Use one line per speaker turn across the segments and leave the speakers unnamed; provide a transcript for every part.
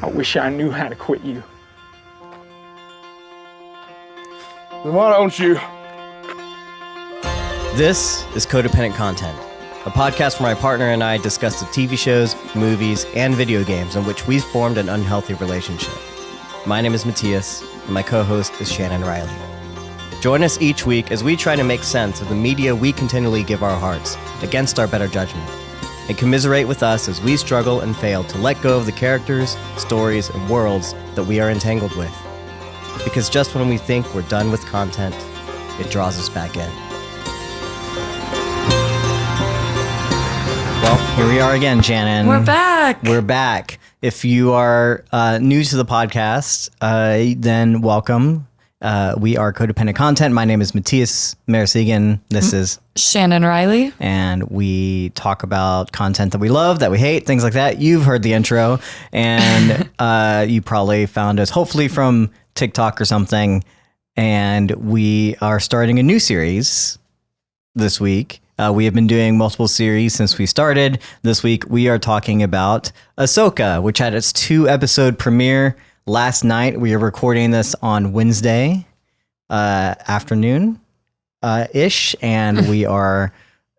I wish I knew how to quit you.
Then why don't you?
This is Codependent Content, a podcast where my partner and I discuss the TV shows, movies, and video games in which we've formed an unhealthy relationship. My name is Mattias, and my co-host is Shannon Riley. Join us each week as we try to make sense of the media we continually give our hearts against our better judgment, and commiserate with us as we struggle and fail to let go of the characters, stories, and worlds that we are entangled with. Because just when we think we're done with content, it draws us back in. Well, here we are again, Shannon.
We're back.
We're back. If you are new to the podcast, then welcome. We are Codependent Content. My name is Mattias Merisigan. This is
Shannon Riley.
And we talk about content that we love, that we hate, things like that. You've heard the intro, and you probably found us hopefully from TikTok or something. And we are starting a new series this week. We have been doing multiple series since we started. This week, we are talking about Ahsoka, which had its 2-episode premiere last night. We are recording this on Wednesday afternoon ish, and we are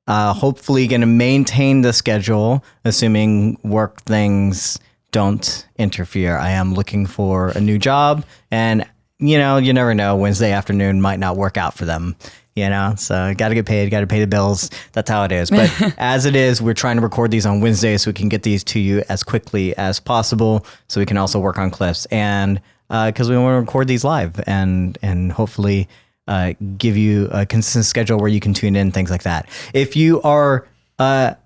hopefully going to maintain the schedule, assuming work things don't interfere. I am looking for a new job, and you never know. Wednesday afternoon might not work out for them. So got to get paid, got to pay the bills. That's how it is. But as it is, we're trying to record these on Wednesday so we can get these to you as quickly as possible so we can also work on clips. And because we want to record these live and hopefully give you a consistent schedule where you can tune in, things like that. If you are not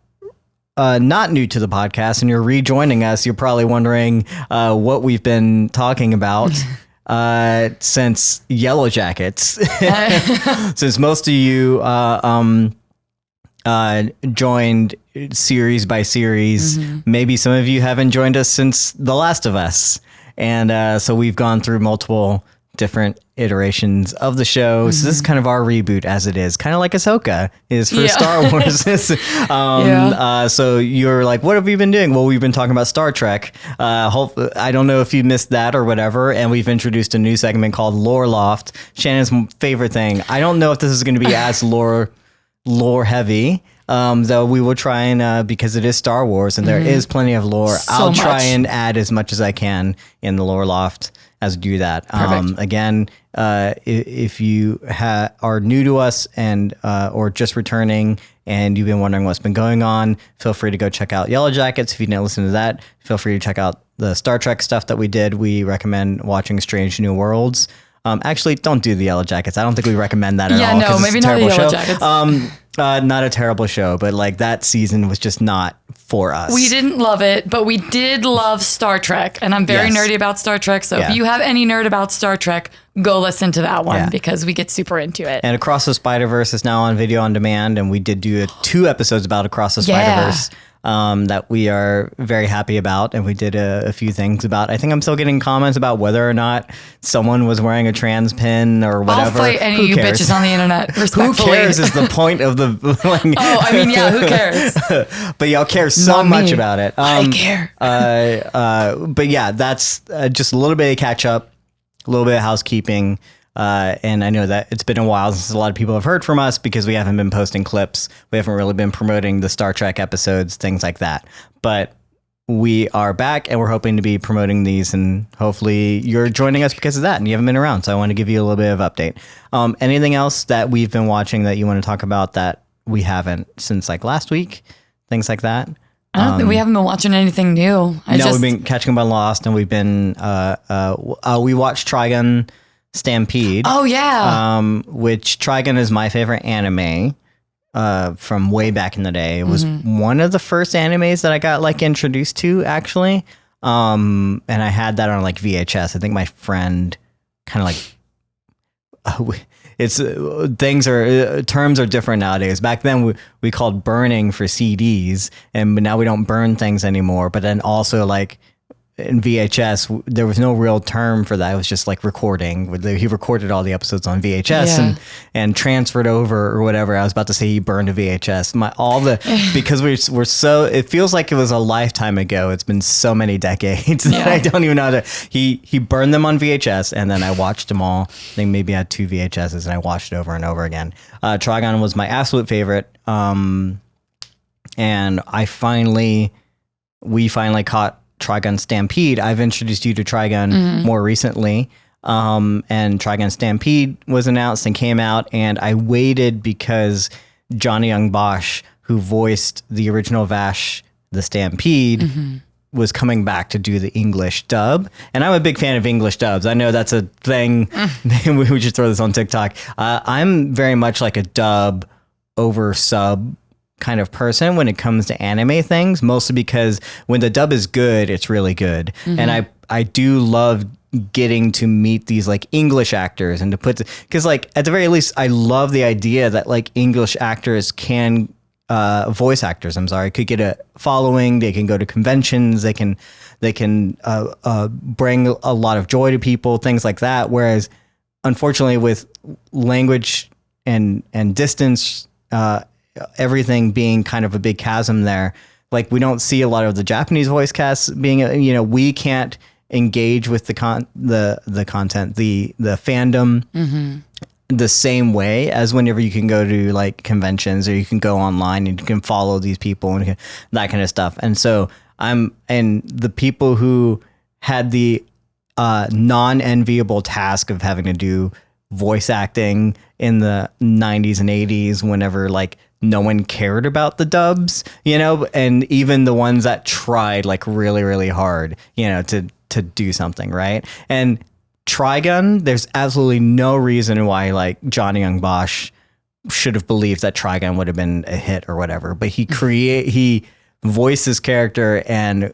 new to the podcast and you're rejoining us, you're probably wondering what we've been talking about. Since Yellow Jackets, since most of you joined series by series, maybe some of you haven't joined us since The Last of Us, and so we've gone through multiple different iterations of the show. So this is kind of our reboot, as it is, kind of like Ahsoka is for Star Wars. So you're like, what have we been doing? Well, we've been talking about Star Trek. I don't know if you missed that or whatever. And we've introduced a new segment called Lore Loft, Shannon's favorite thing. I don't know if this is going to be as lore heavy. Though we will try and, because it is Star Wars and there is plenty of lore, I'll try and add as much as I can in the Lore Loft as we do that. Again, if you are new to us and or just returning and you've been wondering what's been going on, feel free to go check out Yellow Jackets. If you didn't listen to that, feel free to check out the Star Trek stuff that we did. We recommend watching Strange New Worlds. Actually, don't do the Yellow Jackets. I don't think we recommend that at all.
Yeah, no, maybe not the Yellow Jackets.
Not a terrible show, but like that season was just not for us.
We didn't love it, but we did love Star Trek, and I'm very nerdy about Star Trek. So if you have any nerd about Star Trek, go listen to that one because we get super into it.
And Across the Spider-Verse is now on video on demand, and we did do 2 episodes about Across the Spider-Verse. That we are very happy about, and we did a few things about. I think I'm still getting comments about whether or not someone was wearing a trans pin or whatever.
I'll fight any of you bitches on the internet, respectfully.
Who cares is the point of the...
who cares?
But y'all care so much about it.
I care.
But yeah, that's just a little bit of catch up, a little bit of housekeeping. And I know that it's been a while since a lot of people have heard from us because we haven't been posting clips. We haven't really been promoting the Star Trek episodes, things like that. But we are back and we're hoping to be promoting these, and hopefully you're joining us because of that and you haven't been around. So I want to give you a little bit of update. Anything else that we've been watching that you want to talk about that we haven't since like last week? Things like that.
I don't think we haven't been watching anything new.
We've been catching up on Lost, and we've been, we watched Trigun Stampede.
Oh yeah.
Which Trigun is my favorite anime from way back in the day. It was one of the first animes that I got like introduced to, actually. And I had that on like VHS. I think my friend kind of like terms are different nowadays. Back then we called burning for CDs, and now we don't burn things anymore. But then also like in VHS, there was no real term for that. It was just like recording. He recorded all the episodes on VHS and transferred over or whatever. I was about to say he burned a VHS. Because we're so, it feels like it was a lifetime ago. It's been so many decades that I don't even know how to, he burned them on VHS and then I watched them all. I think maybe I had 2 VHSs and I watched it over and over again. Trigun was my absolute favorite. And we finally caught Trigun Stampede. I've introduced you to Trigun more recently. And Trigun Stampede was announced and came out, and I waited because Johnny Young Bosch, who voiced the original Vash the Stampede, was coming back to do the English dub. And I'm a big fan of English dubs. I know that's a thing. We should throw this on TikTok. I'm very much like a dub over sub kind of person when it comes to anime things, mostly because when the dub is good, it's really good. And I do love getting to meet these like English actors and to because like at the very least, I love the idea that like English actors can voice actors, could get a following. They can go to conventions. They can bring a lot of joy to people, things like that. Whereas unfortunately with language and distance, everything being kind of a big chasm there. Like we don't see a lot of the Japanese voice casts being, we can't engage with the content, the fandom the same way as whenever you can go to like conventions or you can go online and you can follow these people and that kind of stuff. And so and the people who had the non-enviable task of having to do voice acting in the 90s and 80s whenever like no one cared about the dubs, and even the ones that tried like really, really hard, to do something, right? And Trigun, there's absolutely no reason why like Johnny Young Bosch should have believed that Trigun would have been a hit or whatever, but he voiced his character and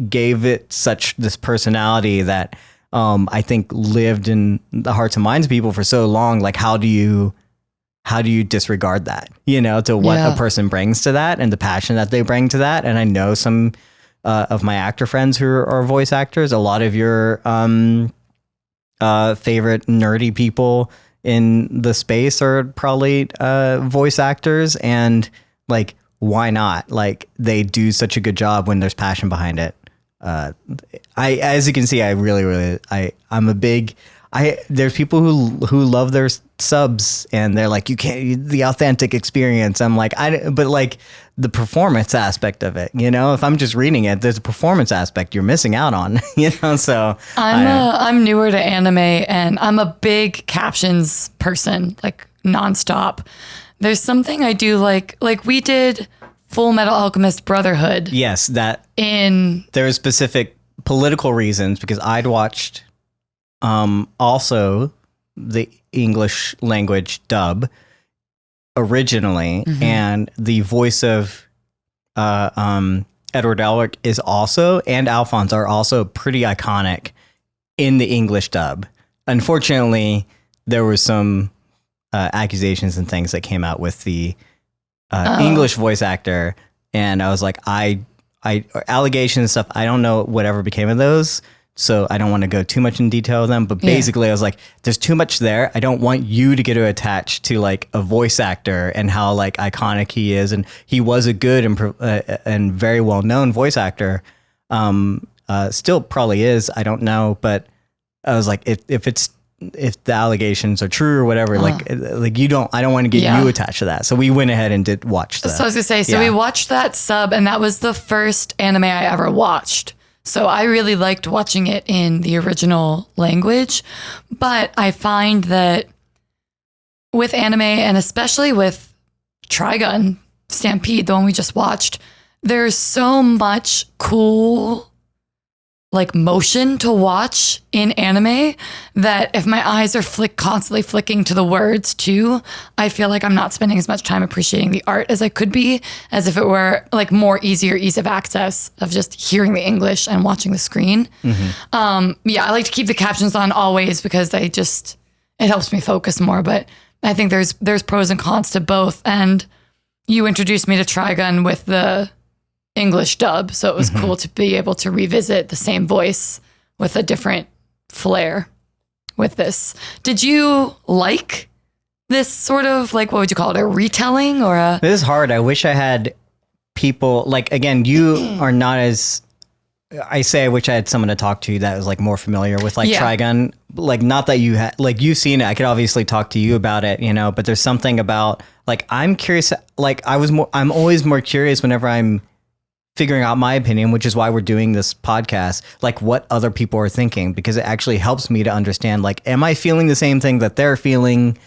gave it this personality that I think lived in the hearts and minds of people for so long. Like, how do you disregard that, to what a person brings to that and the passion that they bring to that? And I know some of my actor friends who are voice actors, a lot of your favorite nerdy people in the space are probably voice actors, and like, why not? Like, they do such a good job when there's passion behind it. As you can see, there's people who love their subs and they're like, the authentic experience. I'm like, but like the performance aspect of it, if I'm just reading it, there's a performance aspect you're missing out on, so
I'm newer to anime and I'm a big captions person, like nonstop. There's something I do like we did Full Metal Alchemist Brotherhood.
Yes, there are specific political reasons because I'd watched also the English language dub originally, and the voice of Edward Elric is also, and Alphonse are also pretty iconic in the English dub. Unfortunately, there were some accusations and things that came out with the English voice actor, and I was like, allegations and stuff, I don't know whatever became of those, so I don't want to go too much in detail with them, but basically I was like, there's too much there. I don't want you to get attached to like a voice actor and how like iconic he is, and he was a good and very well known voice actor. Still probably is, I don't know, but I was like, if the allegations are true or whatever, I don't want to get you attached to that. So we went ahead and did watch that.
So I was gonna say, we watched that sub, and that was the first anime I ever watched. So I really liked watching it in the original language, but I find that with anime, and especially with Trigun Stampede, the one we just watched, there's so much cool like motion to watch in anime that if my eyes are constantly flicking to the words too, I feel like I'm not spending as much time appreciating the art as I could be, as if it were like more ease of access of just hearing the English and watching the screen. I like to keep the captions on always because it helps me focus more, but I think there's pros and cons to both. And you introduced me to Trigun with the English dub, so it was cool to be able to revisit the same voice with a different flair with this. Did you like this sort of, like, what would you call it, a retelling or a...
This is hard. I wish I had people, like, again, you are not as... I wish I had someone to talk to that was like more familiar with like Trigun. Like, not that you had, like, you've seen it. I could obviously talk to you about it, you know, but there's something about, like, I'm curious, like, I'm always more curious whenever I'm figuring out my opinion, which is why we're doing this podcast, like what other people are thinking, because it actually helps me to understand, like, am I feeling the same thing that they're feeling?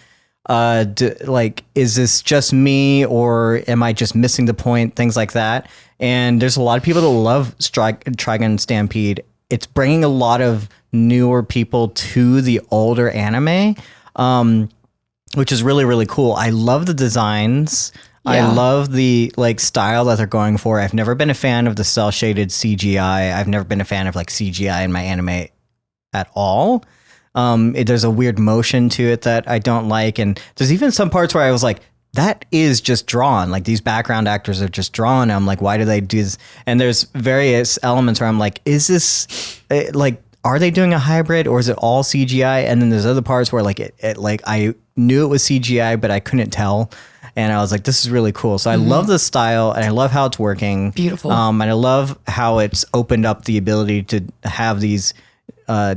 Like, is this just me, or am I just missing the point? Things like that. And there's a lot of people that love Trigun Stampede. It's bringing a lot of newer people to the older anime, which is really, really cool. I love the designs. I love the like style that they're going for. I've never been a fan of the cell shaded CGI. I've never been a fan of like CGI in my anime at all. There's a weird motion to it that I don't like. And there's even some parts where I was like, that is just drawn. Like, these background actors are just drawn. I'm like, why do they do this? And there's various elements where I'm like, is this like, are they doing a hybrid or is it all CGI? And then there's other parts where like it like I knew it was CGI, but I couldn't tell. And I was like, this is really cool. So I love the style and I love how it's working.
Beautiful.
And I love how it's opened up the ability to have these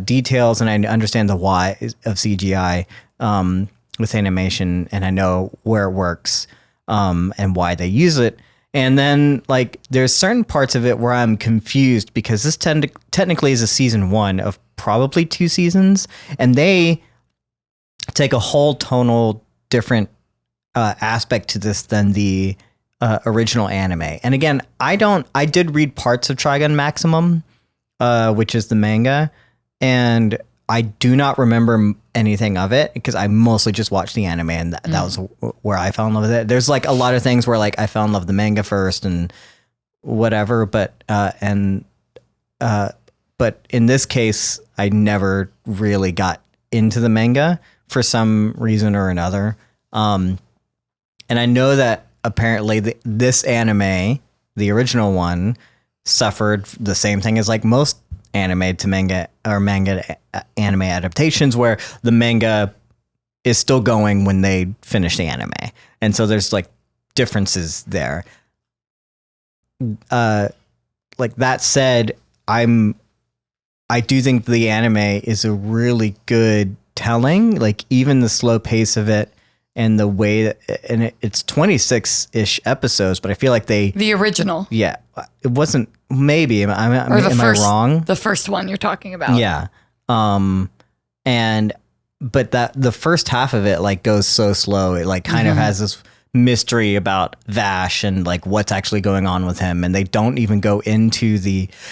details, and I understand the why of CGI with animation, and I know where it works and why they use it. And then, like, there's certain parts of it where I'm confused because this technically is a season 1 of probably 2 seasons, and they take a whole tonal different aspect to this than the original anime. And again, I did read parts of Trigun Maximum, which is the manga, and I do not remember anything of it because I mostly just watched the anime, and that was where I fell in love with it. There's like a lot of things where like I fell in love with the manga first and whatever, but in this case, I never really got into the manga for some reason or another. And I know that apparently this anime, the original one, suffered the same thing as like most anime to manga or manga anime adaptations, where the manga is still going when they finish the anime. And so there's like differences there. Like, that said, I do think the anime is a really good telling, like even the slow pace of it and the way that, and it's 26-ish episodes, but I feel like the original. Yeah. It wasn't, maybe, am I wrong?
The first one you're talking about.
Yeah. But the first half of it like goes so slow. It like kind of has this mystery about Vash and like what's actually going on with him. And they don't even go into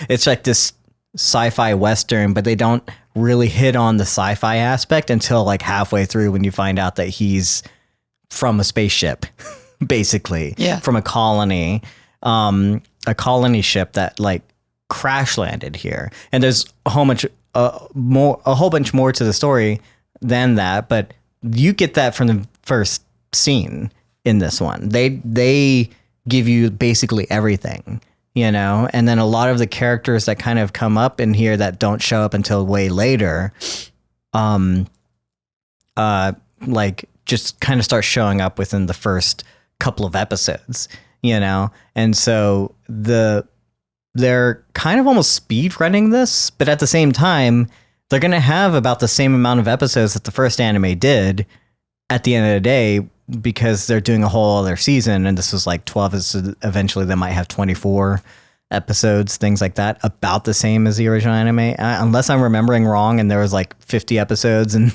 it's like this sci-fi Western, but they don't really hit on the sci-fi aspect until like halfway through, when you find out that he's from a spaceship, basically, from a colony ship that like crash landed here. And there's a whole bunch more to the story than that, but you get that from the first scene in this one. They give you basically everything, you know, and then a lot of the characters that kind of come up in here that don't show up until way later, like just kind of start showing up within the first couple of episodes, you know? And so they're kind of almost speed running this, but at the same time, they're going to have about the same amount of episodes that the first anime did at the end of the day, because they're doing a whole other season. And this was like 12. So eventually they might have 24 episodes, things like that, about the same as the original anime. Unless I'm remembering wrong and there was like 50 episodes and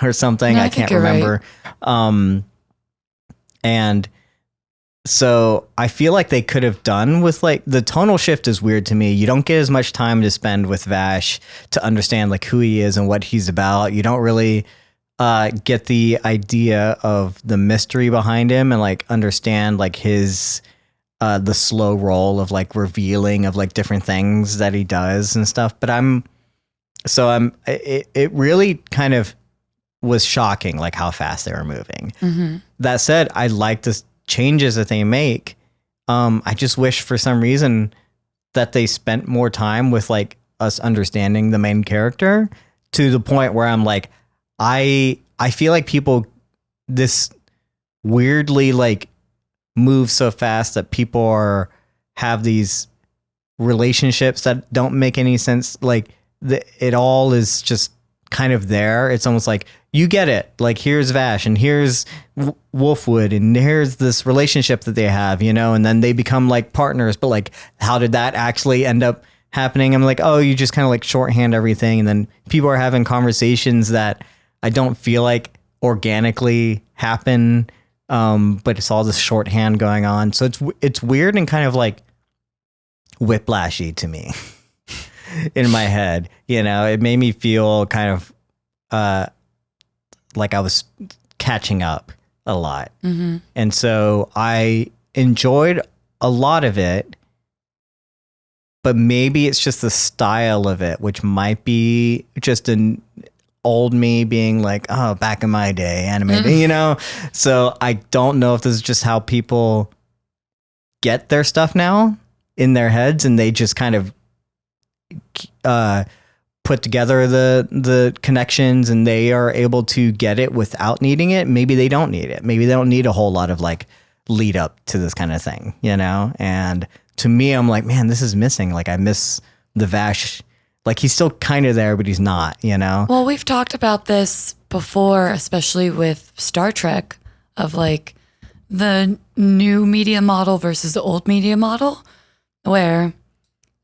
or something. No, I can't remember. Right. And so I feel like they could have done with like the tonal shift is weird to me. You don't get as much time to spend with Vash to understand like who he is and what he's about. You don't really get the idea of the mystery behind him and like understand like his the slow roll of like revealing of like different things that he does and stuff. But it really kind of was shocking like how fast they were moving. Mm-hmm. That said, I like the changes that they make I just wish for some reason that they spent more time with like us understanding the main character to the point where I'm like, I feel like people this weirdly like move so fast that people have these relationships that don't make any sense. Like it all is just kind of there. It's almost like you get it. Like here's Vash and here's Wolfwood and here's this relationship that they have, you know, and then they become like partners. But like, how did that actually end up happening? I'm like, oh, you just kind of like shorthand everything. And then people are having conversations that I don't feel like organically happen. But it's all this shorthand going on. So it's weird and kind of like whiplashy to me in my head. You know, it made me feel kind of like I was catching up a lot. Mm-hmm. And so I enjoyed a lot of it, but maybe it's just the style of it, which might be just an old me being like, oh, back in my day, animated, you know? So I don't know if this is just how people get their stuff now in their heads, and they just kind of put together the connections and they are able to get it without needing it. Maybe they don't need it. Maybe they don't need a whole lot of like lead up to this kind of thing, you know? And to me, I'm like, man, this is missing. Like I miss the Vash. Like he's still kind of there, but he's not, you know?
Well, we've talked about this before, especially with Star Trek, of like the new media model versus the old media model, where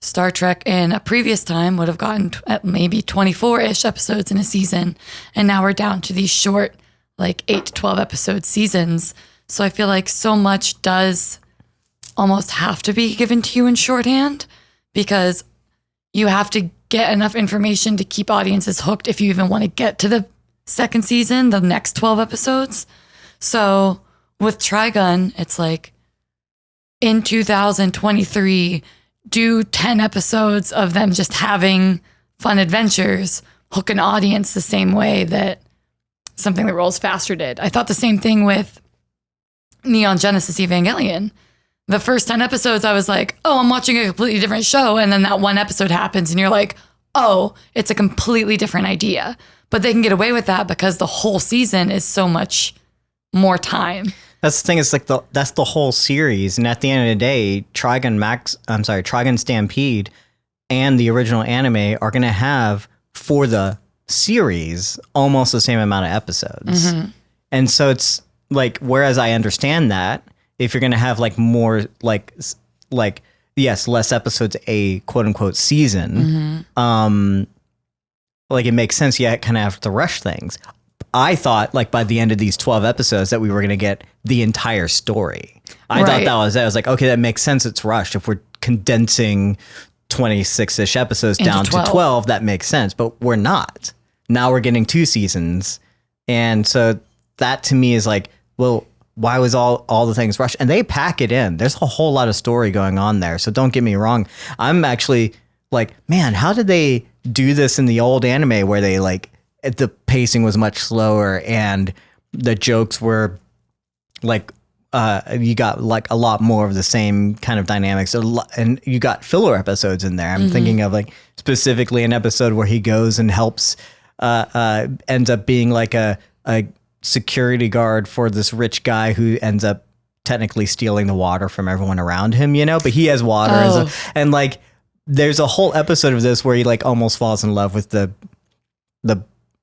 Star Trek in a previous time would have gotten maybe 24-ish episodes in a season. And now we're down to these short, like 8 to 12 episode seasons. So I feel like so much does almost have to be given to you in shorthand, because you have to get enough information to keep audiences hooked if you even want to get to the second season, the next 12 episodes. So with Trigun, it's like in 2023, do 10 episodes of them just having fun adventures, hook an audience the same way that Something That Rolls Faster did. I thought the same thing with Neon Genesis Evangelion. The first 10 episodes, I was like, oh, I'm watching a completely different show. And then that one episode happens and you're like, oh, it's a completely different idea. But they can get away with that because the whole season is so much more time.
That's the thing. It's like that's the whole series. And at the end of the day, Trigun Stampede and the original anime are going to have, for the series, almost the same amount of episodes. Mm-hmm. And so it's like, whereas I understand that, if you're going to have like more like, yes, less episodes, a quote unquote season, like it makes sense. Yeah, kind of have to rush things. I thought like by the end of these 12 episodes that we were going to get the entire story. I thought that was it. I was like, okay, that makes sense. It's rushed. If we're condensing 26-ish episodes down to 12, that makes sense. But we're not. Now we're getting 2 seasons. And so that to me is like, well, why was all the things rushed? And they pack it in. There's a whole lot of story going on there. So don't get me wrong. I'm actually like, man, how did they do this in the old anime where they like, the pacing was much slower and the jokes were like, you got like a lot more of the same kind of dynamics, and you got filler episodes in there. I'm thinking of like specifically an episode where he goes and helps, ends up being like a security guard for this rich guy who ends up technically stealing the water from everyone around him, you know, but he has water. And like, there's a whole episode of this where he like almost falls in love with the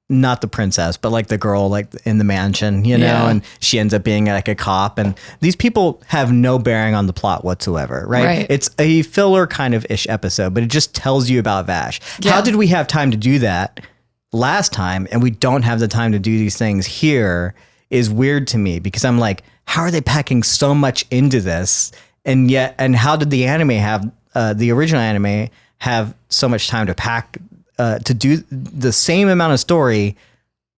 not the princess, but like the girl like in the mansion, you know, and she ends up being like a cop. And these people have no bearing on the plot whatsoever, right? It's a filler kind of ish episode, but it just tells you about Vash. Yeah. How did we have time to do that last time and we don't have the time to do these things here is weird to me, because I'm like, how are they packing so much into this? And how did the anime have, the original anime have so much time to pack to do the same amount of story,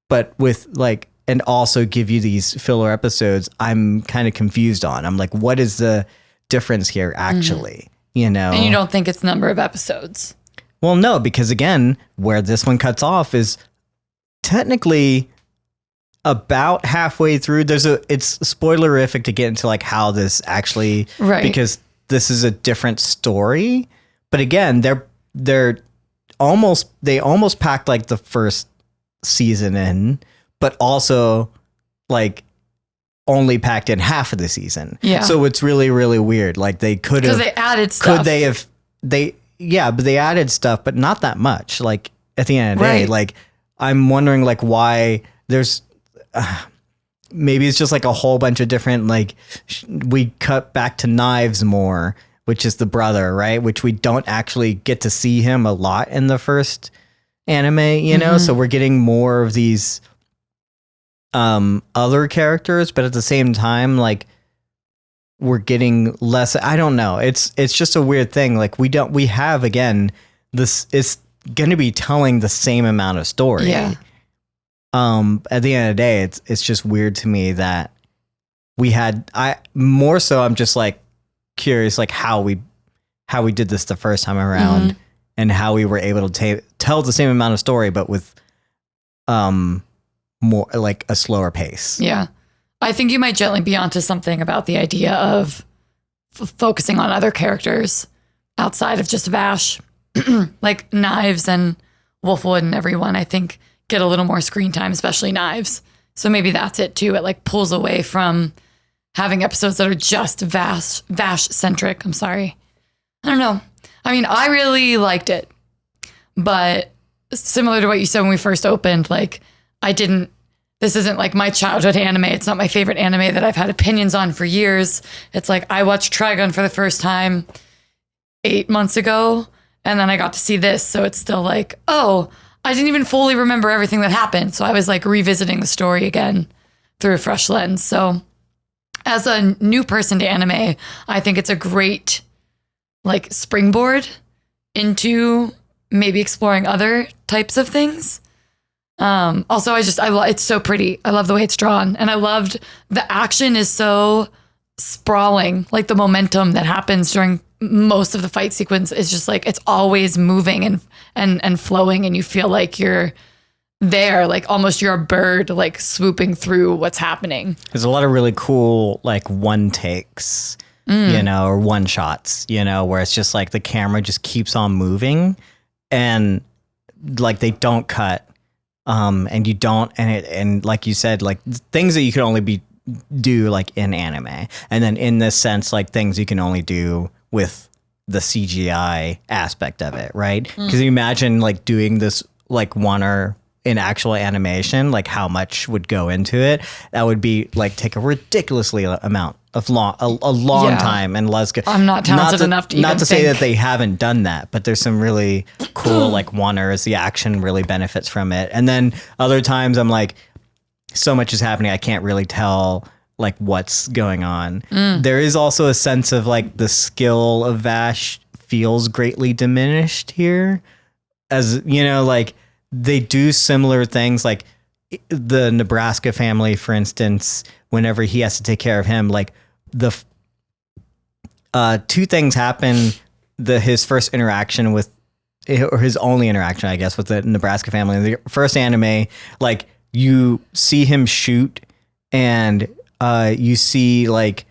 but with like, and also give you these filler episodes? I'm kind of confused on. I'm like, what is the difference here actually? You know?
And you don't think it's number of episodes?
Well, no, because again, where this one cuts off is technically about halfway through. It's spoilerific to get into like how this actually,
Right.
because this is a different story. But again, they almost packed like the first season in, but also like only packed in half of the season.
Yeah.
So it's really, really weird. Like they could have,
Because they added stuff.
could they have, but they added stuff, but not that much. Like at the end of the day,
Right.
like I'm wondering like why there's, maybe it's just like a whole bunch of different, like we cut back to Knives more, which is the brother, right? Which we don't actually get to see him a lot in the first anime, you know? So we're getting more of these other characters, but at the same time, like we're getting less. I don't know. It's just a weird thing. Like we have, again, this is going to be telling the same amount of story.
Yeah.
At the end of the day, it's just weird to me that I'm just like curious, like how we did this the first time around and how we were able to tell the same amount of story, but with, more like a slower pace.
Yeah. I think you might gently be onto something about the idea of focusing on other characters outside of just Vash. Like Knives and Wolfwood and everyone, I think, get a little more screen time, especially Knives. So maybe that's it too. It like pulls away from having episodes that are just Vash centric. I'm sorry. I don't know. I mean, I really liked it, but similar to what you said when we first opened, like this isn't like my childhood anime. It's not my favorite anime that I've had opinions on for years. It's like I watched Trigun for the first time 8 months ago, and then I got to see this. So it's still like, oh, I didn't even fully remember everything that happened. So I was like revisiting the story again through a fresh lens. So as a new person to anime, I think it's a great like springboard into maybe exploring other types of things. Also, it's so pretty. I love the way it's drawn, and I loved the action is so sprawling. Like the momentum that happens during most of the fight sequence is just like, it's always moving and flowing, and you feel like you're there, like almost you're a bird, like swooping through what's happening.
There's a lot of really cool, like one takes, you know, or one shots, you know, where it's just like the camera just keeps on moving and like they don't cut. And you don't, and like you said, like things that you can only do like in anime. And then in this sense, like things you can only do with the CGI aspect of it, right? Because you imagine like doing this like one or in actual animation, like how much would go into it. That would be like take a ridiculously amount of a long time. And let's go.
I'm not talented enough to even
say
think.
that they haven't done that, but there's some really cool like one-ers. The action really benefits from it. And then other times I'm like, so much is happening, I can't really tell like what's going on. There is also a sense of like the skill of Vash feels greatly diminished here, as you know, like they do similar things, like the Nebraska family, for instance. Whenever he has to take care of him, like the two things happen. His first interaction with, or his only interaction, I guess, with the Nebraska family. In the first anime, like you see him shoot, and you see like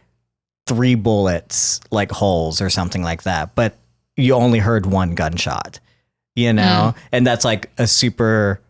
3 bullets, like holes or something like that, but you only heard 1 gunshot, you know, and that's like a super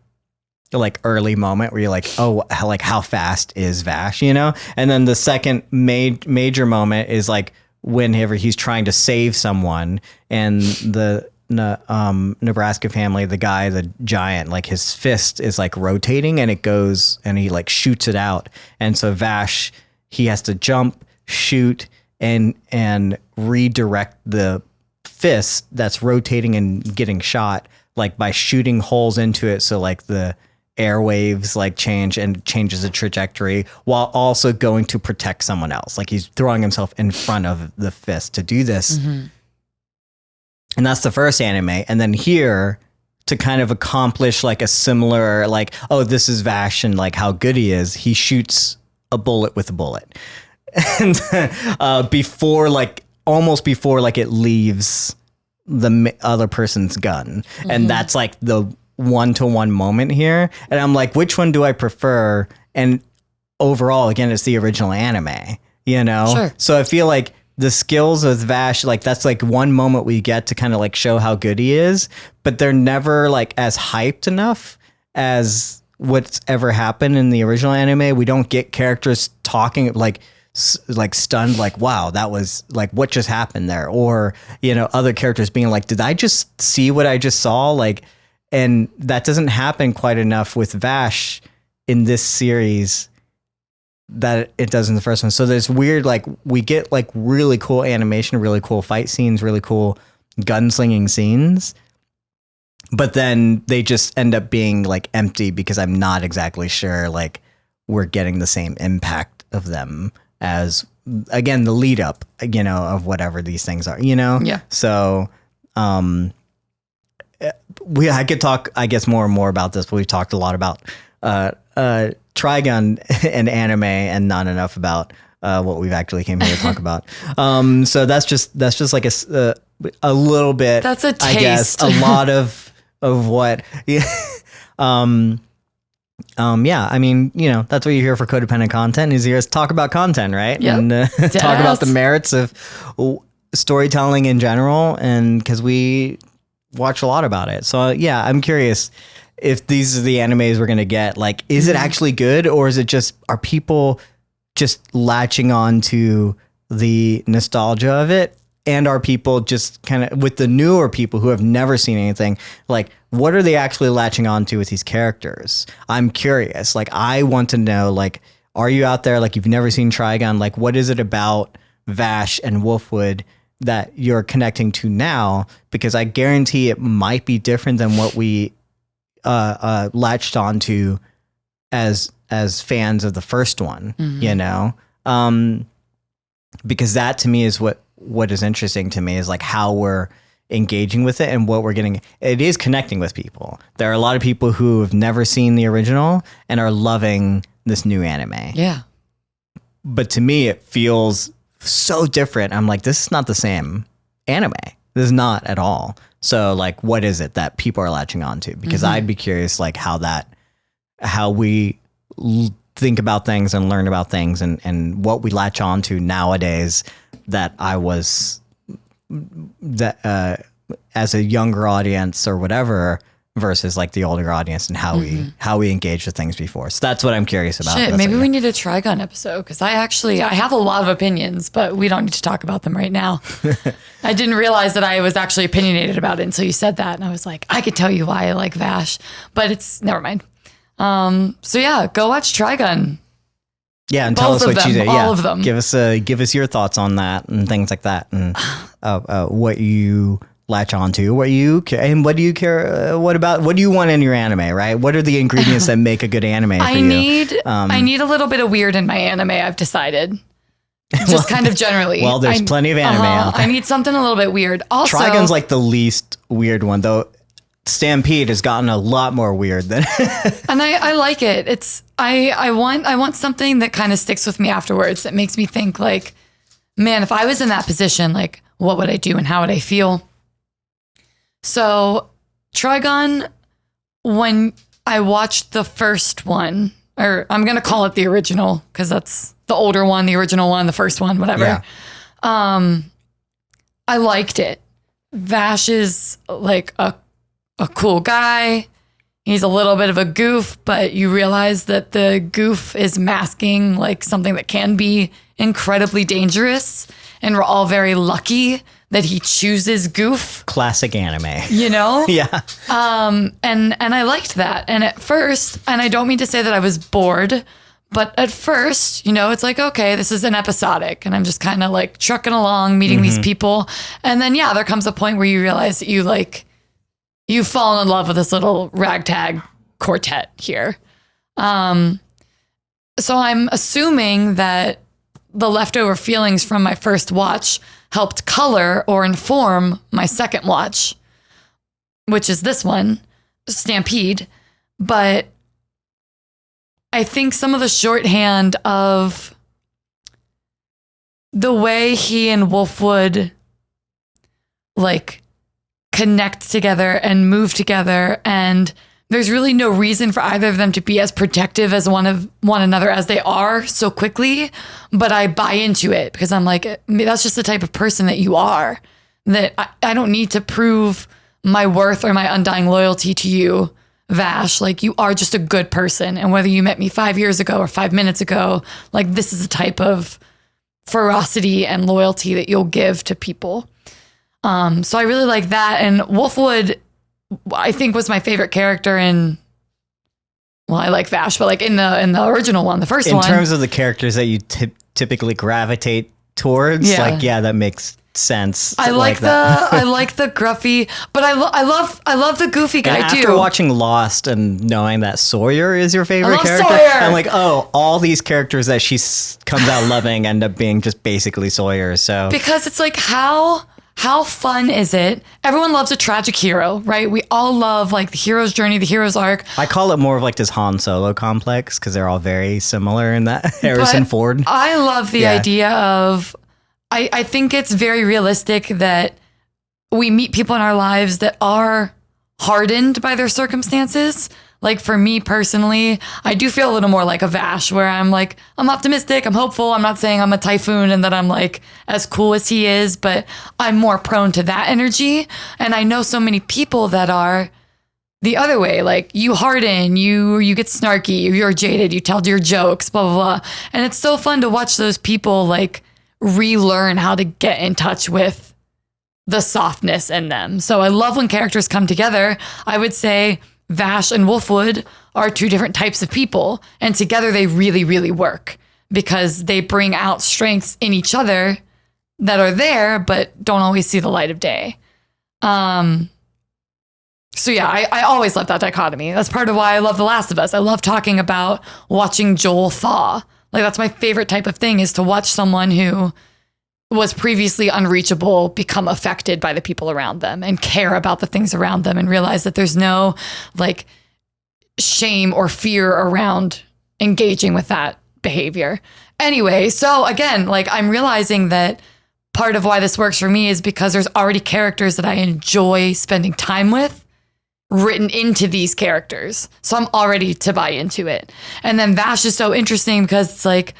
like early moment where you're like, oh, how fast is Vash, you know? And then the second major moment is like whenever he's trying to save someone, and the Nebraska family, the guy, the giant, like his fist is like rotating and it goes and he like shoots it out. And so Vash, he has to jump, shoot, and redirect the fist that's rotating and getting shot, like by shooting holes into it. So like the airwaves like changes the trajectory, while also going to protect someone else. Like he's throwing himself in front of the fist to do this. And that's the first anime. And then here, to kind of accomplish like a similar, like, oh, this is Vash and like how good he is, he shoots a bullet with a bullet. And almost before like it leaves the other person's gun. And that's like the 1-to-1 moment here. And I'm like, which one do I prefer? And overall, again, it's the original anime, you know?
Sure.
So I feel like the skills of Vash, like that's like one moment we get to kind of like show how good he is, but they're never like as hyped enough as what's ever happened in the original anime. We don't get characters talking like stunned, like, wow, that was like, what just happened there? Or, you know, other characters being like, did I just see what I just saw? Like, and that doesn't happen quite enough with Vash in this series that it does in the first one. So there's weird, like we get like really cool animation, really cool fight scenes, really cool gunslinging scenes, but then they just end up being like empty because I'm not exactly sure like we're getting the same impact of them as, again, the lead up, you know, of whatever these things are, you know?
Yeah.
So I could talk, I guess, more and more about this, but we've talked a lot about Trigun and anime and not enough about what we've actually came here to talk about. So that's just like a little bit.
That's a taste.
I guess a lot of what. Yeah. Yeah. I mean, you know, that's what you're here for. Codependent Content is here to talk about content, right?
Yep.
And talk about the merits of storytelling in general, and because we watch a lot about it. So yeah, I'm curious if these are the animes we're going to get. Like, is it actually good, or is it just, are people just latching on to the nostalgia of it? And are people just kind of, with the newer people who have never seen anything, like, what are they actually latching on to with these characters? I'm curious. Like, I want to know, like, are you out there, like, you've never seen Trigun? Like, what is it about Vash and Wolfwood that you're connecting to now? Because I guarantee it might be different than what we latched onto as fans of the first one, you know? Because that to me is what is interesting to me, is like how we're engaging with it and what we're getting. It is connecting with people. There are a lot of people who have never seen the original and are loving this new anime.
Yeah.
But to me, it feels so different. I'm like, this is not the same anime. This is not at all. So like, what is it that people are latching on to? Because I'd be curious, like how we think about things and learn about things, and what we latch on to nowadays that as a younger audience or whatever versus like the older audience, and how we engage with things before. So that's what I'm curious about.
Shit, maybe we need a Trigun episode, because I have a lot of opinions, but we don't need to talk about them right now. I didn't realize that I was actually opinionated about it until you said that, and I was like, I could tell you why I like Vash, but it's never mind. So yeah, go watch Trigun.
Yeah, and tell us what you did.
All
Yeah,
of them.
give us your thoughts on that and things like that, and what you latch onto, what do you care? What do you want in your anime? Right? What are the ingredients that make a good anime for you?
I need a little bit of weird in my anime, I've decided. Just kind of generally.
Well, there's plenty of anime out there.
I need something a little bit weird. Also,
Trigun's like the least weird one, though. Stampede has gotten a lot more weird than.
And I like it. It's I want something that kind of sticks with me afterwards, that makes me think like, man, if I was in that position, like, what would I do and how would I feel? So Trigun, when I watched the first one, or I'm going to call it the original, because that's the older one, the original one, the first one, whatever.
Yeah.
I liked it. Vash is like a cool guy. He's a little bit of a goof, but you realize that the goof is masking like something that can be incredibly dangerous. And we're all very lucky that he chooses goof.
Classic anime.
You know?
Yeah.
And I liked that. And at first, and I don't mean to say that I was bored, but at first, you know, it's like, okay, this is an episodic, and I'm just kind of like trucking along, meeting these people. And then, yeah, there comes a point where you realize that you fall in love with this little ragtag quartet here. So I'm assuming that the leftover feelings from my first watch helped color or inform my second watch, which is this one, Stampede. But I think some of the shorthand of the way he and Wolfwood like connect together and move together and there's really no reason for either of them to be as protective as one another as they are so quickly. But I buy into it because I'm like, that's just the type of person that you are, that I don't need to prove my worth or my undying loyalty to you, Vash. Like, you are just a good person. And whether you met me 5 years ago or 5 minutes ago, like, this is the type of ferocity and loyalty that you'll give to people. So I really like that. And Wolfwood, I think, was my favorite character in, well, I like Vash, but like in the original one, the first one.
In terms of the characters that you typically gravitate towards, like, yeah, that makes sense.
I like the gruffy, but I love the goofy guy
and
too.
After watching Lost and knowing that Sawyer is your favorite character,
Sawyer.
I'm like, oh, all these characters that she comes out loving end up being just basically Sawyer. So
because it's like, how fun is it? Everyone loves a tragic hero, right? We all love like the hero's journey, the hero's arc.
I call it more of like this Han Solo complex because they're all very similar in that. Harrison Ford.
I love the idea of, I think it's very realistic that we meet people in our lives that are hardened by their circumstances. Like for me personally, I do feel a little more like a Vash, where I'm like, I'm optimistic, I'm hopeful. I'm not saying I'm a typhoon and that I'm like as cool as he is, but I'm more prone to that energy. And I know so many people that are the other way. Like, you harden, you get snarky, you're jaded, you tell your jokes, blah, blah, blah. And it's so fun to watch those people like relearn how to get in touch with the softness in them. So I love when characters come together. I would say Vash and Wolfwood are two different types of people, and together they really, really work because they bring out strengths in each other that are there, but don't always see the light of day. So yeah, I always love that dichotomy. That's part of why I love The Last of Us. I love talking about watching Joel thaw. Like, that's my favorite type of thing, is to watch someone who was previously unreachable become affected by the people around them and care about the things around them and realize that there's no like shame or fear around engaging with that behavior. Anyway, so again, like, I'm realizing that part of why this works for me is because there's already characters that I enjoy spending time with written into these characters. So I'm already to buy into it. And then Vash is so interesting because it's like,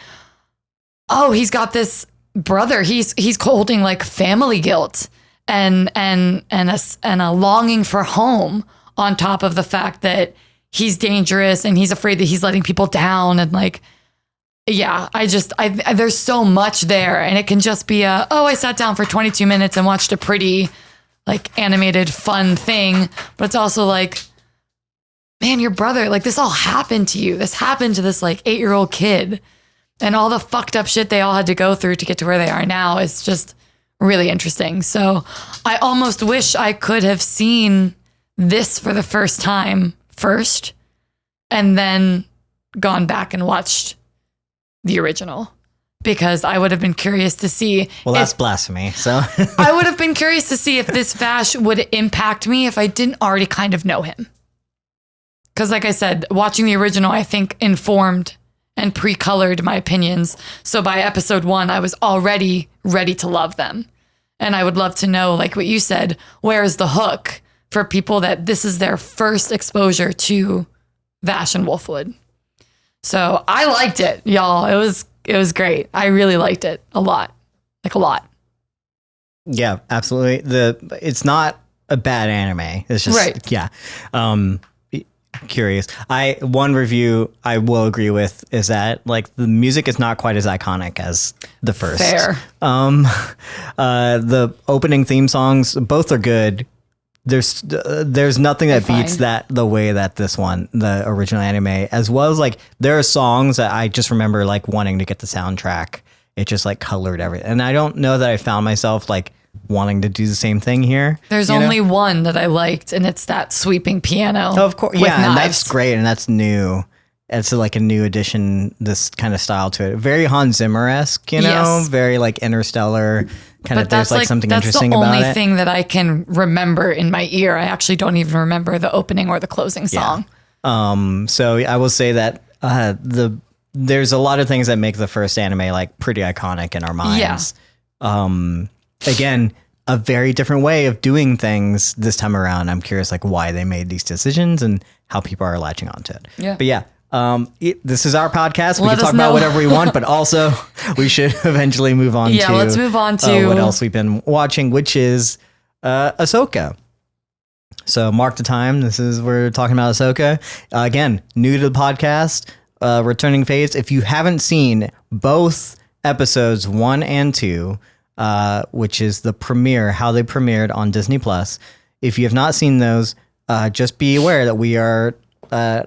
oh, he's got this brother. He's holding like family guilt and a longing for home, on top of the fact that he's dangerous and he's afraid that he's letting people down. And like, yeah, there's so much there, and it can just be I sat down for 22 minutes and watched a pretty like animated fun thing. But it's also like, man, your brother, like, this all happened to you. This happened to this like 8-year-old kid. And all the fucked up shit they all had to go through to get to where they are now is just really interesting. So I almost wish I could have seen this for the first time first, and then gone back and watched the original, because I would have been curious to see.
Well, that's blasphemy. So
I would have been curious to see if this Vash would impact me if I didn't already kind of know him. Because like I said, watching the original, I think, informed and pre-colored my opinions. So by episode 1, I was already ready to love them. And I would love to know, like what you said, where is the hook for people that this is their first exposure to Vash and Wolfwood. So I liked it, y'all. It was great. I really liked it a lot. Like a lot.
Yeah, absolutely. It's not a bad anime. It's just
right.
Yeah. Curious. One review I will agree with is that like the music is not quite as iconic as the first.
Fair.
The opening theme songs, both are good. There's nothing that beats that the way that this one, the original anime, as well as like there are songs that I just remember like wanting to get the soundtrack. It just like colored everything, and I don't know that I found myself like wanting to do the same thing here.
There's only one that I liked, and it's that sweeping piano.
Oh, of course, yeah,
knives.
And that's great, and that's new. It's like a new addition, this kind of style to it. Very Hans Zimmer-esque,
Yes.
Very like Interstellar. Kind of, there's like something interesting about it.
That's the only thing that I can remember in my ear. I actually don't even remember the opening or the closing song.
Yeah. So I will say that there's a lot of things that make the first anime like pretty iconic in our minds.
Yeah.
Again, a very different way of doing things this time around. I'm curious, like, why they made these decisions and how people are latching onto it.
Yeah.
But yeah, this is our podcast. We
Let
can talk
us
about
know.
whatever we want, but also we should eventually move on
Yeah,
to
let's move on to
what else we've been watching, which is Ahsoka. So mark the time. We're talking about Ahsoka. Again, new to the podcast, returning phase. If you haven't seen both episodes 1 and 2, which is the premiere, how they premiered on Disney Plus. If you have not seen those, just be aware that we are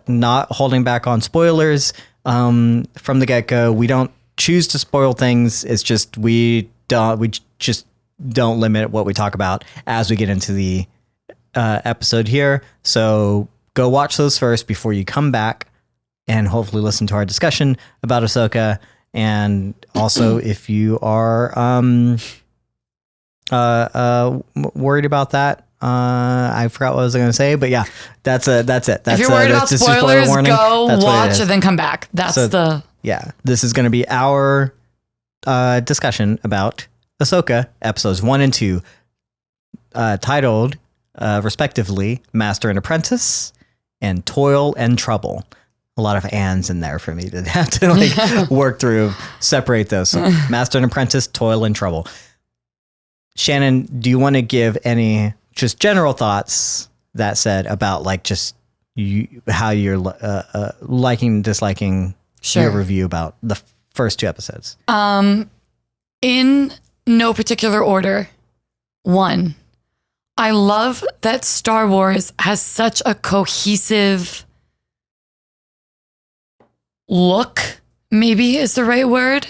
not holding back on spoilers from the get-go. We don't choose to spoil things. It's just we just don't limit what we talk about as we get into the episode here. So go watch those first before you come back and hopefully listen to our discussion about Ahsoka. And also, if you are worried about that, I forgot what I was going to say, but yeah, that's it.
if you're worried about
just a spoiler
spoilers,
warning.
go
That's what it
watch
is.
and then come back.
Yeah, this is going to be our discussion about Ahsoka episodes 1 and 2, titled respectively Master and Apprentice and Toil and Trouble. A lot of ands in there for me to have to like work through, separate those. So Master and Apprentice, Toil and Trouble. Shannon, do you want to give any just general thoughts that said about like just how you're liking, disliking your review about the first 2 episodes?
In no particular order. 1, I love that Star Wars has such a cohesive look, maybe is the right word.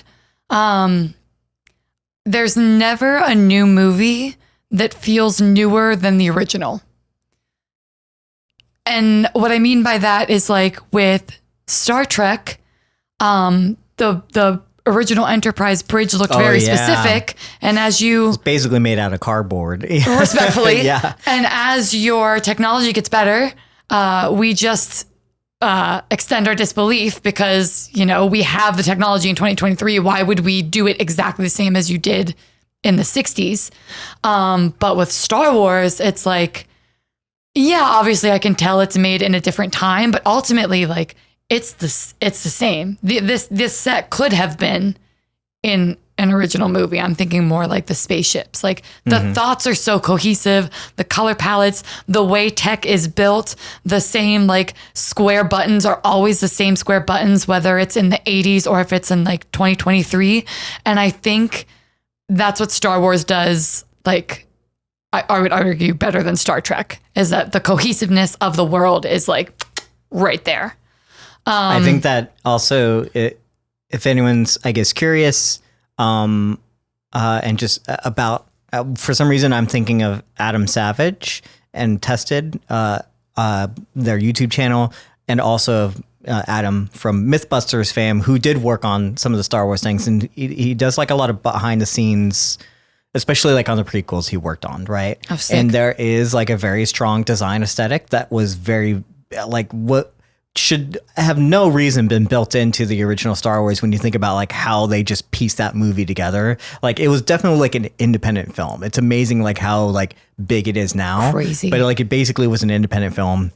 There's never a new movie that feels newer than the original. And what I mean by that is like with Star Trek, the original Enterprise bridge looked very specific. And as you...
It's basically made out of cardboard.
Respectfully.
Yeah.
And as your technology gets better, we just extend our disbelief because, you know, we have the technology in 2023. Why would we do it exactly the same as you did in the 60s? But with Star Wars, it's like, yeah, obviously I can tell it's made in a different time, but ultimately, like, it's the same. This set could have been in an original movie. I'm thinking more like the spaceships. Like the thoughts are so cohesive, the color palettes, the way tech is built, the same like square buttons are always the same square buttons, whether it's in the 80s or if it's in like 2023. And I think that's what Star Wars does. Like I would argue better than Star Trek, is that the cohesiveness of the world is like right there.
I think that also, if anyone's, I guess, curious, and just about, for some reason, I'm thinking of Adam Savage and Tested, their YouTube channel, and also of Adam from Mythbusters fam, who did work on some of the Star Wars things, and he does like a lot of behind the scenes, especially like on the prequels he worked on, right?
Oh, sick.
And there is like a very strong design aesthetic that was very like what should have no reason been built into the original Star Wars when you think about like how they just pieced that movie together. Like it was definitely like an independent film. It's amazing like how like big it is now.
Crazy.
But like it basically was an independent film,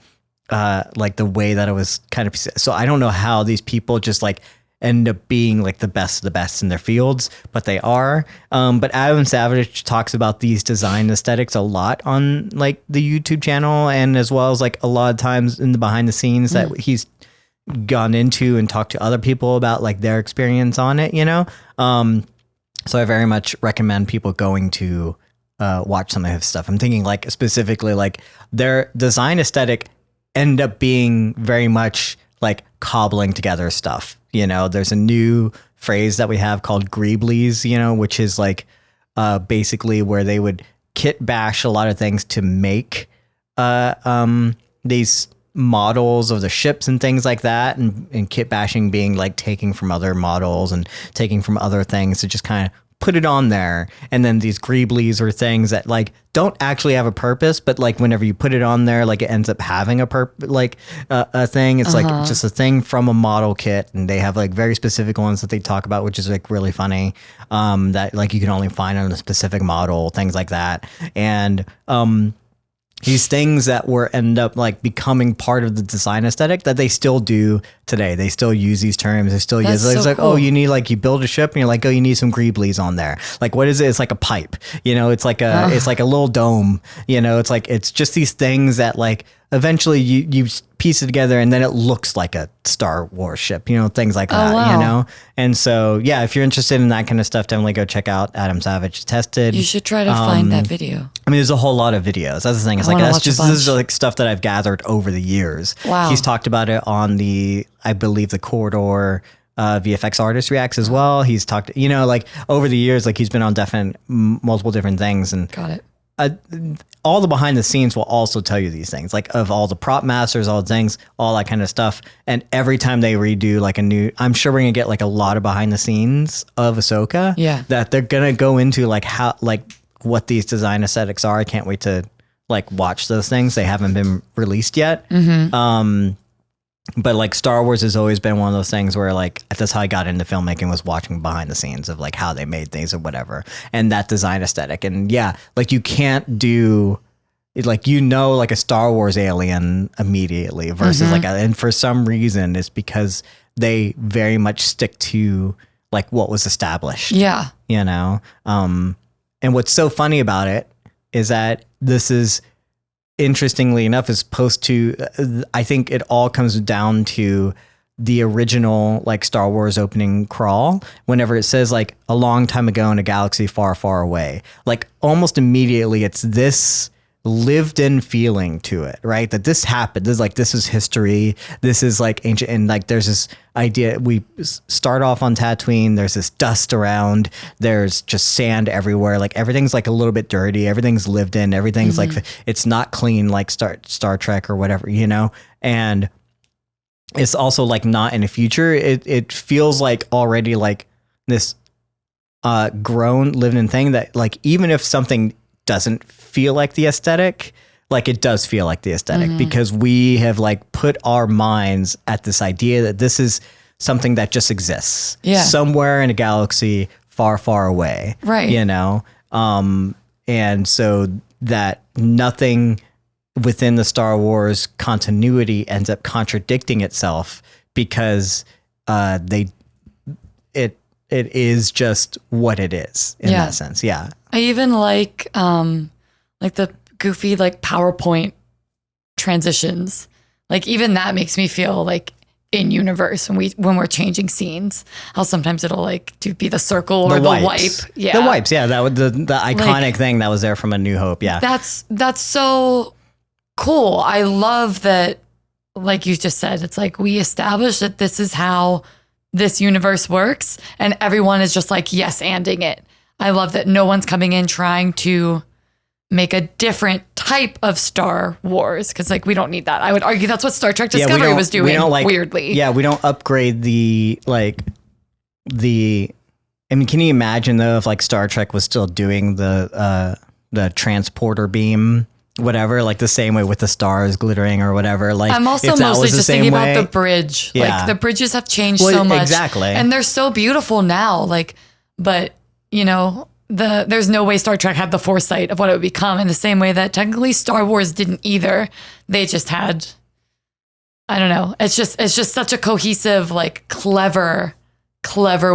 like the way that it was kind of. So I don't know how these people just like end up being like the best of the best in their fields, but they are. But Adam Savage talks about these design aesthetics a lot on like the YouTube channel, and as well as like a lot of times in the behind the scenes that he's gone into and talked to other people about like their experience on it, you know? So I very much recommend people going to watch some of his stuff. I'm thinking like specifically like their design aesthetic end up being very much like cobbling together stuff. You know, there's a new phrase that we have called greeblies, you know, which is like basically where they would kit bash a lot of things to make these models of the ships and things like that. And kit bashing being like taking from other models and taking from other things to just kind of put it on there, and then these greeblies or things that like don't actually have a purpose, but like whenever you put it on there, like it ends up having a a thing. It's like just a thing from a model kit, and they have like very specific ones that they talk about, which is like really funny. That like you can only find on a specific model, things like that, and these things that were end up like becoming part of the design aesthetic that they still do today. They still use these terms. They still use it's like, cool. Oh, you need like you build a ship and you're like, oh, you need some greeblies on there. Like, what is it? It's like a pipe, it's like it's like a little dome, it's like, it's just these things that like eventually you piece it together and then it looks like a Star Wars ship, things like that,
wow.
And so, yeah, if you're interested in that kind of stuff, definitely go check out Adam Savage Tested.
You should try to find that video.
I mean, there's a whole lot of videos. That's the thing. It's like, this is like stuff that I've gathered over the years.
Wow.
He's talked about it on I believe the Corridor VFX Artist Reacts as well. He's talked, like over the years, like he's been on multiple different things. And
got it.
All the behind the scenes will also tell you these things, like of all the prop masters, all the things, all that kind of stuff. And every time they redo like I'm sure we're gonna get like a lot of behind the scenes of Ahsoka.
Yeah. That
they're gonna go into like how, like what these design aesthetics are. I can't wait to like watch those things. They haven't been released yet.
Mm-hmm.
But like Star Wars has always been one of those things where like that's how I got into filmmaking, was watching behind the scenes of like how they made things or whatever, and that design aesthetic. And yeah, like you can't do like like a Star Wars alien immediately versus like and for some reason it's because they very much stick to like what was established.
Yeah.
And what's so funny about it is that this is, interestingly enough, as opposed to, I think it all comes down to the original like Star Wars opening crawl. Whenever it says like a long time ago in a galaxy far, far away, like almost immediately it's this lived in feeling to it, right? That this happened. This is history. This is like ancient. And like, there's this idea. We start off on Tatooine. There's this dust around. There's just sand everywhere. Like everything's like a little bit dirty. Everything's lived in. Everything's like, it's not clean like Star Trek or whatever, and it's also like not in the future. It feels like already like this grown lived in thing that like, even if something doesn't feel like the aesthetic, like it does feel like the aesthetic because we have like put our minds at this idea that this is something that just exists somewhere in a galaxy far, far away.
Right.
And so that nothing within the Star Wars continuity ends up contradicting itself because it is just what it is in that sense. Yeah.
I even like the goofy like PowerPoint transitions. Like even that makes me feel like in universe when we're changing scenes. How sometimes it'll like be the circle or the wipe. Yeah,
the wipes. Yeah, that was the iconic thing that was there from A New Hope. Yeah,
that's so cool. I love that. Like you just said, it's like we established that this is how this universe works, and everyone is just like yes-anding it. I love that no one's coming in trying to make a different type of Star Wars, because like we don't need that. I would argue that's what Star Trek Discovery was doing. Weirdly,
yeah, we don't upgrade the. I mean, can you imagine though if like Star Trek was still doing the transporter beam, whatever, like the same way with the stars glittering or whatever. Like
I'm also mostly just thinking about the bridge.
Yeah.
Like the bridges have changed so much,
exactly,
and they're so beautiful now. Like, but there's no way Star Trek had the foresight of what it would become, in the same way that technically Star Wars didn't either. They just had, I don't know. It's just such a cohesive, like clever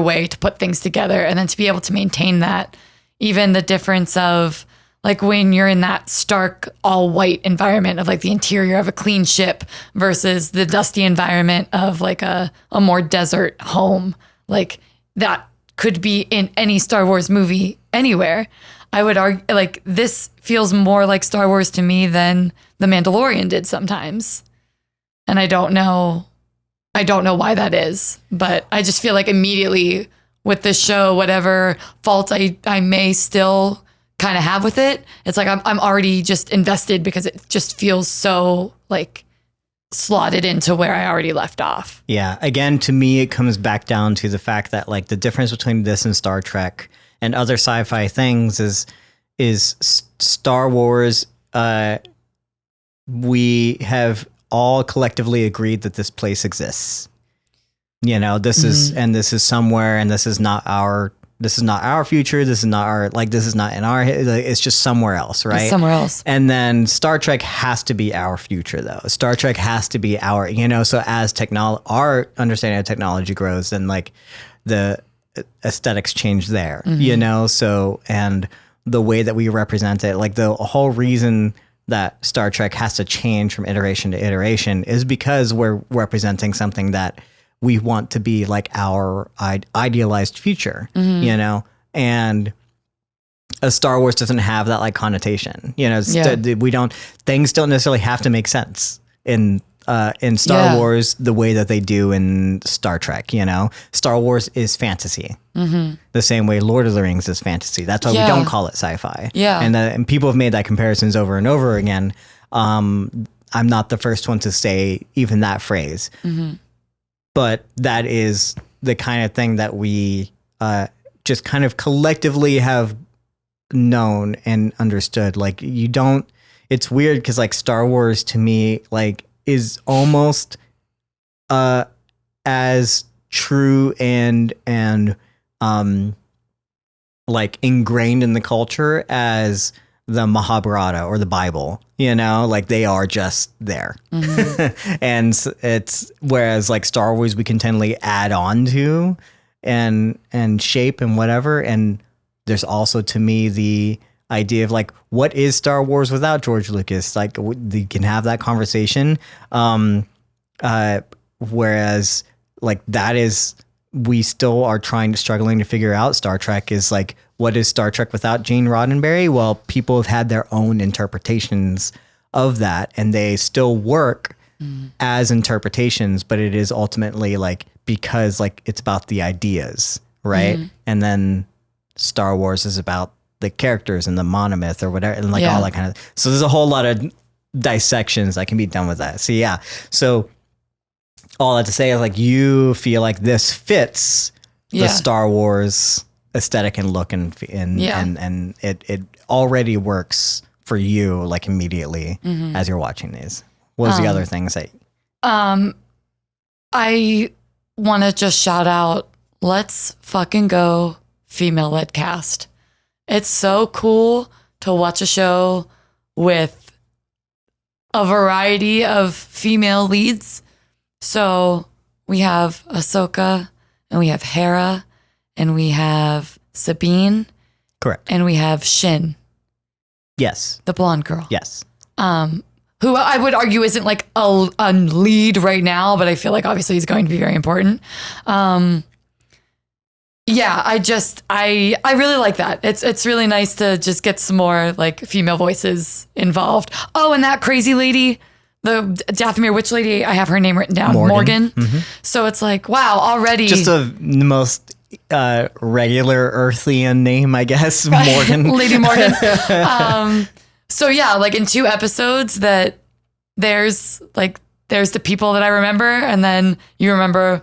way to put things together, and then to be able to maintain that. Even the difference of like when you're in that stark all white environment of like the interior of a clean ship versus the dusty environment of like a more desert home, like that could be in any Star Wars movie anywhere. I would argue like this feels more like Star Wars to me than The Mandalorian did sometimes. And I don't know why that is, but I just feel like immediately with this show, whatever faults I may still kind of have with it, it's like I'm already just invested because it just feels so like slotted into where I already left off.
Yeah. Again, to me, it comes back down to the fact that like the difference between this and Star Trek and other sci-fi things is Star Wars. We have all collectively agreed that this place exists. You know, this is somewhere, and this is not our future. This is not our, this is not in our, it's just somewhere else, right?
It's somewhere else.
And then Star Trek has to be our future, though. Star Trek has to be our, so as our understanding of technology grows, and the aesthetics change there, so, and the way that we represent it, the whole reason that Star Trek has to change from iteration to iteration is because we're representing something that we want to be our idealized future, and a Star Wars doesn't have that connotation, things don't necessarily have to make sense in Star Wars the way that they do in Star Trek. Star Wars is fantasy, the same way Lord of the Rings is fantasy. That's why we don't call it sci-fi. And people have made that comparisons over and over again. I'm not the first one to say even that phrase. But that is the kind of thing that we just kind of collectively have known and understood. It's weird because Star Wars to me is almost as true and ingrained in the culture as the Mahabharata or the Bible, they are just there. And it's, whereas Star Wars, we continually add on to and shape and whatever. And there's also, to me, the idea of what is Star Wars without George Lucas? You can have that conversation. Whereas that is, we still are struggling to figure out. Star Trek is what is Star Trek without Gene Roddenberry? Well, people have had their own interpretations of that, and they still work as interpretations, but it is ultimately because it's about the ideas, right? And then Star Wars is about the characters and the monomyth or whatever, and all that kind of. So there's a whole lot of dissections that can be done with that. So yeah, so all that to say is you feel this fits the Star Wars aesthetic and look and it already works for you immediately as you're watching these. What was the other things that
I want to just shout out, let's fucking go female led cast. It's so cool to watch a show with a variety of female leads. So we have Ahsoka, and we have Hera, and we have Sabine.
Correct.
And we have Shin.
Yes.
The blonde girl.
Yes.
Who I would argue isn't a lead right now, but I feel obviously he's going to be very important. Yeah, I really like that. It's really nice to just get some more female voices involved. Oh, and that crazy lady, the Dathomir witch lady, I have her name written down, Morgan. So it's wow, already
just the most regular Earthian name, I guess. Morgan.
Lady Morgan. So yeah, in 2 episodes that there's the people that I remember, and then you remember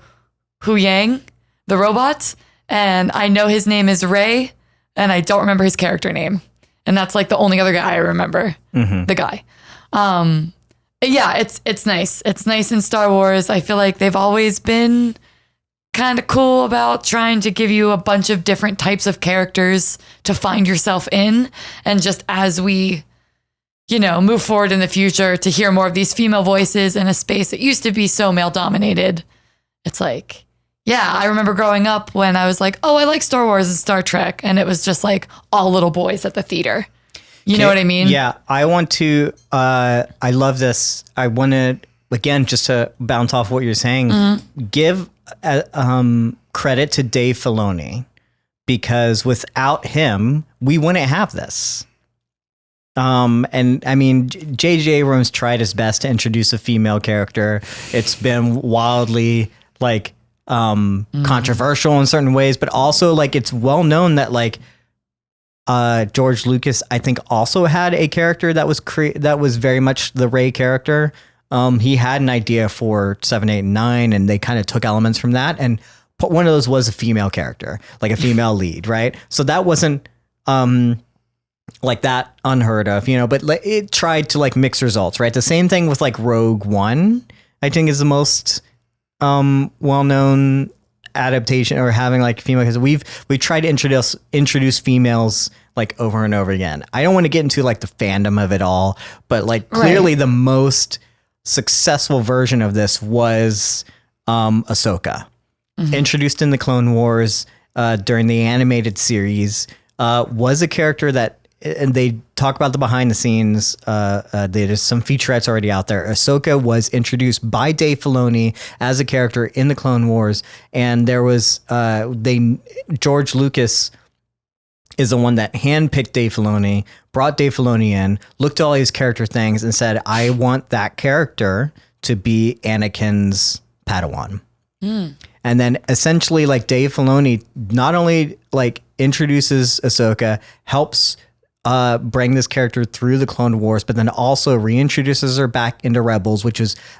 Hu Yang, the robot, and I know his name is Ray, and I don't remember his character name. And that's the only other guy I remember. The guy. Yeah, it's nice. It's nice in Star Wars. I feel they've always been kind of cool about trying to give you a bunch of different types of characters to find yourself in. And just as we, move forward in the future to hear more of these female voices in a space that used to be so male dominated, it's yeah, I remember growing up when I was oh, I like Star Wars and Star Trek. And it was just all little boys at the theater. You know what I mean?
Yeah, I want to, I love this. I want to, again, just to bounce off what you're saying, give credit to Dave Filoni, because without him, we wouldn't have this. And I mean, J.J. Abrams tried his best to introduce a female character. It's been wildly controversial in certain ways, but also it's well known that George Lucas, I think, also had a character that was very much the Rey character. He had an idea for 7, 8, and 9, and they kind of took elements from that. And one of those was a female character, like a female lead, right? So that wasn't like that unheard of, but it tried to like mix results, right? The same thing with like Rogue One, I think is the most well-known adaptation, or having like female, because we tried to introduce females like over and over again. I don't want to get into like the fandom of it all, but like clearly the most successful version of this was Ahsoka, introduced in the Clone Wars during the animated series, was a character that, and they talk about the behind the scenes. There's some featurettes already out there. Ahsoka was introduced by Dave Filoni as a character in the Clone Wars, and there was George Lucas is the one that handpicked Dave Filoni, brought Dave Filoni in, looked at all these character things, and said, "I want that character to be Anakin's Padawan." And then essentially, like, Dave Filoni not only like introduces Ahsoka, helps bring this character through the Clone Wars, but then also reintroduces her back into Rebels,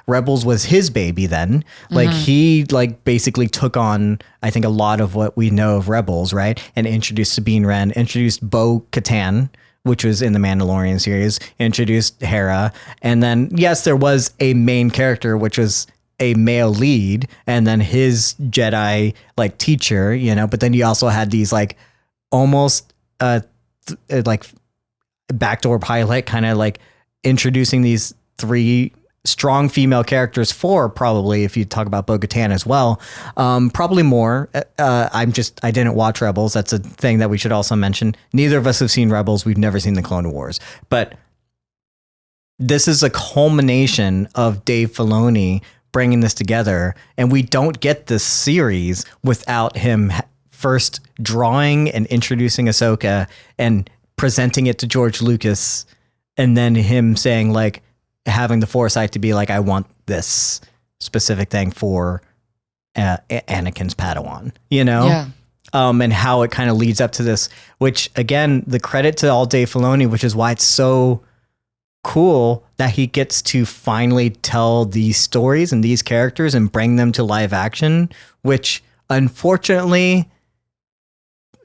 Rebels was his baby then. Like he like basically took on, I think, a lot of what we know of Rebels, right? And introduced Sabine Wren, introduced Bo-Katan, which was in the Mandalorian series, introduced Hera. And then, yes, there was a main character, which was a male lead, and then his Jedi like teacher, but then you also had these like almost like backdoor pilot, kind of like introducing these 3 strong female characters, 4 probably, if you talk about Bo-Katan as well, probably more. I didn't watch Rebels. That's a thing that we should also mention. Neither of us have seen Rebels. We've never seen the Clone Wars, but this is a culmination of Dave Filoni bringing this together, and we don't get this series without him first drawing and introducing Ahsoka and presenting it to George Lucas, and then him saying, like, having the foresight to be like, I want this specific thing for Anakin's Padawan,
Yeah.
And how it kind of leads up to this, which again, the credit to all Dave Filoni, which is why it's so cool that he gets to finally tell these stories and these characters and bring them to live action, which unfortunately,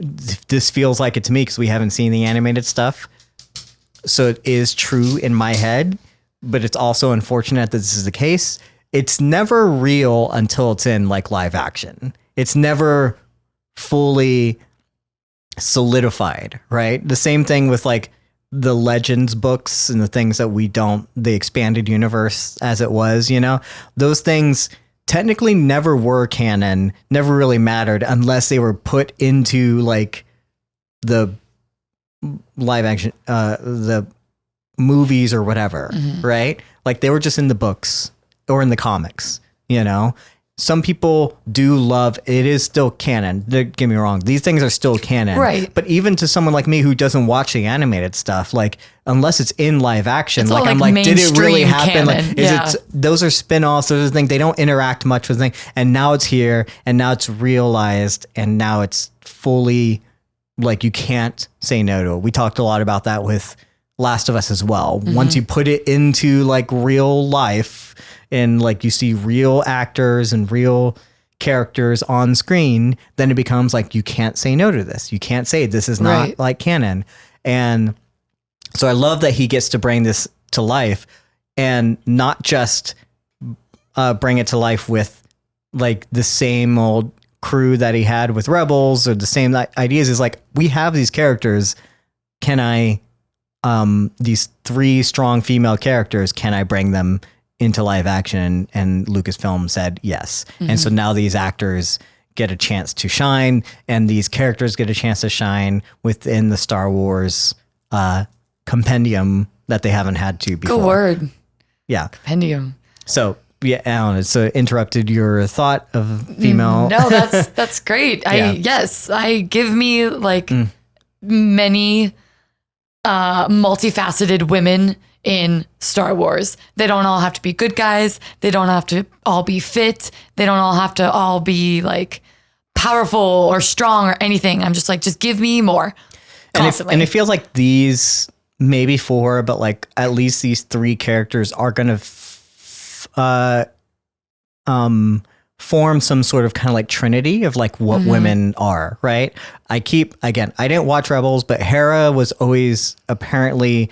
this feels like it to me because we haven't seen the animated stuff. So it is true in my head, but it's also unfortunate that this is the case. It's never real until it's in like live action. It's never fully solidified, right? The same thing with like the Legends books and the things that the expanded universe as it was, those things technically never were canon, never really mattered unless they were put into like the live action, the movies or whatever, right? Like they were just in the books or in the comics, Some people do love, it is still canon. Don't get me wrong. These things are still canon.
Right.
But even to someone like me who doesn't watch the animated stuff, like unless it's in live action,
It's
like
all,
I'm
like,
like, did it really
mainstream
happen?
canon.
Like,
Yeah.
those are spin-offs, those are things, they don't interact much with things. And now it's here, and now it's realized, and now it's fully, like, you can't say no to it. We talked a lot about that with Last of Us as well. Once you put it into like real life and like you see real actors and real characters on screen, then it becomes like, you can't say no to this. You can't say this is not like canon. And so I love that he gets to bring this to life, and not just bring it to life with like the same old crew that he had with Rebels or the same ideas. Is like, we have these characters. Can I, these 3 strong female characters, can I bring them into live action? And Lucasfilm said yes. And so now these actors get a chance to shine, and these characters get a chance to shine within the Star Wars compendium that they haven't had to before.
Good word.
Yeah.
Compendium.
So yeah, Alan, so interrupted your thought of female.
No, that's great. I give me like many multifaceted women in Star Wars. They don't all have to be good guys. They don't have to all be fit. They don't all have to all be like powerful or strong or anything. I'm just like, just give me more constantly.
And it feels like these, maybe 4, but like at least these 3 characters are going to form some sort of kind of like trinity of like what women are, right? I didn't watch Rebels, but Hera was always apparently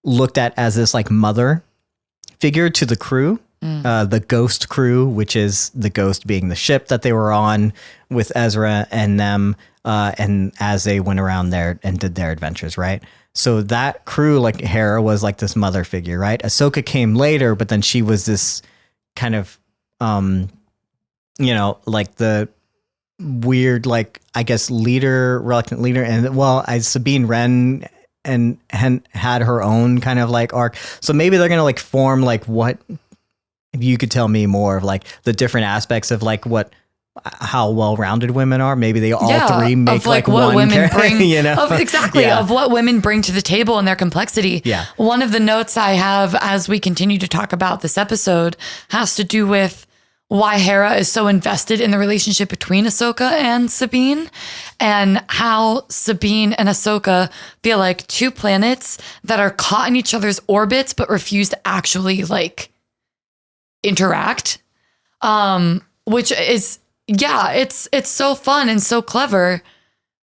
looked at as this like mother figure to the crew, the Ghost crew, which is the Ghost being the ship that they were on with Ezra and them, and as they went around there and did their adventures, right? So that crew, like Hera, was like this mother figure, right? Ahsoka came later, but then she was this kind of, like the weird, like, I guess, reluctant leader. And well, as Sabine Wren and had her own kind of like arc. So maybe they're going to like form like what, if you could tell me more of like the different aspects of like how well-rounded women are. Maybe they all three make
of like what
one
women bring,
exactly
of what women bring to the table and their complexity.
Yeah.
One of the notes I have as we continue to talk about this episode has to do with why Hera is so invested in the relationship between Ahsoka and Sabine, and how Sabine and Ahsoka feel like two planets that are caught in each other's orbits but refuse to actually like interact. Which is it's so fun and so clever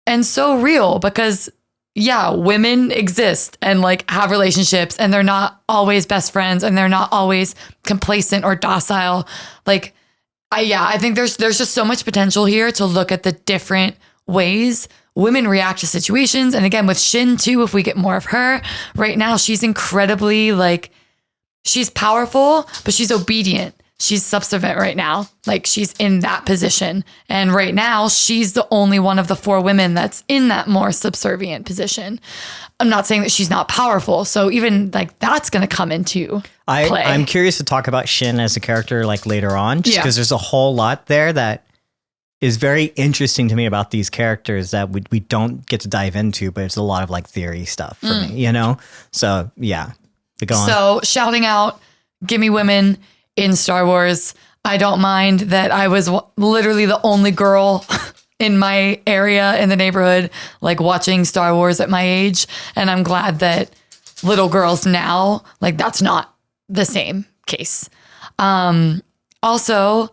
and so real because women exist and like have relationships and they're not always best friends and they're not always complacent or docile. Like, I think there's just so much potential here to look at the different ways women react to situations. And again, with Shin too, if we get more of her right now, she's incredibly like, she's powerful, but she's obedient. She's subservient right now. Like she's in that position. And right now she's the only one of the four women that's in that more subservient position. I'm not saying that she's not powerful. So even like that's going to come into play.
I'm curious to talk about Shin as a character like later on, just because there's a whole lot there that is very interesting to me about these characters that we don't get to dive into, but it's a lot of like theory stuff for me, you know? So yeah, go on.
So shouting out, give me women in Star Wars. I don't mind that I was literally the only girl in my area in the neighborhood, like watching Star Wars at my age. And I'm glad that little girls now, like that's not the same case. Also,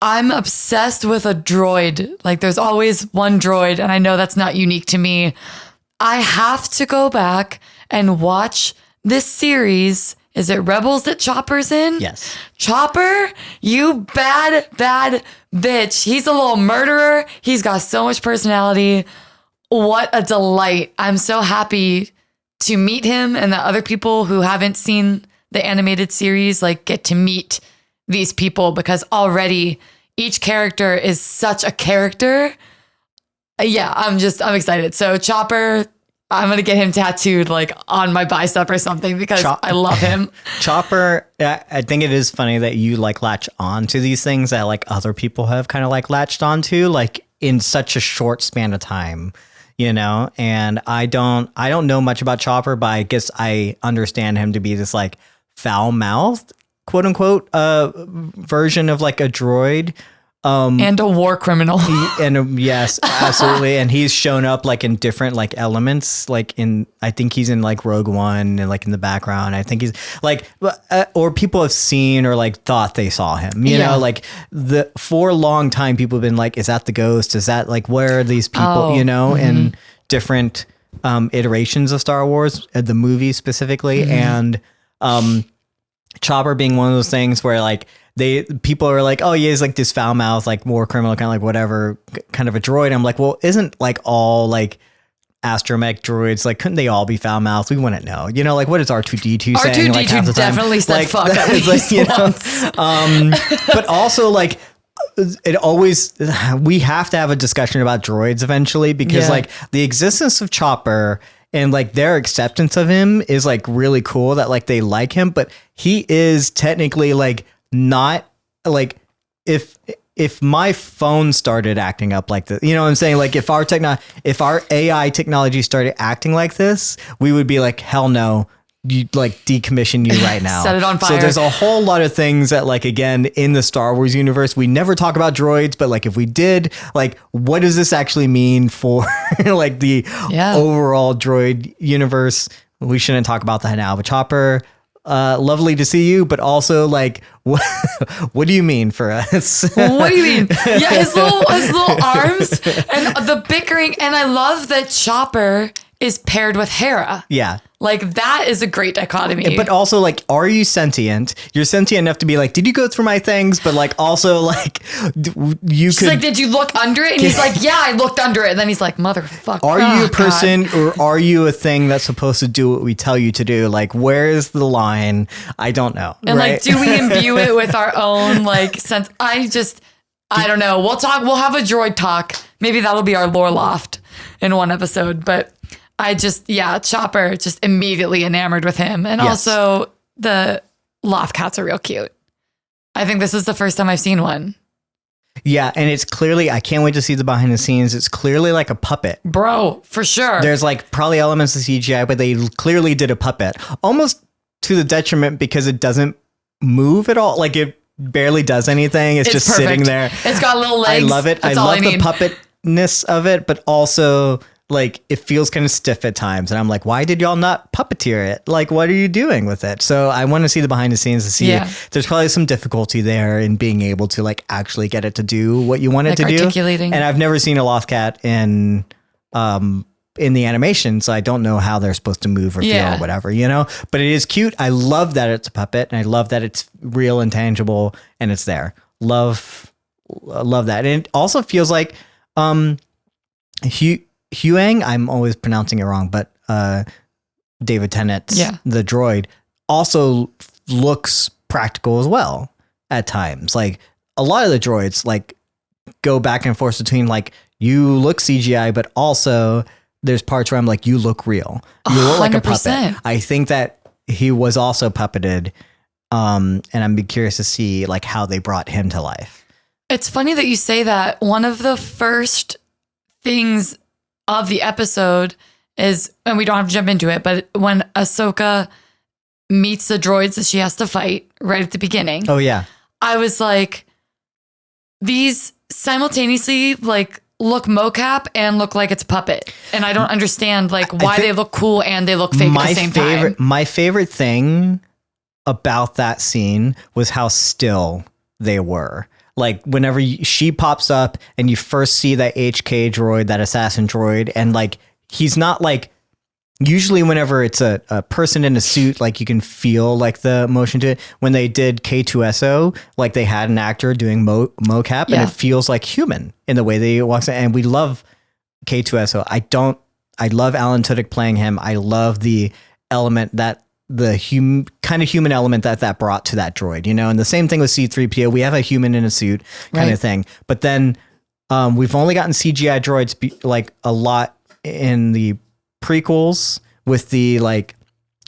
I'm obsessed with a droid. Like there's always one droid, and I know that's not unique to me. I have to go back and watch this series. Is it Rebels that Chopper's in?
Yes.
Chopper, you bad bitch. He's a little murderer. He's got so much personality. What a delight. I'm so happy to meet him and that other people who haven't seen the animated series like get to meet these people because already each character is such a character. I'm excited. So Chopper, I'm going to get him tattooed like on my bicep or something because I love him.
Chopper, I think it is funny that you like latch on to these things that like other people have kind of like latched onto like in such a short span of time, you know? And I don't know much about Chopper, but I guess I understand him to be this like foul-mouthed, quote unquote, version of like a droid.
And a war criminal.
Yes, absolutely. And he's shown up like in different like elements, like I think he's in like Rogue One and like in the background. I think he's like, or people have seen or like thought they saw him, you know, like for a long time, people have been like, is that the ghost? Is that like, where are these people, you know, in different iterations of Star Wars, the movie specifically. And Chopper being one of those things where like, people are like, oh yeah, he's like this foul mouth, like war criminal, kind of like whatever, kind of a droid. I'm like, well, isn't like all like astromech droids, like couldn't they all be foul mouthed? We wouldn't know, you know, like what is R2D2 saying? Like half the time,
definitely said
like,
fuck at least
you know,
once.
but also like it always, we have to have a discussion about droids eventually because like the existence of Chopper and like their acceptance of him is like really cool that like they like him, but he is technically like not like if my phone started acting up like this, you know what I'm saying? Like if our AI technology started acting like this, we would be like, hell no, you like decommission you right now.
Set it on fire.
So there's a whole lot of things that like, again, in the Star Wars universe, we never talk about droids, but like if we did, like what does this actually mean for like the overall droid universe? We shouldn't talk about that now, but Chopper, lovely to see you, but also like, what do you mean for us?
What do you mean? Yeah, his little arms and the bickering. And I love that Chopper is paired with Hera.
Yeah.
Like, that is a great dichotomy.
But also, like, are you sentient? You're sentient enough to be like, did you go through my things? But like, also like,
She's like, did you look under it? And he's like, yeah, I looked under it. And then he's like, motherfucker.
Are you a person or are you a thing that's supposed to do what we tell you to do? Like, where's the line? I don't know.
And
right?
like, do we imbue it with our own like sense? I don't know. We'll have a droid talk. Maybe that'll be our lore loft in one episode. But Chopper just immediately enamored with him. And also the loft cats are real cute. I think this is the first time I've seen one.
Yeah, and it's clearly, I can't wait to see the behind the scenes. It's clearly like a puppet.
Bro, for sure.
There's like probably elements of CGI, but they clearly did a puppet. Almost to the detriment because it doesn't move at all. Like it barely does anything. It's just
perfect.
sitting there.
It's got little legs.
I love it.
That's
I
all
love the
need.
puppetness of it, but also like it feels kind of stiff at times. And I'm like, why did y'all not puppeteer it? Like, what are you doing with it? So I want to see the behind the scenes to see. Yeah. There's probably some difficulty there in being able to like actually get it to do what you want it to do. And I've never seen a loft cat in the animation, so I don't know how they're supposed to move or feel or whatever, you know, but it is cute. I love that it's a puppet and I love that it's real and tangible and it's there. Love that. And it also feels like, Huang, I'm always pronouncing it wrong, but David Tennant's the droid also looks practical as well at times. Like a lot of the droids like go back and forth between like you look CGI, but also there's parts where I'm like, you look real. You look like a puppet. I think that he was also puppeted, and I'm curious to see like how they brought him to life.
It's funny that you say that. One of the first things of the episode is, and we don't have to jump into it, but when Ahsoka meets the droids that she has to fight right at the beginning.
Oh yeah.
I was like, these simultaneously like look mocap and look like it's a puppet. And I don't understand like why they look cool and they look fake at the same time.
My favorite thing about that scene was how still they were. Like whenever she pops up and you first see that HK droid, that assassin droid, and like, he's not like, usually whenever it's a person in a suit, like you can feel like the motion to it. When they did K2SO, like they had an actor doing mocap and it feels like human in the way they walks in. And we love K2SO. I love Alan Tudyk playing him. I love the element that the kind of human element that brought to that droid, you know, and the same thing with C-3PO. We have a human in a suit kind of thing, but then we've only gotten CGI droids like a lot in the prequels with the like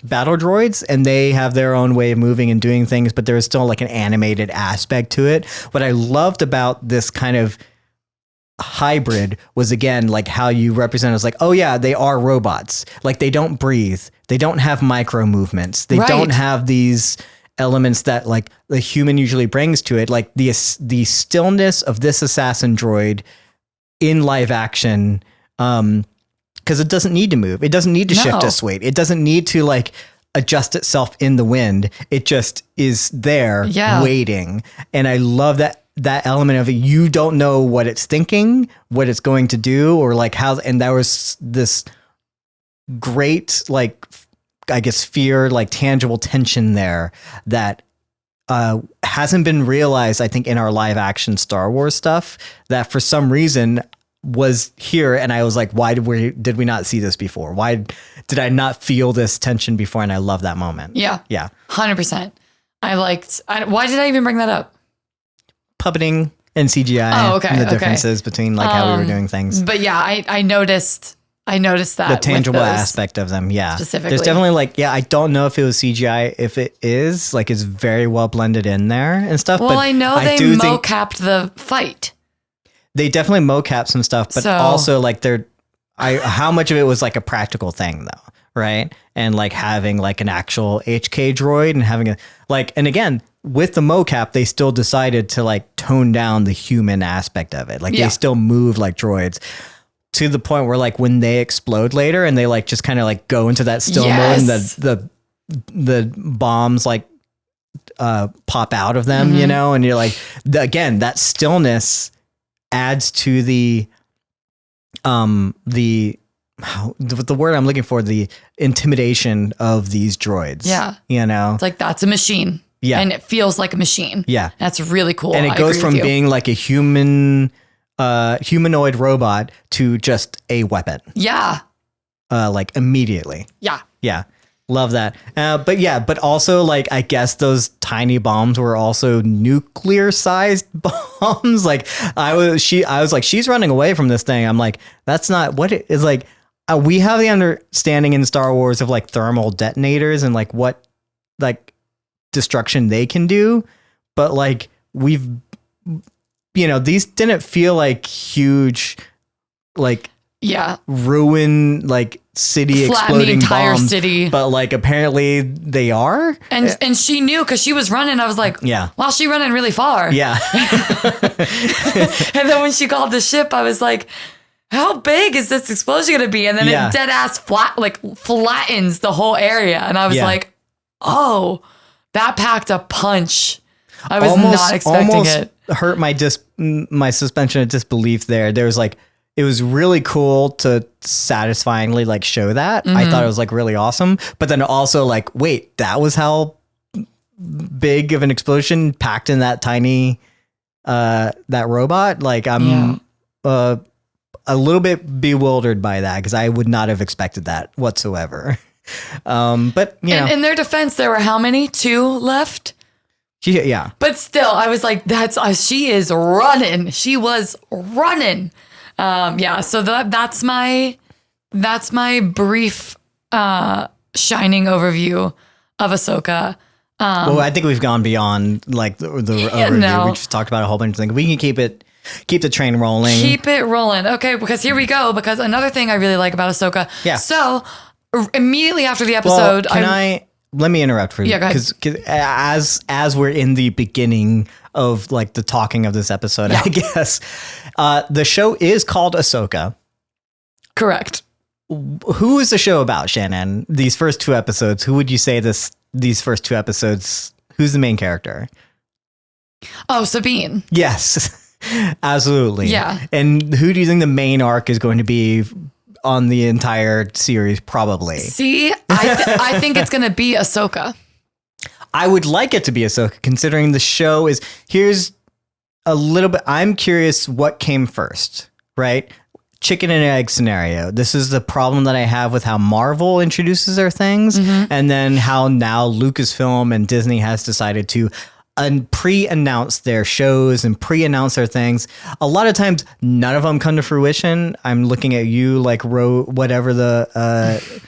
battle droids, and they have their own way of moving and doing things, but there's still like an animated aspect to it. What I loved about this kind of hybrid was again like how you represent us like, oh yeah, they are robots, like they don't breathe, they don't have micro movements, they don't have these elements that like the human usually brings to it, like the stillness of this assassin droid in live action, because it doesn't need to move, it doesn't need to shift its weight, it doesn't need to like adjust itself in the wind, it just is there waiting. And I love that element of it. You don't know what it's thinking, what it's going to do, or like how, and there was this great, like, I guess fear, like tangible tension there that hasn't been realized, I think, in our live action Star Wars stuff, that for some reason was here. And I was like, why did we not see this before? Why did I not feel this tension before? And I love that moment. Yeah.
100%. Why did I even bring that up?
Puppeting and CGI and the differences between like how we were doing things.
But yeah, I noticed that
the tangible aspect of them. Yeah.
Specifically.
There's definitely like, I don't know if it was CGI. If it is, like, it's very well blended in there and stuff.
Well,
but
I know they mocapped the fight.
They definitely mocapped some stuff, but also like how much of it was like a practical thing though. Right. And like having like an actual HK droid and having and again, with the mocap, they still decided to like tone down the human aspect of it. Like they still move like droids to the point where like when they explode later and they like just kind of like go into that still mode and the bombs like pop out of them, you know, and you're like, again, that stillness adds to the word I'm looking for, the intimidation of these droids.
Yeah.
You know,
It's like, that's a machine.
Yeah.
And it feels like a machine.
Yeah.
That's really cool.
And it goes from being like a humanoid robot to just a weapon.
Yeah.
Like immediately.
Yeah.
Yeah. Love that. But also like, I guess those tiny bombs were also nuclear sized bombs. Like I was like, she's running away from this thing. I'm like, that's not what it is. Like we have the understanding in Star Wars of like thermal detonators and like what like destruction they can do. But like these didn't feel like huge, like, ruin like city
Flatten
exploding
the entire
bombs,
city.
but like apparently they are.
And she knew because she was running. I was like, wow, she running really far.
Yeah.
And then when she called the ship, I was like, how big is this explosion going to be? And then it dead ass flattens the whole area. And I was like, oh, that packed a punch. I was not expecting it.
Hurt my suspension of disbelief there. There was like, it was really cool to satisfyingly like show that. I thought it was like really awesome. But then also like, wait, that was how big of an explosion packed in that tiny, that robot. Like I'm a little bit bewildered by that because I would not have expected that whatsoever. But you know,
in their defense, there were how many? 2 left?
Yeah.
But still, I was like, she is running. She was running. So that's my brief shining overview of Ahsoka.
Well, I think we've gone beyond like the overview.
No.
We just talked about a whole bunch of things. We can keep the train rolling.
Keep it rolling. Okay, because here we go. Because another thing I really like about Ahsoka.
Yeah.
So immediately after the episode,
let me interrupt for you.
Yeah, go ahead.
Because as we're in the beginning of like the talking of this episode, I guess, the show is called Ahsoka.
Correct.
Who is the show about, Shannon? These first 2 episodes, who would you say these first 2 episodes, who's the main character?
Oh, Sabine.
Yes, absolutely.
Yeah.
And who do you think the main arc is going to be on the entire series? Probably.
See, I think it's going to be Ahsoka.
I would like it to be Ahsoka, considering the show is, here's a little bit, I'm curious what came first, right? Chicken and egg scenario. This is the problem that I have with how Marvel introduces their things, and then how now Lucasfilm and Disney has decided to pre-announce their shows and pre-announce their things. A lot of times, none of them come to fruition. I'm looking at you like whatever the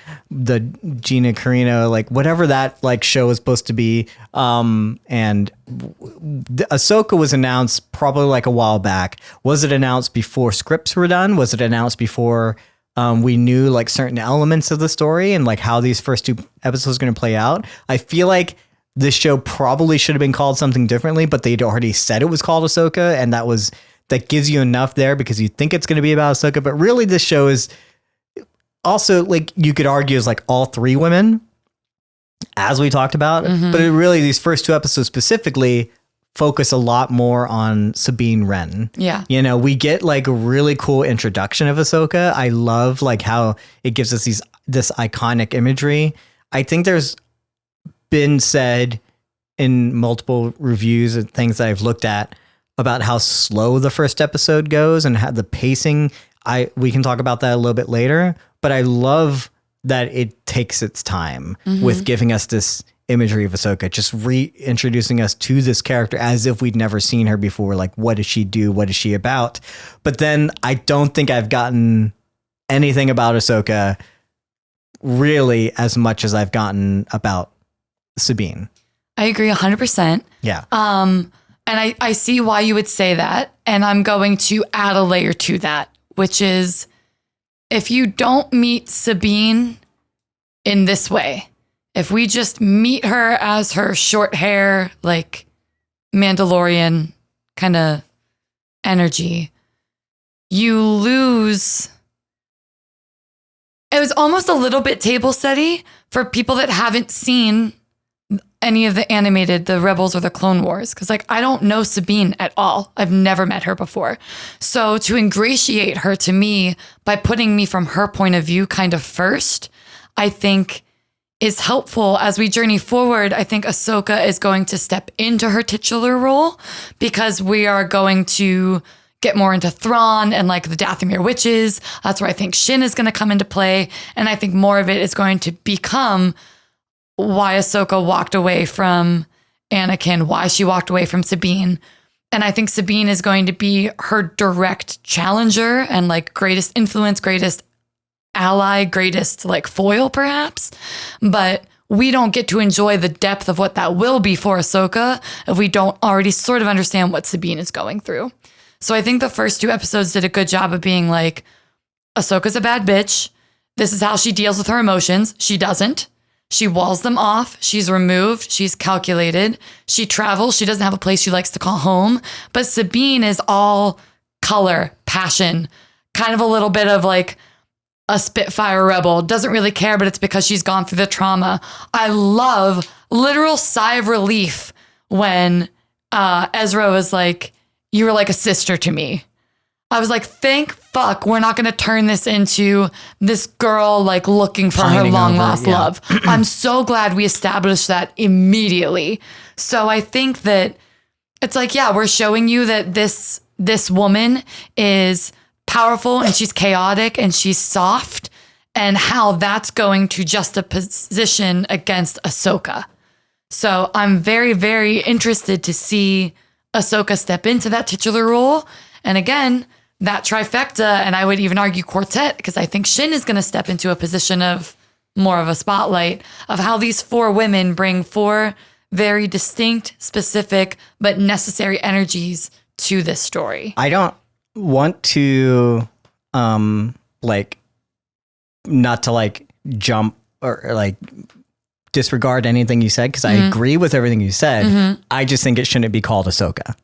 Gina Carino, like whatever that like show is supposed to be. And Ahsoka was announced probably like a while back. Was it announced before scripts were done? Was it announced before we knew like certain elements of the story and like how these first 2 episodes are going to play out? I feel like this show probably should have been called something differently, but they'd already said it was called Ahsoka, and that gives you enough there because you think it's going to be about Ahsoka, but really this show is also, like, you could argue is like all 3 women, as we talked about, but it really, these first 2 episodes specifically focus a lot more on Sabine Wren.
Yeah.
You know, we get like a really cool introduction of Ahsoka. I love like how it gives us this iconic imagery. I think there's been said in multiple reviews and things that I've looked at about how slow the first episode goes and how the pacing. We can talk about that a little bit later, but I love that it takes its time with giving us this imagery of Ahsoka, just reintroducing us to this character as if we'd never seen her before. Like, what does she do? What is she about? But then I don't think I've gotten anything about Ahsoka really as much as I've gotten about Sabine.
I agree 100%.
Yeah.
And I see why you would say that. And I'm going to add a layer to that, which is if you don't meet Sabine in this way, if we just meet her as her short hair, like Mandalorian kind of energy, you lose it was almost a little bit table setty for people that haven't seen any of the Rebels or the Clone Wars. Because like, I don't know Sabine at all. I've never met her before. So to ingratiate her to me by putting me from her point of view kind of first, I think is helpful as we journey forward. I think Ahsoka is going to step into her titular role because we are going to get more into Thrawn and like the Dathomir witches. That's where I think Shin is going to come into play. And I think more of it is going to become why Ahsoka walked away from Anakin, why she walked away from Sabine. And I think Sabine is going to be her direct challenger and like greatest influence, greatest ally, greatest like foil perhaps. But we don't get to enjoy the depth of what that will be for Ahsoka if we don't already sort of understand what Sabine is going through. So I think the first 2 episodes did a good job of being like, Ahsoka's a bad bitch. This is how she deals with her emotions. She doesn't. She walls them off. She's removed. She's calculated. She travels. She doesn't have a place she likes to call home. But Sabine is all color, passion, kind of a little bit of like a Spitfire rebel. Doesn't really care, but it's because she's gone through the trauma. I love literal sigh of relief when Ezra was like, you were like a sister to me. I was like, thank fuck we're not going to turn this into this girl like looking for her long lost love. I'm so glad we established that immediately. So I think that it's like, yeah, we're showing you that this woman is powerful and she's chaotic and she's soft, and how that's going to juxtaposition against Ahsoka. So I'm very, very interested to see Ahsoka step into that titular role. And again, that trifecta, and I would even argue quartet, because I think Shin is going to step into a position of more of a spotlight of how these 4 women bring 4 very distinct, specific, but necessary energies to this story.
I don't want to, like, not to like jump or like disregard anything you said, because I agree with everything you said. I just think it shouldn't be called Ahsoka.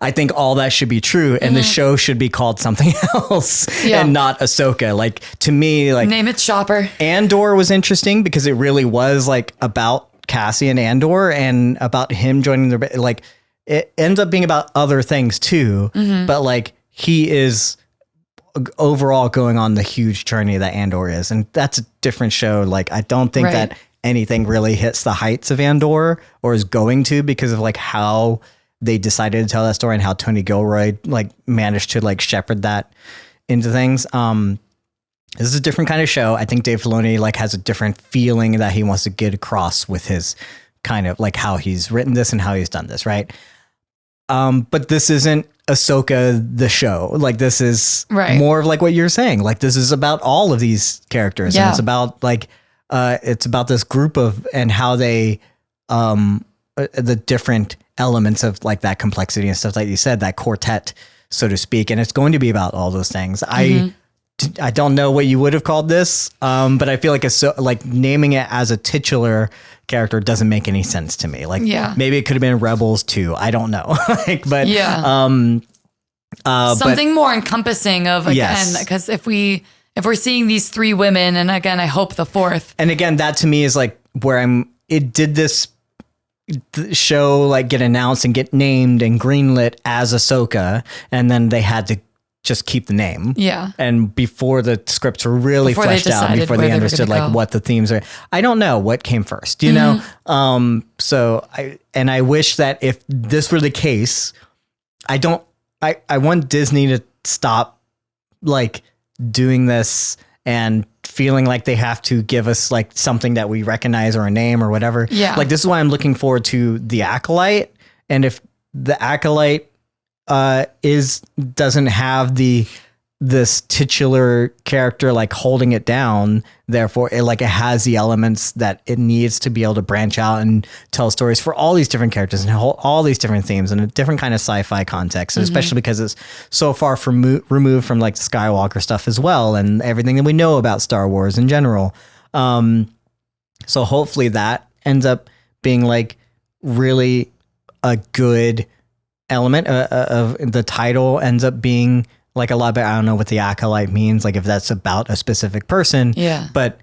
I think all that should be true, and the show should be called something else and not Ahsoka. Like, to me, like,
name it Chopper.
Andor was interesting because it really was like about Cassian Andor and about him joining the, like, it ends up being about other things too, but like he is overall going on the huge journey that Andor is, and that's a different show. Like, I don't think that anything really hits the heights of Andor or is going to, because of like how they decided to tell that story and how Tony Gilroy like managed to like shepherd that into things. This is a different kind of show. I think Dave Filoni like has a different feeling that he wants to get across with his kind of like how he's written this and how he's done this. Right. But this isn't Ahsoka, the show. Like, this is more of like what you're saying. Like, this is about all of these characters, and it's about like, it's about this group of, and how they, the different elements of like that complexity and stuff, like you said, that quartet, so to speak. And it's going to be about all those things. I don't know what you would have called this, but I feel like it's so, like, naming it as a titular character doesn't make any sense to me. Like, maybe it could have been Rebels too. I don't know. Like, but
something more encompassing of, again, because if we're seeing these 3 women, and again, I hope the 4th.
And again, that to me is like where it did this show like get announced and get named and greenlit as Ahsoka, and then they had to just keep the name. And before the scripts were really fleshed out, before they understood like what the themes are, I don't know what came first, you know? So I wish that if this were the case, I want Disney to stop like doing this and feeling like they have to give us like something that we recognize or a name or whatever. Like, this is why I'm looking forward to The Acolyte. And if The Acolyte doesn't have this titular character like holding it down, therefore it has the elements that it needs to be able to branch out and tell stories for all these different characters and all these different themes in a different kind of sci-fi context, and especially because it's so far removed from like the Skywalker stuff as well and everything that we know about Star Wars in general. So hopefully that ends up being like really a good element of the title ends up being like a lot better. I don't know what the acolyte means, like if that's about a specific person.
Yeah.
But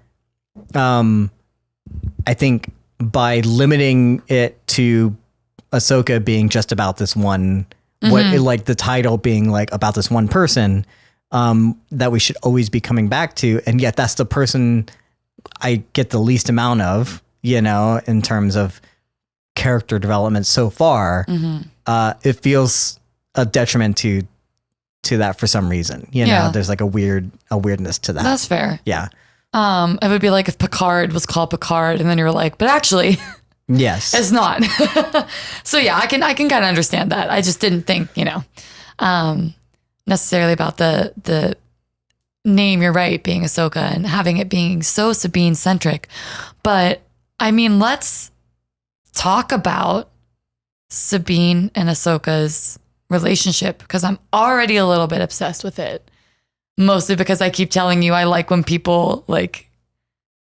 I think by limiting it to Ahsoka being just about this one, like the title being like about this one person, that we should always be coming back to. And yet that's the person I get the least amount of, you know, in terms of character development so far. It feels a detriment to that for some reason. You know, there's like a weirdness to that.
That's fair.
Yeah.
It would be like if Picard was called Picard and then you were like, but actually
yes,
it's not. So yeah, I can kind of understand that. I just didn't think, you know, necessarily about the name, you're right, being Ahsoka and having it being so Sabine centric. But I mean, let's talk about Sabine and Ahsoka's relationship, because I'm already a little bit obsessed with it. Mostly because I keep telling you I like when people like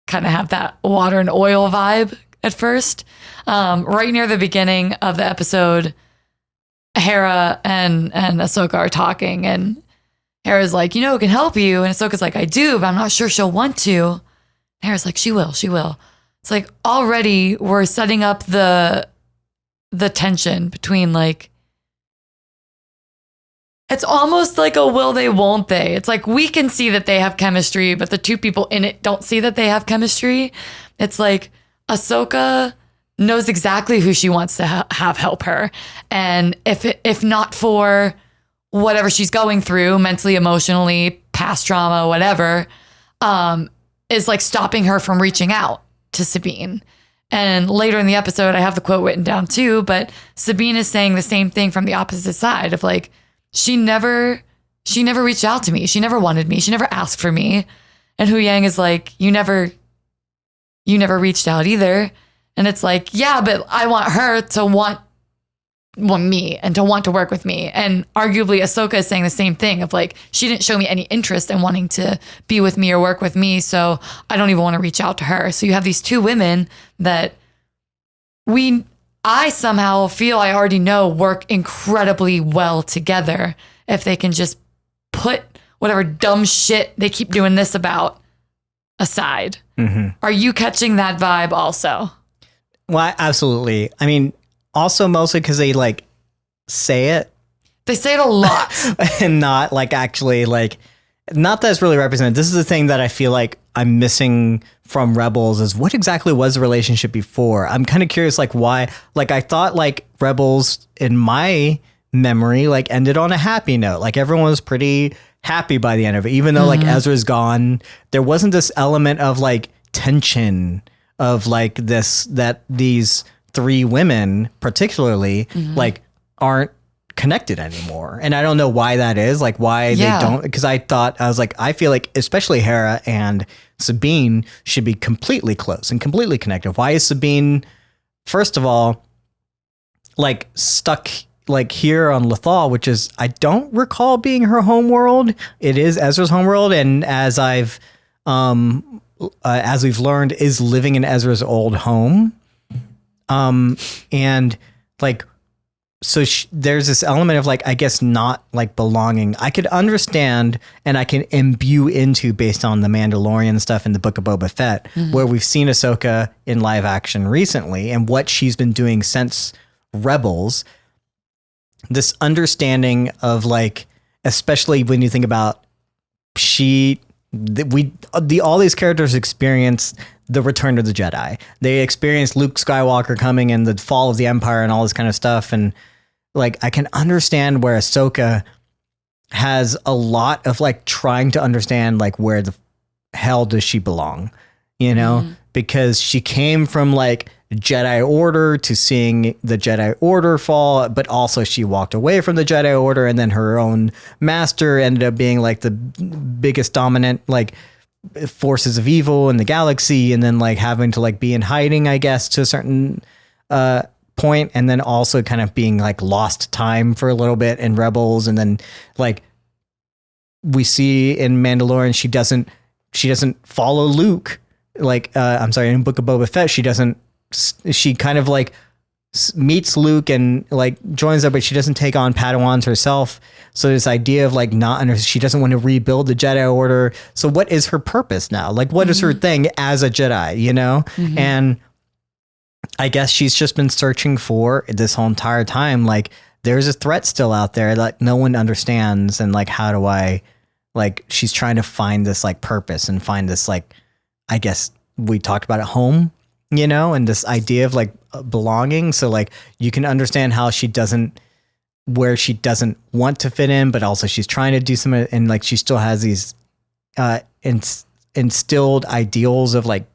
kind of have that water and oil vibe at first. Right near the beginning of the episode, Hera and Ahsoka are talking, and Hera's like, you know, who can help you? And Ahsoka's like, I do, but I'm not sure she'll want to. Hera's like, she will. It's like already we're setting up the tension between like, it's almost like a will they, won't they. It's like we can see that they have chemistry, but the two people in it don't see that they have chemistry. It's like Ahsoka knows exactly who she wants to have help her. And if not for whatever she's going through, mentally, emotionally, past trauma, whatever, is like stopping her from reaching out to Sabine. And later in the episode, I have the quote written down too, but Sabine is saying the same thing from the opposite side of like, she never reached out to me. She never wanted me. She never asked for me. And Hu Yang is like, you never reached out either. And it's like, yeah, but I want her to want me and to want to work with me. And arguably Ahsoka is saying the same thing of like, she didn't show me any interest in wanting to be with me or work with me. So I don't even want to reach out to her. So you have these two women that I somehow feel I already know work incredibly well together if they can just put whatever dumb shit they keep doing this about aside. Are you catching that vibe also?
Well, absolutely. I mean, also mostly because they like say it.
They say it a lot.
And not like actually like, not that it's really represented. This is the thing that I feel like I'm missing from Rebels is what exactly was the relationship before? I'm kind of curious, like why, like I thought like Rebels in my memory, like ended on a happy note. Like everyone was pretty happy by the end of it, even though like Ezra's gone, there wasn't this element of like tension of like these three women particularly like aren't connected anymore. And I don't know why that is, like why they don't, because I was like, I feel like especially Hera and Sabine should be completely close and completely connected. Why is Sabine, first of all, like stuck like here on Lothal, which is, I don't recall being her homeworld. It is Ezra's homeworld. And as we've learned, is living in Ezra's old home. And like, so there's this element of like, I guess not like belonging. I could understand and I can imbue into based on the Mandalorian stuff in the Book of Boba Fett, where we've seen Ahsoka in live action recently and what she's been doing since Rebels. This understanding of like, especially when you think about all these characters experience the Return of the Jedi. They experienced Luke Skywalker coming and the fall of the Empire and all this kind of stuff. And like, I can understand where Ahsoka has a lot of like trying to understand like where the hell does she belong, you know, because she came from like Jedi Order to seeing the Jedi Order fall, but also she walked away from the Jedi Order, and then her own master ended up being like the biggest dominant like forces of evil in the galaxy, and then like having to like be in hiding, I guess, to a certain point, and then also kind of being like lost time for a little bit in Rebels, and then like we see in Mandalorian she doesn't follow Luke, like I'm sorry, in Book of Boba Fett she kind of like meets Luke and like joins up, but she doesn't take on Padawans herself. So this idea of like she doesn't want to rebuild the Jedi Order. So what is her purpose now? Like, what is her thing as a Jedi, you know? And I guess she's just been searching for this whole entire time. Like, there's a threat still out there that no one understands. And like, how do I, like, she's trying to find this like purpose and find this, like, I guess we talked about at home, you know, and this idea of like belonging. So like, you can understand how where she doesn't want to fit in, but also she's trying to do something, and like, she still has these instilled ideals of like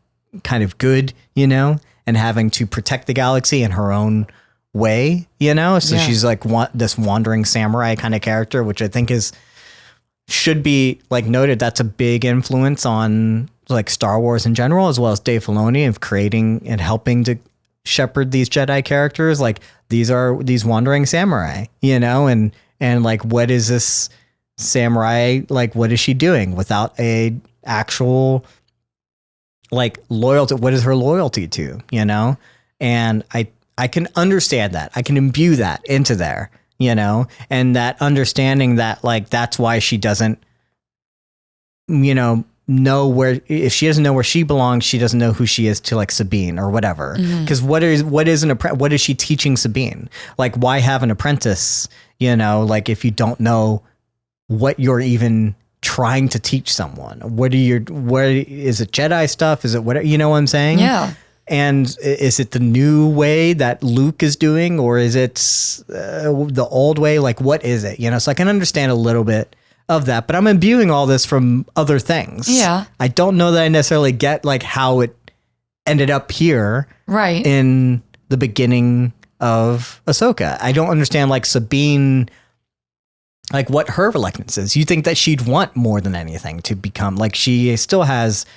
kind of good, you know, and having to protect the galaxy in her own way, you know? So she's like this wandering samurai kind of character, which I think should be like noted. That's a big influence on like Star Wars in general, as well as Dave Filoni, of creating and helping to shepherd these Jedi characters. Like, these are these wandering samurai, you know, and like, what is this samurai? Like, what is she doing without a actual like loyalty? What is her loyalty to, you know? And I can understand that. I can imbue that into there, you know, and that understanding that like, that's why she doesn't, you know where, if she doesn't know where she belongs, she doesn't know who she is to like Sabine or whatever. Because what is she teaching Sabine? Like, why have an apprentice, you know, like, if you don't know what you're even trying to teach someone? Where is it Jedi stuff? Is it what, you know what I'm saying?
Yeah.
And is it the new way that Luke is doing, or is it the old way? Like, what is it? You know, so I can understand a little bit of that, but I'm imbuing all this from other things.
Yeah.
I don't know that I necessarily get like how it ended up here.
Right.
In the beginning of Ahsoka. I don't understand like Sabine, like what her reluctance is. You think that she'd want more than anything to become, like, she still has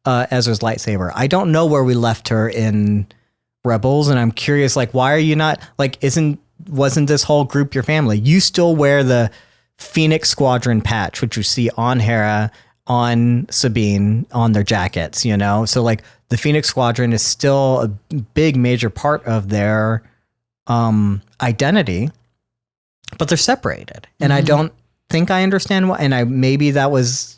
Ezra's lightsaber. I don't know where we left her in Rebels, and I'm curious, like, why are you not, like, wasn't this whole group your family? You still wear the Phoenix Squadron patch, which you see on Hera, on Sabine, on their jackets, you know? So like, the Phoenix Squadron is still a big major part of their identity, but they're separated. And I don't think I understand why. And maybe that was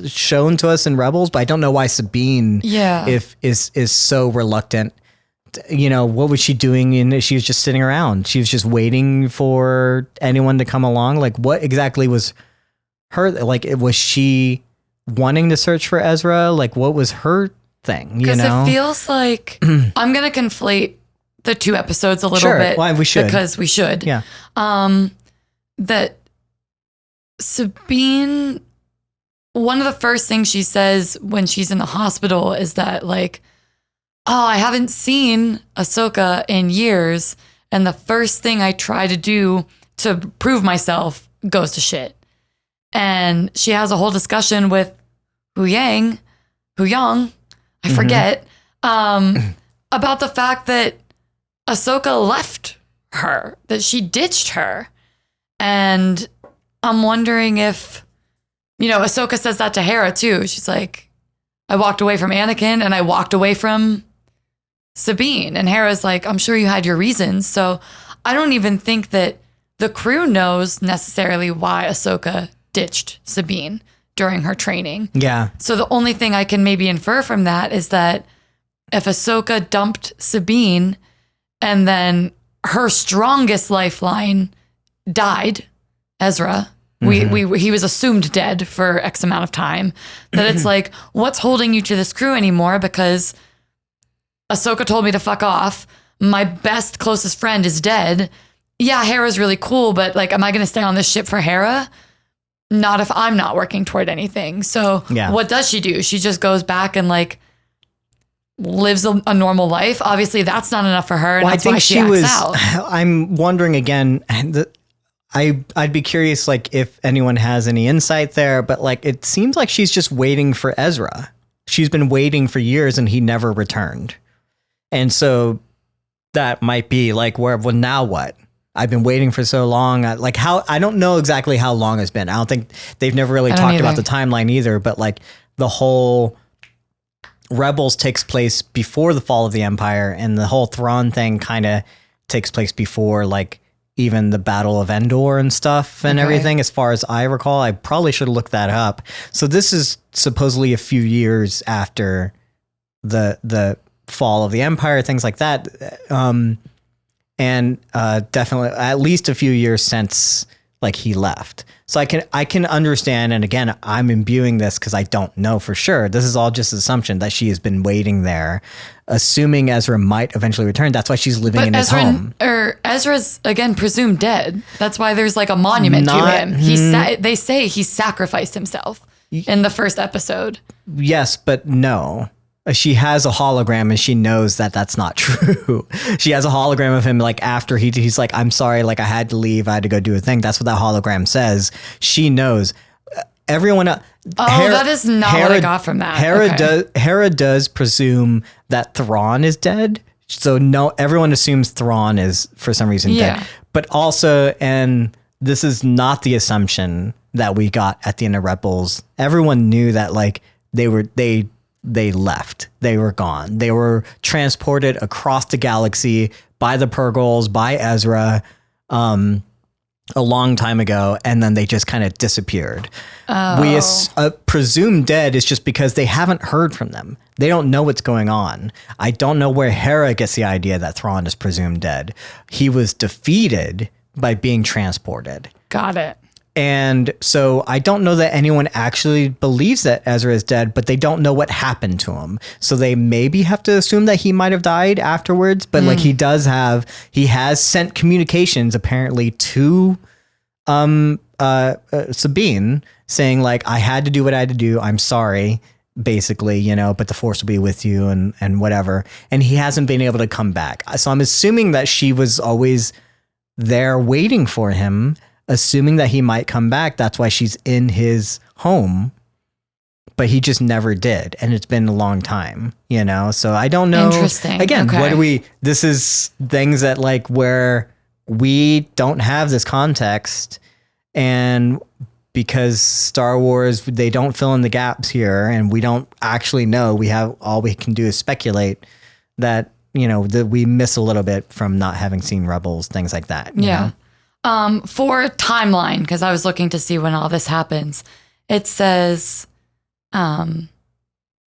shown to us in Rebels, but I don't know why Sabine is so reluctant. You know, what was she doing? And she was just sitting around. She was just waiting for anyone to come along. Like, what exactly was her, like, was she wanting to search for Ezra? Like, what was her thing? You know,
because it feels like I'm going to conflate the two episodes a little bit.
Well, we should.
Because we should.
Yeah.
That Sabine, one of the first things she says when she's in the hospital is that, like, oh, I haven't seen Ahsoka in years, and the first thing I try to do to prove myself goes to shit. And she has a whole discussion with Hu Yang, I forget, about the fact that Ahsoka left her, that she ditched her. And I'm wondering if, you know, Ahsoka says that to Hera too. She's like, I walked away from Anakin and I walked away from Sabine. And Hera's like, I'm sure you had your reasons. So I don't even think that the crew knows necessarily why Ahsoka ditched Sabine during her training.
Yeah.
So the only thing I can maybe infer from that is that if Ahsoka dumped Sabine and then her strongest lifeline died, Ezra, he was assumed dead for X amount of time, that it's like, what's holding you to this crew anymore? Because Ahsoka told me to fuck off. My best, closest friend is dead. Yeah, Hera's really cool, but like, am I going to stay on this ship for Hera? Not if I'm not working toward anything. So what does she do? She just goes back and like lives a normal life. Obviously, that's not enough for her, and that's why she acts out.
I'm wondering again. I'd be curious, like, if anyone has any insight there, but like, it seems like she's just waiting for Ezra. She's been waiting for years, and he never returned. And so that might be like, well, now what? I've been waiting for so long. I don't know exactly how long it's been. I don't think they've never really talked about the timeline either, but like the whole Rebels takes place before the fall of the Empire, and the whole Thrawn thing kind of takes place before, like, even the Battle of Endor and stuff and everything, as far as I recall. I probably should have looked that up. So this is supposedly a few years after the fall of the Empire, things like that. And definitely at least a few years since, like, he left. So I can understand, and again, I'm imbuing this because I don't know for sure. This is all just assumption that she has been waiting there, assuming Ezra might eventually return. That's why she's living in his home.
Ezra's again presumed dead. That's why there's like a monument to him. They say he sacrificed himself in the first episode.
Yes, but no. She has a hologram and she knows that that's not true. She has a hologram of him, like, after he's like, I'm sorry, like, I had to leave. I had to go do a thing. That's what that hologram says. She knows. Everyone.
That is not what I got from that.
Hera does presume that Thrawn is dead. So no, everyone assumes Thrawn is for some reason dead. But also, and this is not the assumption that we got at the end of Rebels. Everyone knew that, like, they left. They were gone. They were transported across the galaxy by the Purgles, by Ezra, a long time ago, and then they just kind of disappeared. We presume dead is just because they haven't heard from them. They don't know what's going on. I don't know where Hera gets the idea that Thrawn is presumed dead. He was defeated by being transported.
Got it.
And so I don't know that anyone actually believes that Ezra is dead, but they don't know what happened to him. So they maybe have to assume that he might have died afterwards. But like he has sent communications apparently to Sabine saying, like, I had to do what I had to do. I'm sorry, basically, you know, but the Force will be with you and whatever. And he hasn't been able to come back. So I'm assuming that she was always there waiting for him, assuming that he might come back. That's why she's in his home, but he just never did. And it's been a long time, you know? So I don't know.
Interesting.
Again, this is things that, like, where we don't have this context, and because Star Wars, they don't fill in the gaps here, and we don't actually know. All we can do is speculate that, you know, that we miss a little bit from not having seen Rebels, things like that. You know?
For timeline, because I was looking to see when all this happens, it says that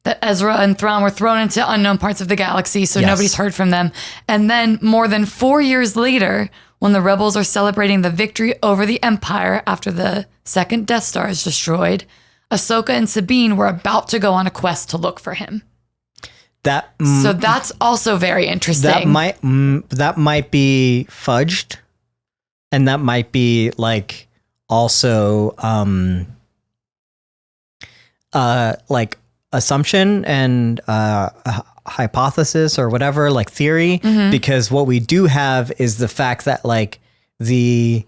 Ezra and Thrawn were thrown into unknown parts of the galaxy, so nobody's heard from them. And then more than 4 years later, when the rebels are celebrating the victory over the Empire after the second Death Star is destroyed, Ahsoka and Sabine were about to go on a quest to look for him. So that's also very interesting.
That might be fudged. And that might be, like, also like assumption and hypothesis or whatever, like theory, because what we do have is the fact that, like, the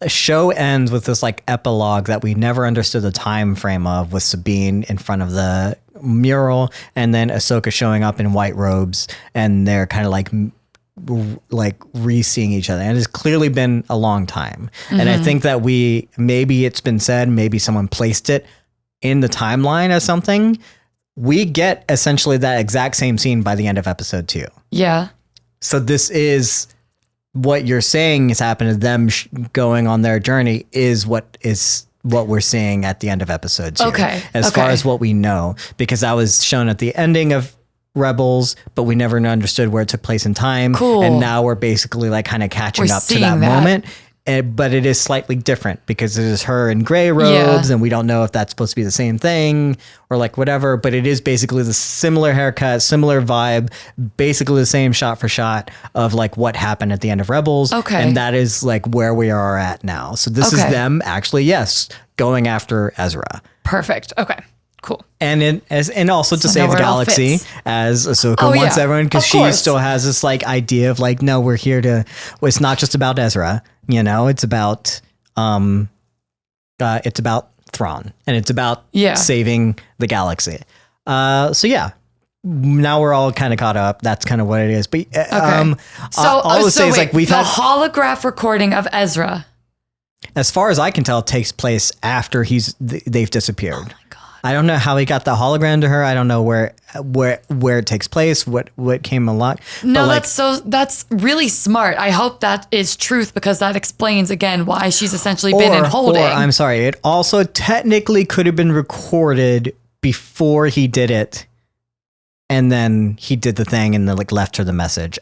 show ends with this, like, epilogue that we never understood the time frame of, with Sabine in front of the mural, and then Ahsoka showing up in white robes, and they're kind of like re-seeing each other, and it's clearly been a long time. And I think that maybe it's been said, maybe someone placed it in the timeline as something. We get essentially that exact same scene by the end of episode 2.
Yeah.
So this is what you're saying has happened to them going on their journey is what we're seeing at the end of episode 2. As far as what we know, because that was shown at the ending of Rebels, but we never understood where it took place in time. Cool. And now we're basically, like, kind of catching up to that moment. But it is slightly different because it is her in gray robes, and we don't know if that's supposed to be the same thing or, like, whatever. But it is basically the similar haircut, similar vibe, basically the same shot for shot of, like, what happened at the end of Rebels. And that is, like, where we are at now. So this is them actually, going after Ezra.
Perfect. Okay. Cool.
And also to save the galaxy, as Ahsoka wants everyone, because she still has this, like, idea of, like, no, we're here to. Well, it's not just about Ezra, you know. It's about Thrawn, and it's about saving the galaxy. So now we're all kind of caught up. That's kind of what it is. But all I'll say is, like, we've had
holograph recording of Ezra.
As far as I can tell, takes place after they've disappeared.
Oh my God.
I don't know how he got the hologram to her. I don't know where it takes place, what came along.
No, that's really smart. I hope that is truth because that explains again why she's essentially been in holding.
Or I'm sorry, it also technically could have been recorded before he did it, and then he did the thing and then like left her the message.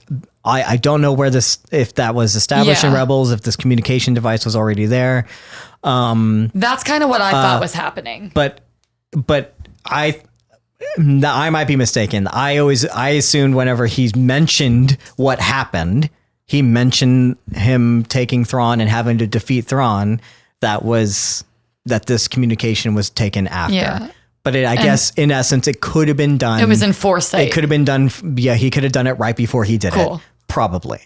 I don't know where if that was established in Rebels, if this communication device was already there.
That's kind of what I thought was happening.
But I might be mistaken. I assumed whenever he's mentioned what happened, he mentioned him taking Thrawn and having to defeat Thrawn. That this communication was taken after. Yeah. But I guess in essence, it could have been done.
It was in foresight.
It could have been done. Yeah, he could have done it right before he did it. Probably,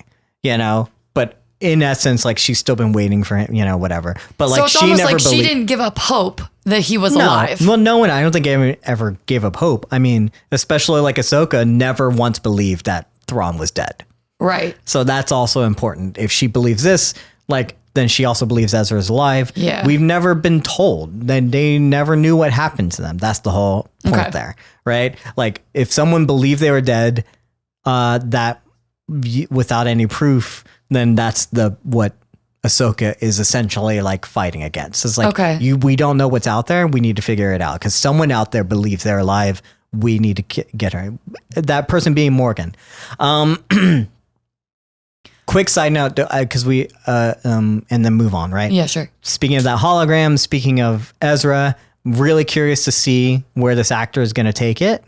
but in essence, like she's still been waiting for him, whatever. But like
so it's
she
almost
never
like she didn't give up hope that he was alive.
Well, no one, I don't think anyone ever gave up hope. I mean, especially like Ahsoka never once believed that Thrawn was dead.
Right.
So that's also important. If she believes this, then she also believes Ezra is alive.
Yeah.
We've never been told. Then they never knew what happened to them. That's the whole point there, right? Like if someone believed they were dead, that without any proof, then that's what Ahsoka is essentially like fighting against. It's like, we don't know what's out there. We need to figure it out because someone out there believes they're alive. We need to get her. That person being Morgan. Quick side note, because we and then move on, right?
Yeah, sure.
Speaking of that hologram, speaking of Ezra, really curious to see where this actor is going to take it.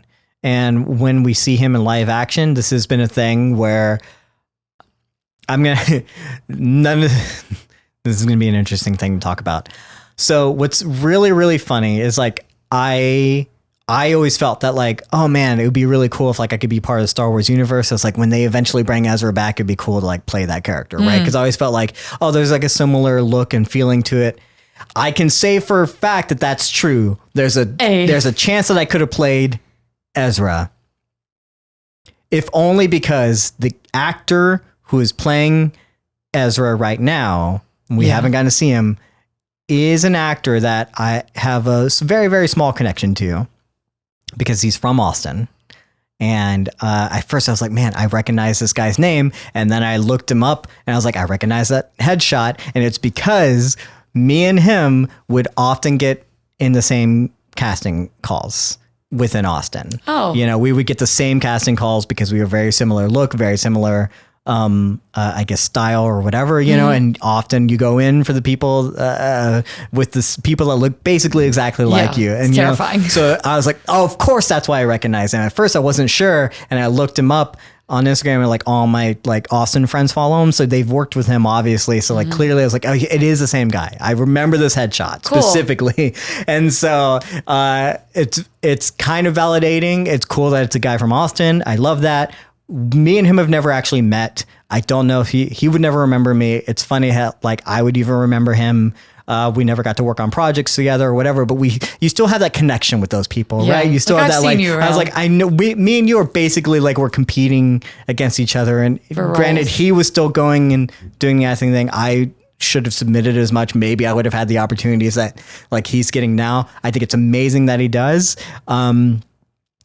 And when we see him in live action, this has been a thing where this is going to be an interesting thing to talk about. So what's really, really funny is like, I always felt that like, oh man, it would be really cool if like I could be part of the Star Wars universe. So it's like when they eventually bring Ezra back, it'd be cool to like play that character, right? Because I always felt like, oh, there's like a similar look and feeling to it. I can say for a fact that that's true. There's a chance that I could have played Ezra, if only because the actor who is playing Ezra right now, we haven't gotten to see him, is an actor that I have a very, very small connection to because he's from Austin. And at first I was like, man, I recognize this guy's name. And then I looked him up and I was like, I recognize that headshot. And it's because me and him would often get in the same casting calls within Austin.
Oh.
We would get the same casting calls because we were very similar look, very similar I guess style or whatever, and often you go in for the people with the people that look basically exactly like you. And
it's terrifying.
So I was like, oh, of course that's why I recognize him. At first I wasn't sure, and I looked him up on Instagram, and like all my like Austin friends follow him, so they've worked with him obviously. So like clearly I was like, oh, it is the same guy. I remember this headshot specifically, and so it's kind of validating. It's cool that it's a guy from Austin. I love that. Me and him have never actually met. I don't know if he would never remember me. It's funny how like I would even remember him. We never got to work on projects together or whatever, but you still have that connection with those people, right? You still have that like, I was like, I know me and you are basically like, we're competing against each other. And granted, he was still going and doing the acting thing. I should have submitted as much. Maybe I would have had the opportunities that like he's getting now. I think it's amazing that he does.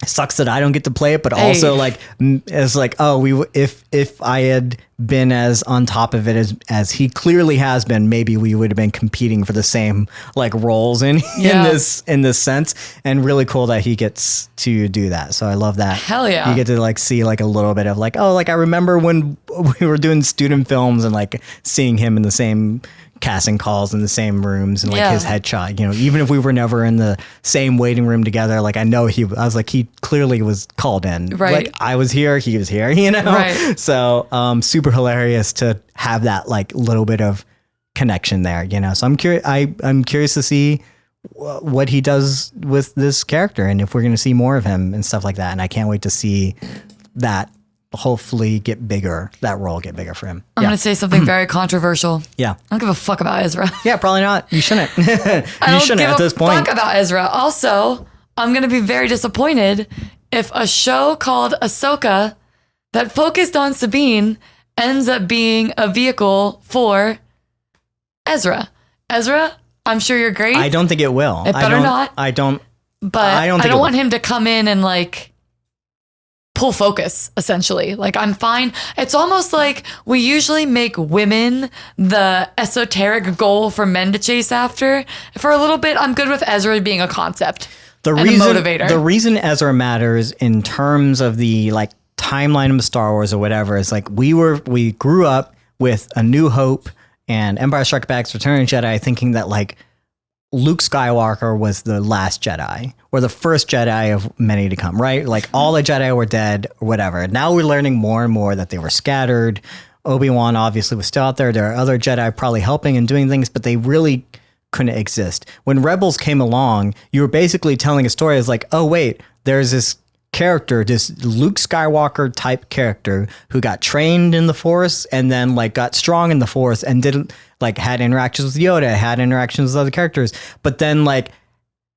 It sucks that I don't get to play it, but also like it's like, oh, if I had been as on top of it as he clearly has been, maybe we would have been competing for the same like roles in this sense. And really cool that he gets to do that. So I love that.
Hell yeah.
You get to like see like a little bit of like, oh, like I remember when we were doing student films and like seeing him in the same casting calls in the same rooms and like his headshot, even if we were never in the same waiting room together, like I was like, he clearly was called in,
right?
Like I was here, he was here,
right?
So super hilarious to have that like little bit of connection there, so I'm curious. I'm curious to see what he does with this character and if we're going to see more of him and stuff like that. And I can't wait to see that hopefully that role get bigger for him.
I'm going to say something very controversial.
Yeah.
I don't give a fuck about Ezra.
Yeah, probably not. You shouldn't. You shouldn't at this point.
I don't give a fuck about Ezra. Also, I'm going to be very disappointed if a show called Ahsoka that focused on Sabine ends up being a vehicle for Ezra. Ezra, I'm sure you're great.
I don't think it will.
It better not.
I don't.
but
I don't think
I don't
it
want him to come in and like pull focus, essentially. Like, I'm fine. It's almost like we usually make women the esoteric goal for men to chase after. For a little bit, I'm good with Ezra being a concept and a motivator.
The reason Ezra matters in terms of the like timeline of Star Wars or whatever is like we grew up with A New Hope and Empire Strikes Back, Return of the Jedi, thinking that like Luke Skywalker was the last Jedi or the first Jedi of many to come, right? Like all the Jedi were dead or whatever. Now we're learning more and more that they were scattered. Obi-Wan obviously was still out there. There are other Jedi probably helping and doing things, but they really couldn't exist. When Rebels came along, you were basically telling a story as like, oh wait, there's this character, this Luke Skywalker type character who got trained in the Force and then like got strong in the Force and didn't like had interactions with Yoda, had interactions with other characters, but then like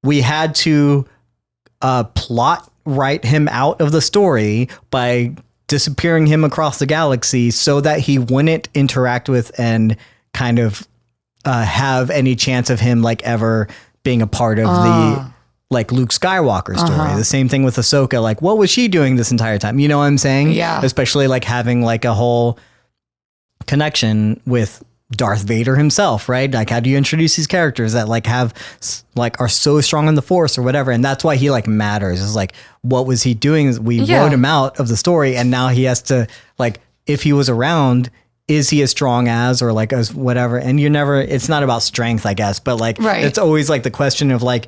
we had to plot write him out of the story by disappearing him across the galaxy so that he wouldn't interact with and kind of have any chance of him like ever being a part of the like Luke Skywalker story. The same thing with Ahsoka. Like, what was she doing this entire time? You know what I'm saying?
Yeah.
Especially like having like a whole connection with Darth Vader himself, right? Like, how do you introduce these characters that like have like are so strong in the Force or whatever? And that's why he like matters. It's like, what was he doing? We wrote him out of the story, and now he has to like, if he was around, is he as strong as or like as whatever? And it's not about strength, I guess, but like it's always like the question of like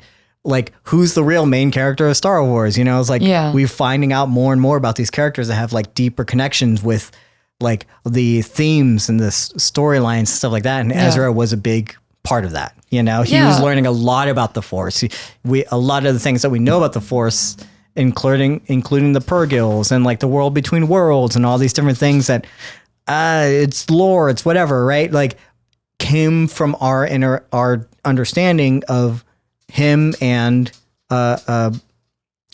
who's the real main character of Star Wars? You know, it's like we're finding out more and more about these characters that have like deeper connections with like the themes and the storylines and stuff like that. And Ezra was a big part of that. You know, he was learning a lot about the Force. A lot of the things that we know about the Force, including the Purgils and like the world between worlds and all these different things that it's lore, it's whatever, right? Like came from our understanding of him and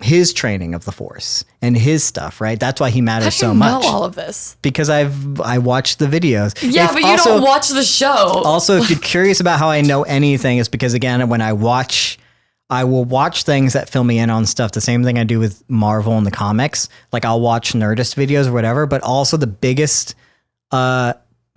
his training of the Force and his stuff, right? That's why he matters so much.
How do you know all of this?
Because I watched the videos.
Yeah, but you don't watch the show.
Also, if you're curious about how I know anything, it's because again, when I will watch things that fill me in on stuff. The same thing I do with Marvel and the comics. Like I'll watch Nerdist videos or whatever, but also the biggest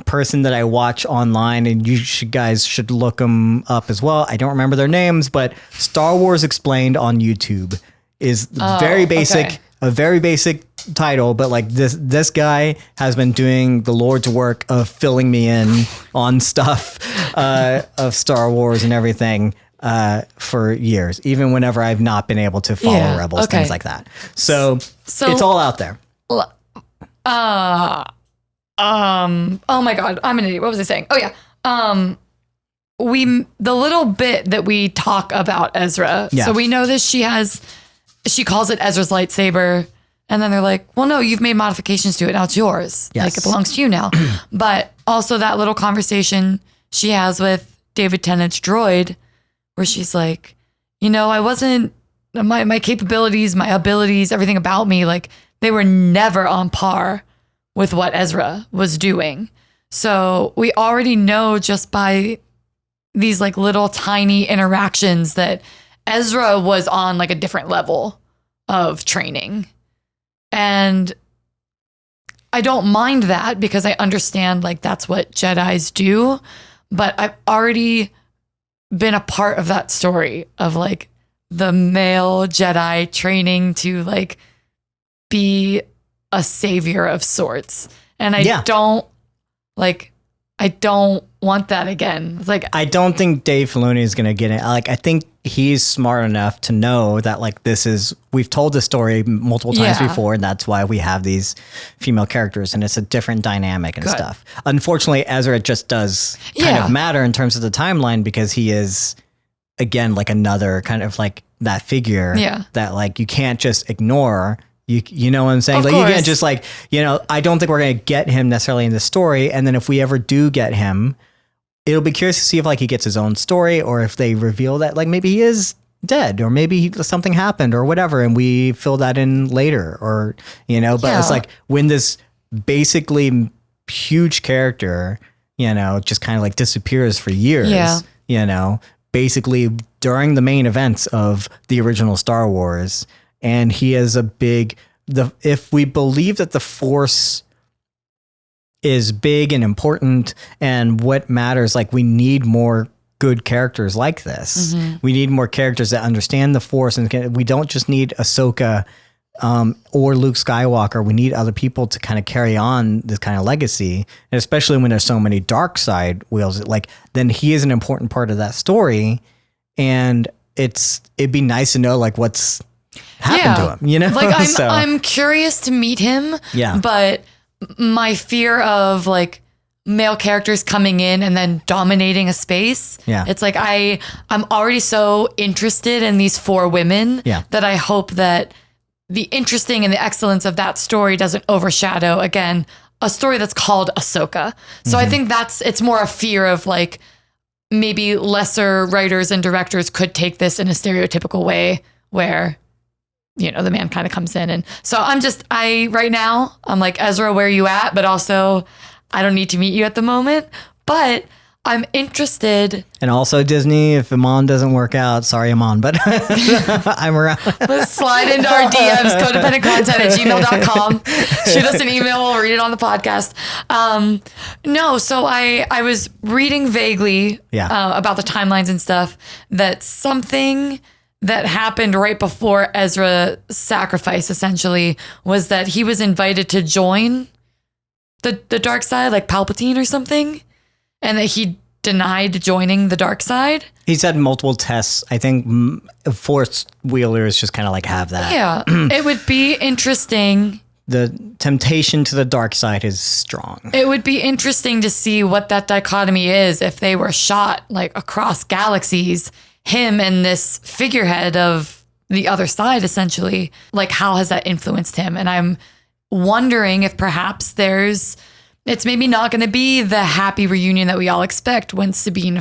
person that I watch online, and guys should look them up as well. I don't remember their names, but Star Wars Explained on YouTube is very basic, a very basic title, but like this guy has been doing the Lord's work of filling me in on stuff of Star Wars and everything for years, even whenever I've not been able to follow Rebels, things like that. So it's all out there.
Oh my God, I'm an idiot. What was I saying? Oh yeah. The little bit that we talk about Ezra. Yeah. So we know that she calls it Ezra's lightsaber, and then they're like, well, no, you've made modifications to it. Now it's yours. Yes. Like it belongs to you now. But also that little conversation she has with David Tennant's droid, where she's like, you know, I wasn't, my capabilities, my abilities, everything about me, like they were never on par with what Ezra was doing. So we already know just by these like little tiny interactions that Ezra was on like a different level of training. And I don't mind that because I understand like that's what Jedis do, but I've already been a part of that story of like the male Jedi training to like be a savior of sorts. And I don't want that again. It's like,
I don't think Dave Filoni is going to get it. Like, I think he's smart enough to know that like we've told this story multiple times before, and that's why we have these female characters, and it's a different dynamic and stuff. Unfortunately, Ezra just does kind of matter in terms of the timeline because he is, again, like another kind of like that figure that like you can't just ignore. You know what I'm saying? Like, you can't just like, you know, I don't think we're going to get him necessarily in the story. And then if we ever do get him, it'll be curious to see if like he gets his own story or if they reveal that like maybe he is dead or maybe something happened or whatever. And we fill that in later or, you know, but it's like when this basically huge character, you know, just kind of like disappears for years, you know, basically during the main events of the original Star Wars. And he is if we believe that the Force is big and important and what matters, like we need more good characters like this. We need more characters that understand the Force, and we don't just need Ahsoka or Luke Skywalker. We need other people to kind of carry on this kind of legacy, and especially when there's so many dark side wheels. Like then he is an important part of that story, and it'd be nice to know like what's happened to him. You know,
like I'm curious to meet him.
Yeah,
but my fear of like male characters coming in and then dominating a space.
Yeah.
It's like I'm already so interested in these 4 women that I hope that the interesting and the excellence of that story doesn't overshadow, again, a story that's called Ahsoka. So I think it's more a fear of like maybe lesser writers and directors could take this in a stereotypical way where, you know, the man kind of comes in. And so right now I'm like, Ezra, where are you at? But also I don't need to meet you at the moment, but I'm interested.
And also Disney, if Amon doesn't work out, sorry, Amon, but I'm around.
Let's slide into our DMs, codependentcontent@gmail.com. Shoot us an email. We'll read it on the podcast. No, so I was reading vaguely about the timelines and stuff, that something that happened right before Ezra's sacrifice essentially was that he was invited to join the dark side, like Palpatine or something, and that he denied joining the dark side. He's
had multiple tests. I think Force wielders just kind of like have that.
Yeah, it would be interesting.
The temptation to the dark side is strong.
It would be interesting to see what that dichotomy is if they were shot like across galaxies, him and this figurehead of the other side, essentially. Like, how has that influenced him? And I'm wondering if perhaps it's maybe not going to be the happy reunion that we all expect when Sabine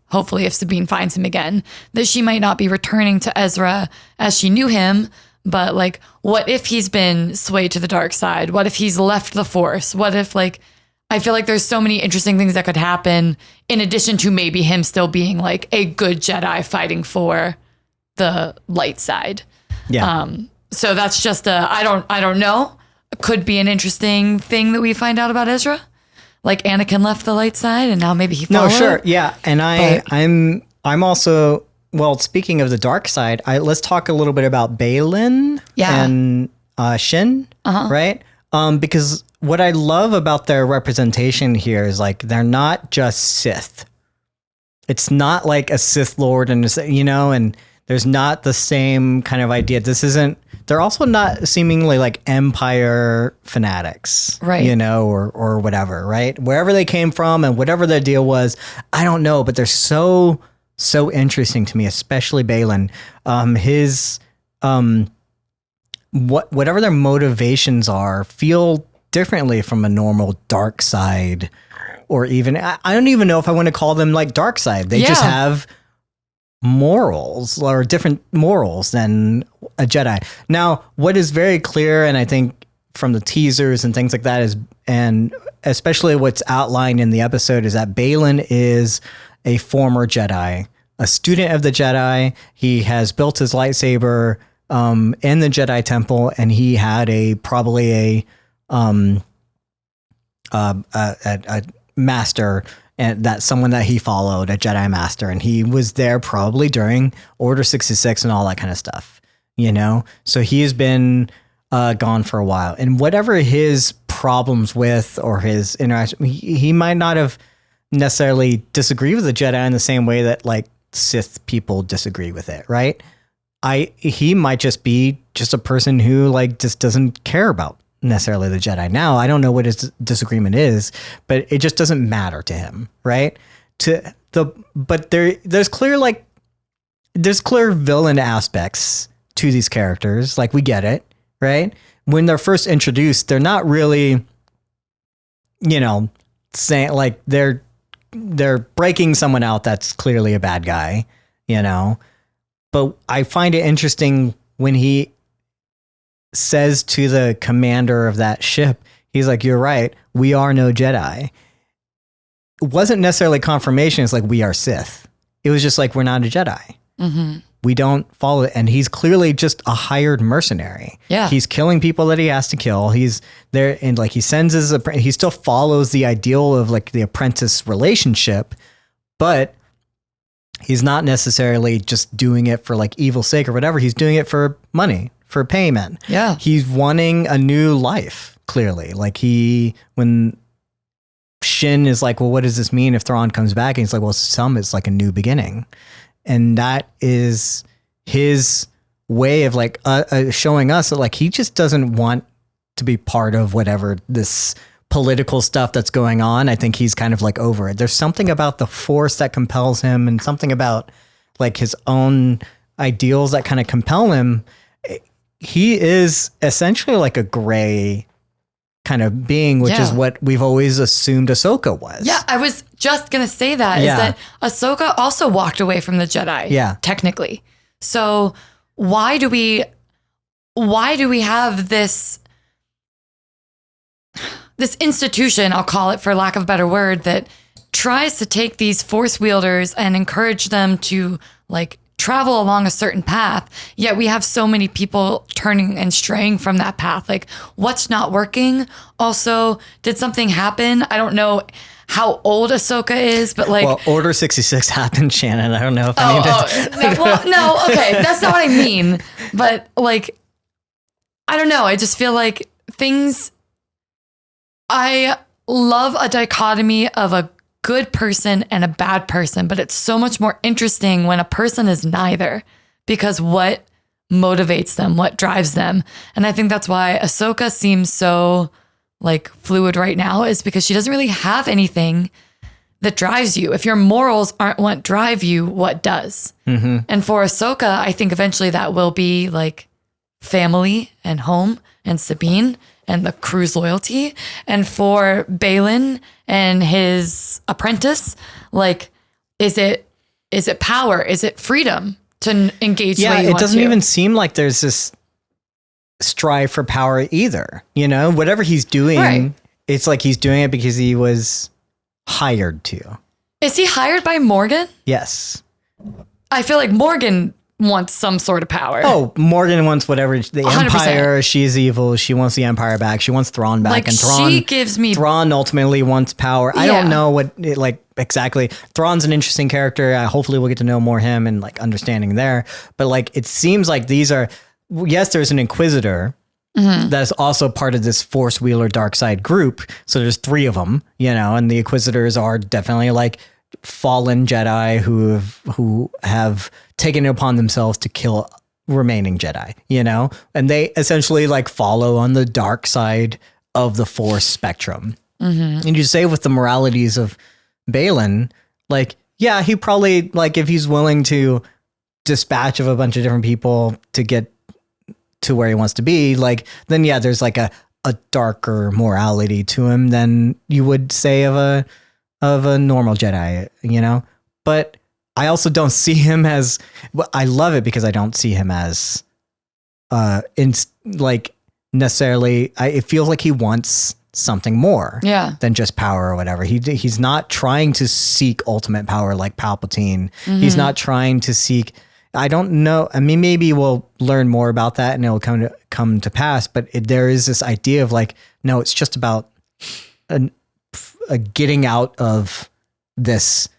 hopefully if Sabine finds him again, that she might not be returning to Ezra as she knew him, but like, what if he's been swayed to the dark side? What if he's left the Force? What if like, I feel like there's so many interesting things that could happen in addition to maybe him still being like a good Jedi fighting for the light side.
Yeah.
So that's just I don't know. It could be an interesting thing that we find out about Ezra. Like Anakin left the light side and now maybe he followed.
No, sure. Yeah. And I'm also, well, speaking of the dark side, let's talk a little bit about Baylan and Shin, right? Because what I love about their representation here is like, they're not just Sith. It's not like a Sith Lord and, you know, and there's not the same kind of idea. They're also not seemingly like Empire fanatics,
right?
You know, or whatever, right? Wherever they came from and whatever their deal was, I don't know, but they're so interesting to me, especially Baylan. Whatever their motivations are, feel differently from a normal dark side, or even I don't even know if I want to call them like dark side. They just have morals, or different morals than a Jedi. Now, what is very clear, and I think from the teasers and things like that, is, and especially what's outlined in the episode, is that Baylan is a former Jedi, a student of the Jedi. He has built his lightsaber in the Jedi Temple, and he had probably a master, and that's someone that he followed, a Jedi master, and he was there probably during Order 66 and all that kind of stuff, you know? So he has been gone for a while, and whatever his problems with or his interaction, he might not have necessarily disagreed with the Jedi in the same way that like Sith people disagree with it, right? He might just be just a person who like just doesn't care about necessarily the Jedi. Now, I don't know what his disagreement is, but it just doesn't matter to him, right? But there's clear villain aspects to these characters. Like, we get it, right? When they're first introduced, they're not really, you know, saying like they're breaking someone out that's clearly a bad guy, you know. But I find it interesting when he says to the commander of that ship, he's like, "You're right, we are no Jedi." It wasn't necessarily confirmation. It's like, we are Sith. it was just like, we're not a Jedi. We don't follow it. And he's clearly just a hired mercenary.
Yeah.
He's killing people that he has to kill. He's there, and like he sends he still follows the ideal of like the apprentice relationship, but he's not necessarily just doing it for like evil sake or whatever. He's doing it for money, for payment.
Yeah.
He's wanting a new life, clearly. Like when Shin is like, well, what does this mean if Thrawn comes back? And he's like, well, it's like a new beginning. And that is his way of like showing us that like he just doesn't want to be part of whatever this political stuff that's going on. I think he's kind of like over it. There's something about the Force that compels him, and something about like his own ideals that kind of compel him. He is essentially like a gray kind of being, which is what we've always assumed Ahsoka was.
Yeah, I was just going to say that, is that Ahsoka also walked away from the Jedi, technically. So why do we have this institution, I'll call it for lack of a better word, that tries to take these Force wielders and encourage them to like travel along a certain path, yet we have so many people turning and straying from that path. Like, what's not working? Also, did something happen? I don't know how old Ahsoka is, but like...
Well, Order 66 happened, Shannon. I don't know if I need to...
Well, no, okay, that's not what I mean. But like, I don't know. I just feel like things... I love a dichotomy of a good person and a bad person, but it's so much more interesting when a person is neither, because what motivates them, what drives them. And I think that's why Ahsoka seems so like fluid right now, is because she doesn't really have anything that drives you. If your morals aren't what drive you, what does? And for Ahsoka, I think eventually that will be like family and home and Sabine and the crew's loyalty. And for Baylan and his apprentice, like, is it power? Is it freedom to engage the way you want to?
Yeah, it doesn't even seem like there's this strive for power either. You know, whatever he's doing, it's like he's doing it because he was hired to.
Is he hired by Morgan?
Yes.
I feel like Morgan wants some sort of power.
Oh, Morgan wants whatever. The 100%. Empire, she's evil. She wants the Empire back. She wants Thrawn back.
Like,
and Thrawn,
she gives me...
Thrawn ultimately wants power. I don't know what, like, exactly. Thrawn's an interesting character. Hopefully we'll get to know more him and, like, understanding there. But, like, it seems like these are... Yes, there's an Inquisitor that's also part of this Force Wheeler dark side group. So there's 3 of them, you know, and the Inquisitors are definitely, like, fallen Jedi who have taken it upon themselves to kill remaining Jedi, you know, and they essentially like follow on the dark side of the Force spectrum. And you say with the moralities of Baylan, like, yeah, he probably, like, if he's willing to dispatch of a bunch of different people to get to where he wants to be, like, then yeah, there's like a darker morality to him than you would say of a normal Jedi, you know? But I also don't see him as, well, I love it because I don't see him as like necessarily, it feels like he wants something more than just power or whatever. He's not trying to seek ultimate power like Palpatine. He's not trying to seek, I don't know. I mean, maybe we'll learn more about that and it'll come to pass, but there is this idea of like, no, it's just about a getting out of this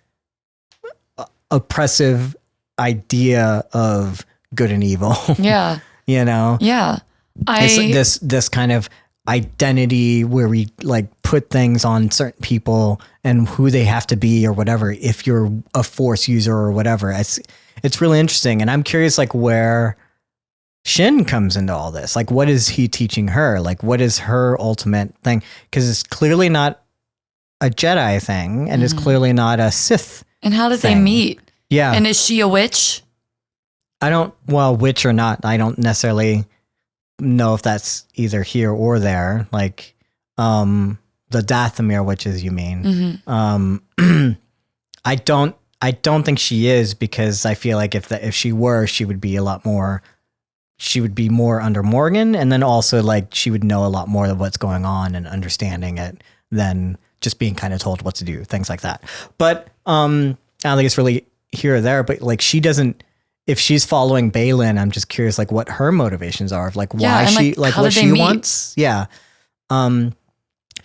oppressive idea of good and evil.
Yeah.
You know?
Yeah.
This kind of identity where we like put things on certain people and who they have to be or whatever, if you're a Force user or whatever. It's really interesting. And I'm curious like where Shin comes into all this. Like, what is he teaching her? Like, what is her ultimate thing? Because it's clearly not a Jedi thing, and it's clearly not a Sith.
And how did
thing.
they meet?
Yeah.
And is she a witch?
Witch or not, I don't necessarily know if that's either here or there. Like, the Dathomir witches, you mean? I don't think she is, because I feel like if she were, she would be more under Morgan, and then also like she would know a lot more of what's going on and understanding it than just being kind of told what to do, things like that. But I don't think it's really here or there, but like she doesn't. If she's following Balin, I'm just curious, like what her motivations are, of like why
and,
she like
how
what
did they
she
meet?
wants. Yeah.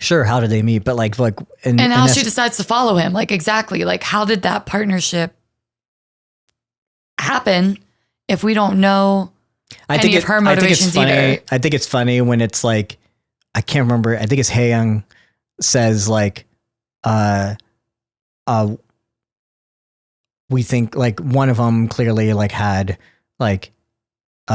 Sure. How did they meet? But like
and how she decides to follow him. Like exactly. Like how did that partnership happen if we don't know any of her motivations either?
I think it's funny when it's like, I can't remember. I think it's Hae-young says like, we think like one of them clearly like had like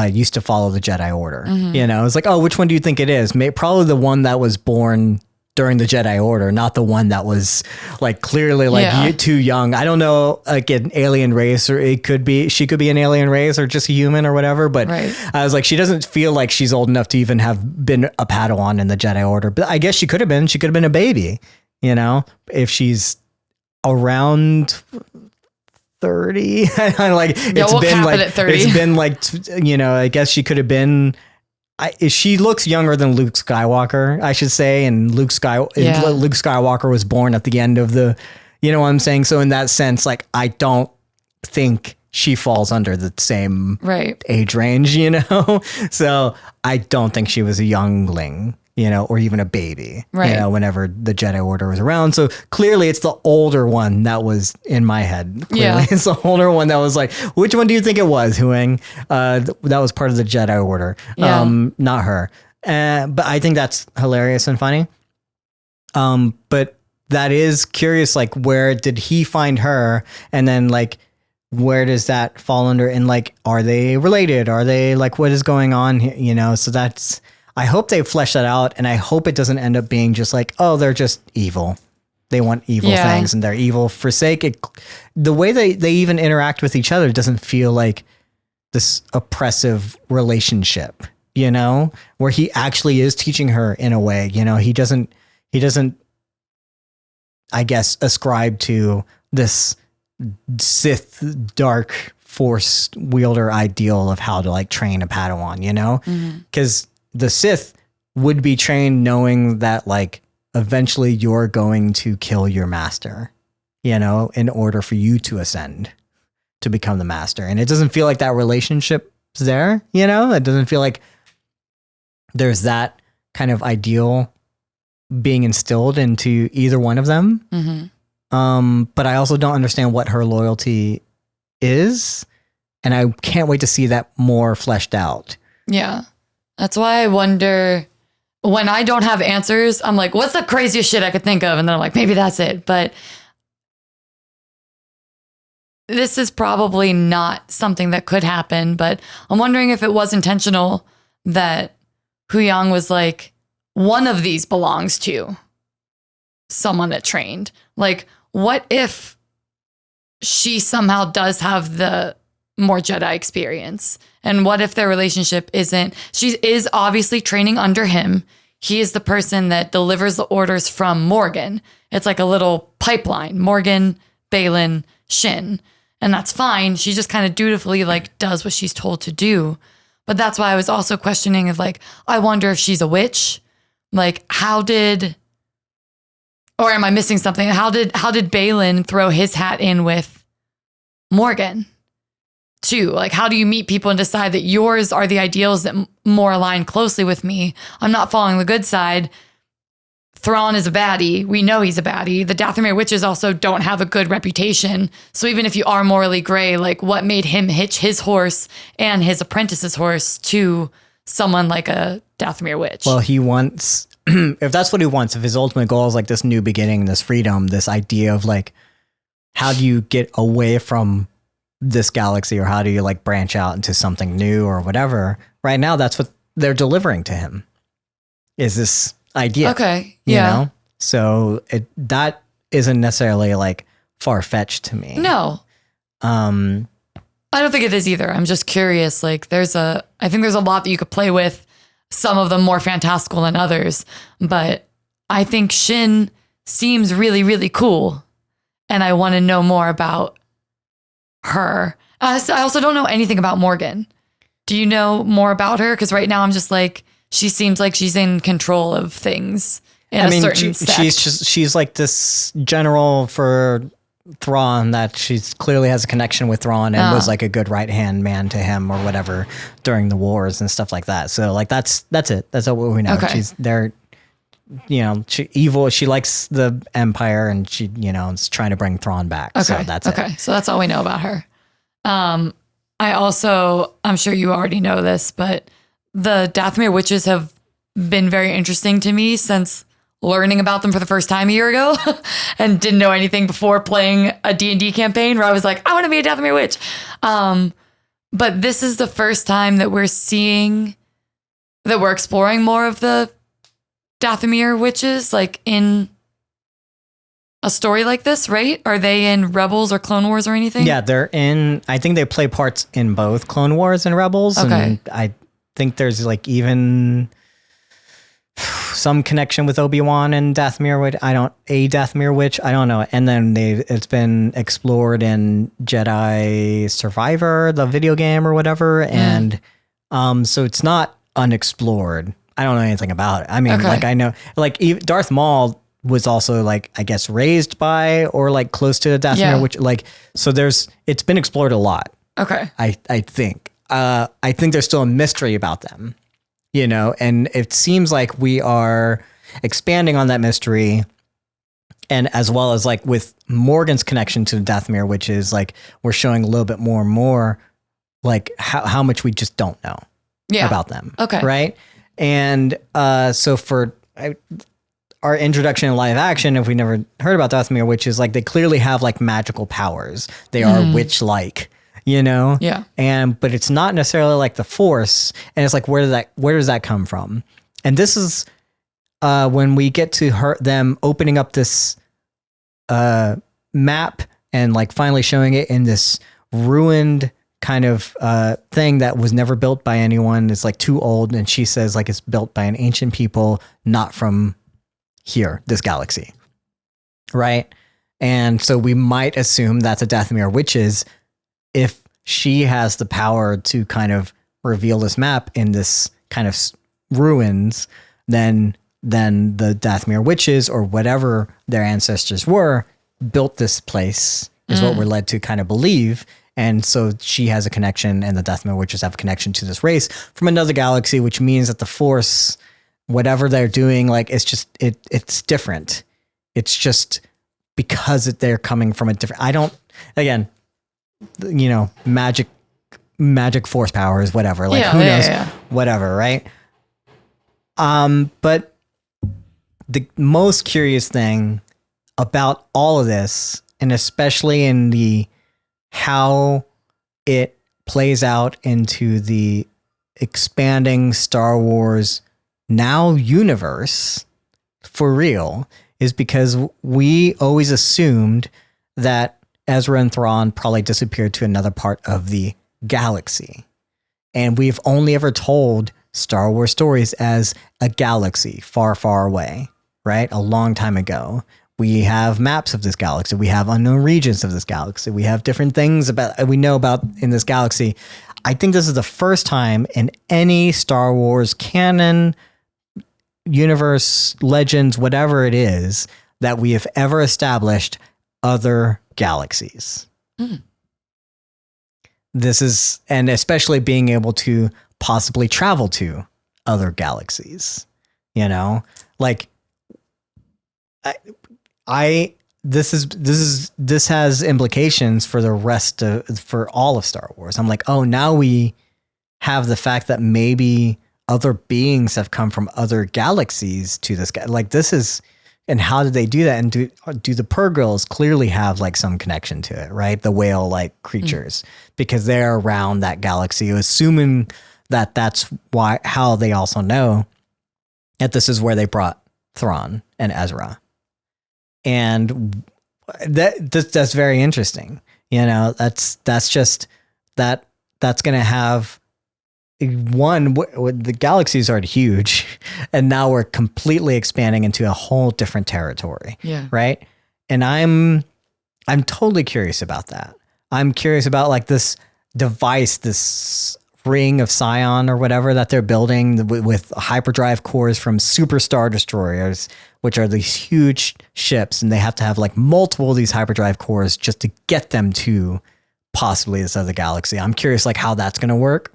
used to follow the Jedi Order. You know, it's like, oh, which one do you think it is? Probably the one that was born during the Jedi Order, not the one that was like clearly like too young. I don't know, like an alien race, or she could be an alien race or just a human or whatever. But I was like, she doesn't feel like she's old enough to even have been a Padawan in the Jedi Order. But I guess she could have been. She could have been a baby, you know, if she's around 30. Like it's been like, you know, I guess she could have been. She looks younger than Luke Skywalker, I should say, and Luke Skywalker was born at the end of the, you know what I'm saying? So in that sense, like I don't think she falls under the same age range, you know? So I don't think she was a youngling, you know, or even a baby, you know, whenever the Jedi Order was around. So clearly it's the older one that was in my head. Clearly it's the older one that was like, which one do you think it was, Huang? That was part of the Jedi Order, not her. But I think that's hilarious and funny. But that is curious, like where did he find her? And then like, where does that fall under? And like, are they related? Are they like, what is going on here? You know, so that's, I hope they flesh that out, and I hope it doesn't end up being just like, oh, they're just evil. They want evil things, and they're evil for sake. The way they even interact with each other doesn't feel like this oppressive relationship, you know, where he actually is teaching her in a way, you know, he doesn't, I guess, ascribe to this Sith dark force wielder ideal of how to like train a Padawan, you know, because the Sith would be trained knowing that like eventually you're going to kill your master, you know, in order for you to ascend to become the master. And it doesn't feel like that relationship's there, you know, it doesn't feel like there's that kind of ideal being instilled into either one of them. But I also don't understand what her loyalty is. And I can't wait to see that more fleshed out.
Yeah. That's why I wonder, when I don't have answers, I'm like, what's the craziest shit I could think of? And then I'm like, maybe that's it. But this is probably not something that could happen. But I'm wondering if it was intentional that Huyang was like, one of these belongs to someone that trained. Like, what if she somehow does have the more Jedi experience? And what if their relationship isn't, she is obviously training under him. He is the person that delivers the orders from Morgan. It's like a little pipeline, Morgan, Balin, Shin. And that's fine. She just kind of dutifully like does what she's told to do. But that's why I was also questioning of like, I wonder if she's a witch. Like or am I missing something? How did Balin throw his hat in with Morgan too? Like, how do you meet people and decide that yours are the ideals that more align closely with me? I'm not following the good side. Thrawn is a baddie. We know he's a baddie. The Dathomir witches also don't have a good reputation. So even if you are morally gray, like what made him hitch his horse and his apprentice's horse to someone like a Dathomir witch?
Well, he wants, if that's what he wants, if his ultimate goal is like this new beginning, this freedom, this idea of like, how do you get away from this galaxy, or how do you like branch out into something new or whatever? Right now, that's what they're delivering to him, is this idea.
Okay.
You know? So that isn't necessarily like far-fetched to me.
No. I don't think it is either. I'm just curious. Like I think there's a lot that you could play with, some of them more fantastical than others, but I think Shin seems really, really cool. And I want to know more about her. I also don't know anything about Morgan. Do you know more about her? Because right now I'm just like, she seems like she's in control of things in a certain sect.
She's like this general for Thrawn, that she's clearly has a connection with Thrawn and was like a good right hand man to him or whatever during the wars and stuff like that. So like that's it. That's all we know.
Okay.
She's there. She evil. She likes the Empire, and she is trying to bring Thrawn back.
Okay.
So that's it.
Okay. So that's all we know about her. I'm sure you already know this, but the Dathomir witches have been very interesting to me since learning about them for the first time a year ago and didn't know anything before playing a D&D campaign where I was like, I want to be a Dathomir witch. But this is the first time that we're exploring more of the Dathomir witches, like in a story like this, right? Are they in Rebels or Clone Wars or anything?
Yeah, I think they play parts in both Clone Wars and Rebels.
Okay.
And I think there's like even some connection with Obi-Wan and Dathomir Witch. Dathomir Witch. I don't know. And then it's been explored in Jedi Survivor, the video game or whatever. And so it's not unexplored. I don't know anything about it. I mean, like I know, like Darth Maul was also like, I guess, raised by or like close to a Dathomir Witch. Like, so it's been explored a lot.
Okay.
I think. I think there's still a mystery about them. And it seems like we are expanding on that mystery, and as well as like with Morgan's connection to the Dathomir, which is like we're showing a little bit more and more like how much we just don't know about them.
Okay.
Right. And so for our introduction in live action, if we never heard about Dathomir, which is like they clearly have like magical powers. They are witch-like.
Yeah.
But it's not necessarily like the Force. And it's like, where does that come from? And this is when we get to them opening up this map and like finally showing it in this ruined kind of thing that was never built by anyone. It's like too old. And she says like it's built by an ancient people, not from here, this galaxy. Right. And so we might assume that's a Dathomir witches if she has the power to kind of reveal this map in this kind of ruins, then the Dathomir witches or whatever their ancestors were built this place is what we're led to kind of believe. And so she has a connection, and the Dathomir witches have a connection to this race from another galaxy, which means that the Force, whatever they're doing, like it's just, it's different. It's just because they're coming from a different, magic force powers, whatever, like who knows, whatever. Right. But the most curious thing about all of this, and especially in how it plays out into the expanding Star Wars now universe for real, is because we always assumed that Ezra and Thrawn probably disappeared to another part of the galaxy. And we've only ever told Star Wars stories as a galaxy far, far away, right? A long time ago. We have maps of this galaxy. We have unknown regions of this galaxy. We have different things we know about in this galaxy. I think this is the first time in any Star Wars canon, universe, legends, whatever it is, that we have ever established other galaxies. This is, and especially being able to possibly travel to other galaxies, like this has implications for the rest for all of Star Wars. I'm like, oh, now we have the fact that maybe other beings have come from other galaxies to this guy. Like this is, and how did they do that? And do the Purgils clearly have like some connection to it, right? The whale-like creatures, because they're around that galaxy, assuming that that's how they also know that this is where they brought Thrawn and Ezra. And that's very interesting. That's going to have the galaxy is already huge, and now we're completely expanding into a whole different territory. Yeah. Right. And I'm totally curious about that. I'm curious about like this device, this ring of Scion or whatever that they're building with hyperdrive cores from super star destroyers, which are these huge ships, and they have to have like multiple of these hyperdrive cores just to get them to possibly this other galaxy. I'm curious like how that's going to work.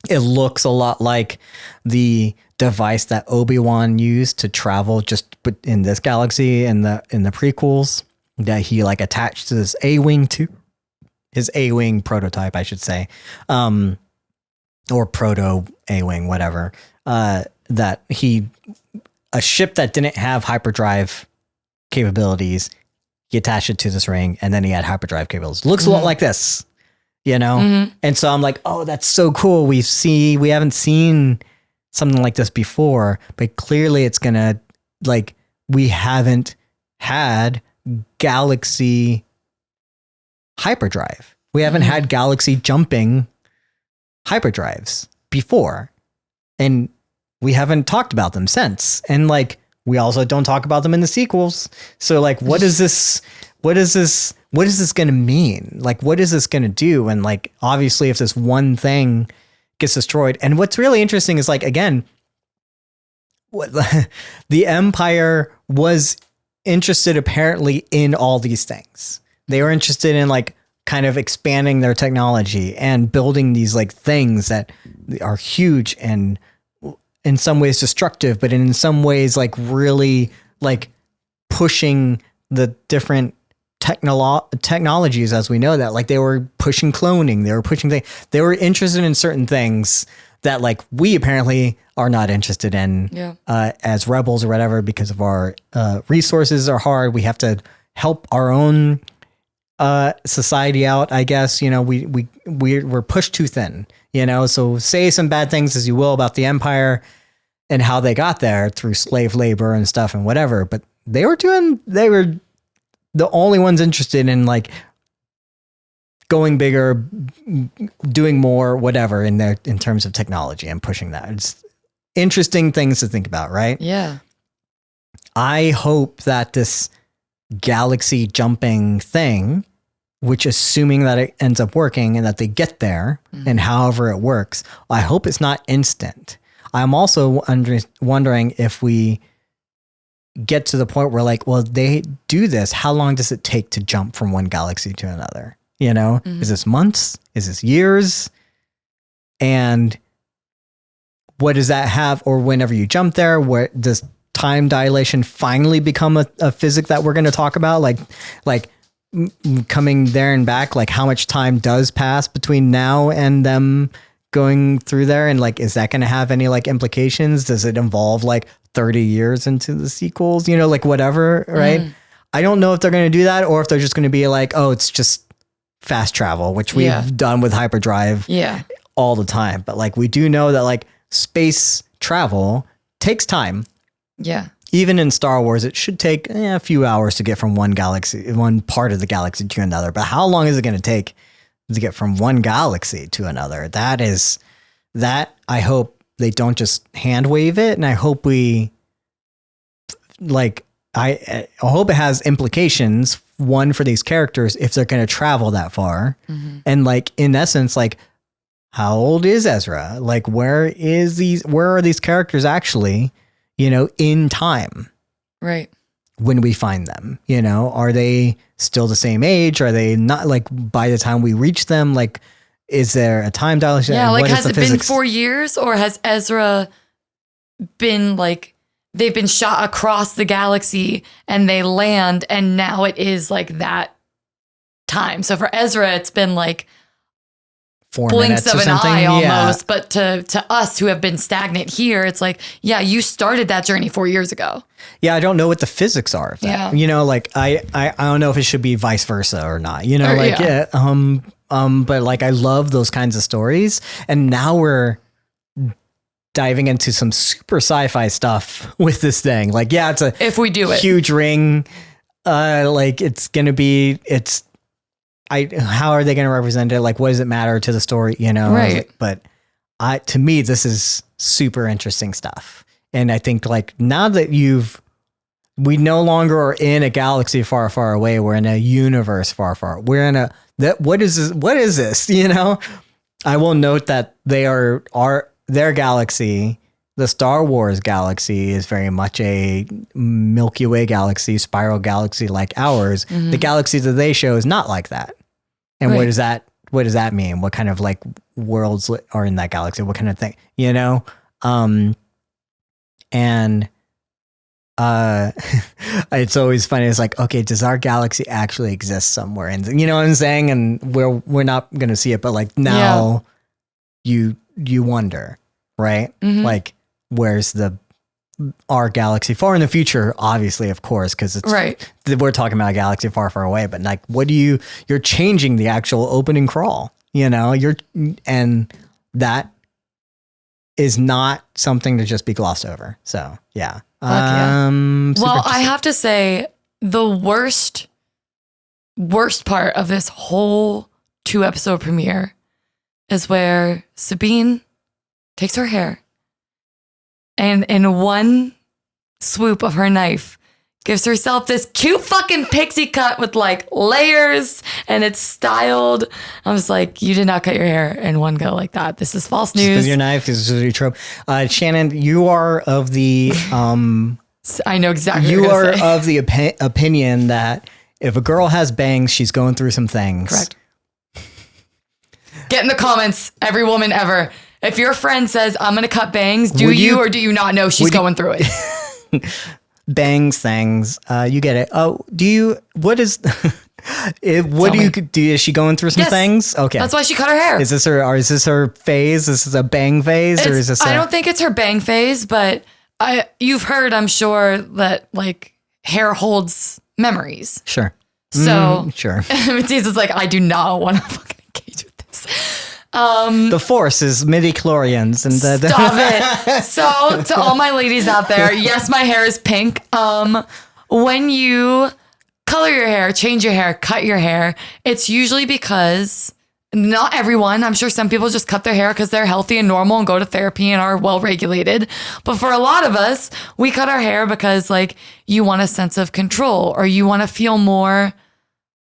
It looks a lot like the device that Obi-Wan used to travel just in this galaxy in the prequels that he like attached to this A-wing to. His A-wing prototype, I should say, or proto A-wing, whatever. A ship that didn't have hyperdrive capabilities, he attached it to this ring, and then he had hyperdrive capabilities. Looks a lot like this, you know. And so I'm like, oh, that's so cool. We haven't seen something like this before, but clearly it's gonna like we haven't had galaxy hyperdrive. We haven't had galaxy jumping hyperdrives before. And we haven't talked about them since. And like we also don't talk about them in the sequels. So like what is this going to mean? Like what is this going to do? And like obviously if this one thing gets destroyed. And what's really interesting is like again the Empire was interested apparently in all these things. They were interested in like kind of expanding their technology and building these like things that are huge and in some ways destructive, but in some ways like really like pushing the different technologies as we know that. Like they were pushing cloning, they were pushing things. They were interested in certain things that like we apparently are not interested in as rebels or whatever because of our resources are hard. We have to help our own society out, I guess. You know, we're pushed too thin, you know, so say some bad things as you will about the Empire and how they got there through slave labor and stuff and whatever, but they were the only ones interested in like going bigger, doing more, whatever in terms of technology and pushing that. It's interesting things to think about, right?
Yeah.
I hope that this galaxy jumping thing, which assuming that it ends up working and that they get there and however it works, I hope it's not instant. I'm also wondering if we get to the point where like, well, they do this. How long does it take to jump from one galaxy to another? You know, is this months? Is this years? And what does that have? Or whenever you jump there, where does time dilation finally become a physics that we're going to talk about? Like coming there and back, like how much time does pass between now and them going through there? And like, is that going to have any like implications? Does it involve like 30 years into the sequels, you know, like whatever, right? I don't know if they're going to do that or if they're just going to be like, oh, it's just fast travel, which we've done with hyperdrive all the time. But like, we do know that like space travel takes time.
Yeah.
Even in Star Wars, it should take a few hours to get from one part of the galaxy to another. But how long is it going to take to get from one galaxy to another? That I hope they don't just hand wave it. And I hope I hope it has implications, one, for these characters if they're going to travel that far. And like, in essence, like, how old is Ezra? Like, where are these characters actually, you know, in time? Right. When we find them, you know, are they still the same age? Are they not, like, by the time we reach them, like, is there a time dilation?
Yeah, like, has it been 4 years, or has Ezra been like, they've been shot across the galaxy and they land and now it is like that time. So for Ezra, it's been like
4
blinks
minutes
of
or
an
something.
eye
Yeah.
almost. But to us who have been stagnant here, it's like, yeah, you started that journey 4 years ago.
Yeah, I don't know what the physics are of that.
Yeah.
You know, like I don't know if it should be vice versa or not. You know, but like I love those kinds of stories. And now we're diving into some super sci-fi stuff with this thing. Like, yeah, it's a
If we do it.
huge ring. Like it's gonna be how are they gonna represent it? Like, what does it matter to the story? You know,
Right.
But to me, this is super interesting stuff. And I think like now that we no longer are in a galaxy far, far away. We're in a universe far, far. We're in what is this? You know, I will note that their galaxy, the Star Wars galaxy, is very much a Milky Way galaxy, spiral galaxy like ours.
Mm-hmm.
The galaxy that they show is not like that. And
Right.
what does that mean? What kind of like worlds are in that galaxy? What kind of thing, and it's always funny. It's like, okay, does our galaxy actually exist somewhere? And you know what I'm saying? And we're not going to see it, but like now you wonder, right?
Mhm.
Like, where's our galaxy far in the future? Obviously, of course, because it's
Right.
we're talking about a galaxy far, far away, but like, you're changing the actual opening crawl, and that is not something to just be glossed over. So yeah.
yeah.
Super
Well, I
interesting.
have to say the worst part of this whole 2-episode premiere is where Sabine takes her hair and in one swoop of her knife gives herself this cute fucking pixie cut with like layers and it's styled. I was like, you did not cut your hair in one go like that. This is false
Just with
news.
your knife, this is your trope. Shannon, you are of the
I know exactly
you
what you're
are
gonna say.
of the opinion that if a girl has bangs, she's going through some things.
Correct. Get in the comments, every woman ever. If your friend says, I'm going to cut bangs, do
Would
you
you-
or do you not know she's
would you-
going through it?
Bangs, things. You get it. Oh, do you? What is? What do
me.
you do? Is she going through some
Yes.
things? Okay.
That's why she cut her hair.
Is this her? Or is this her phase? This is a bang phase, or is this?
I don't think it's her bang phase, but you've heard, I'm sure, that like hair holds memories.
Sure.
So
Sure.
Mattias is like, I do not want to fucking engage with this.
The Force is midi-chlorians and the
Stop it. So to all my ladies out there, yes, my hair is pink. When you color your hair, change your hair, cut your hair, it's usually because not everyone, I'm sure some people just cut their hair because they're healthy and normal and go to therapy and are well regulated. But for a lot of us, we cut our hair because like you want a sense of control or you want to feel more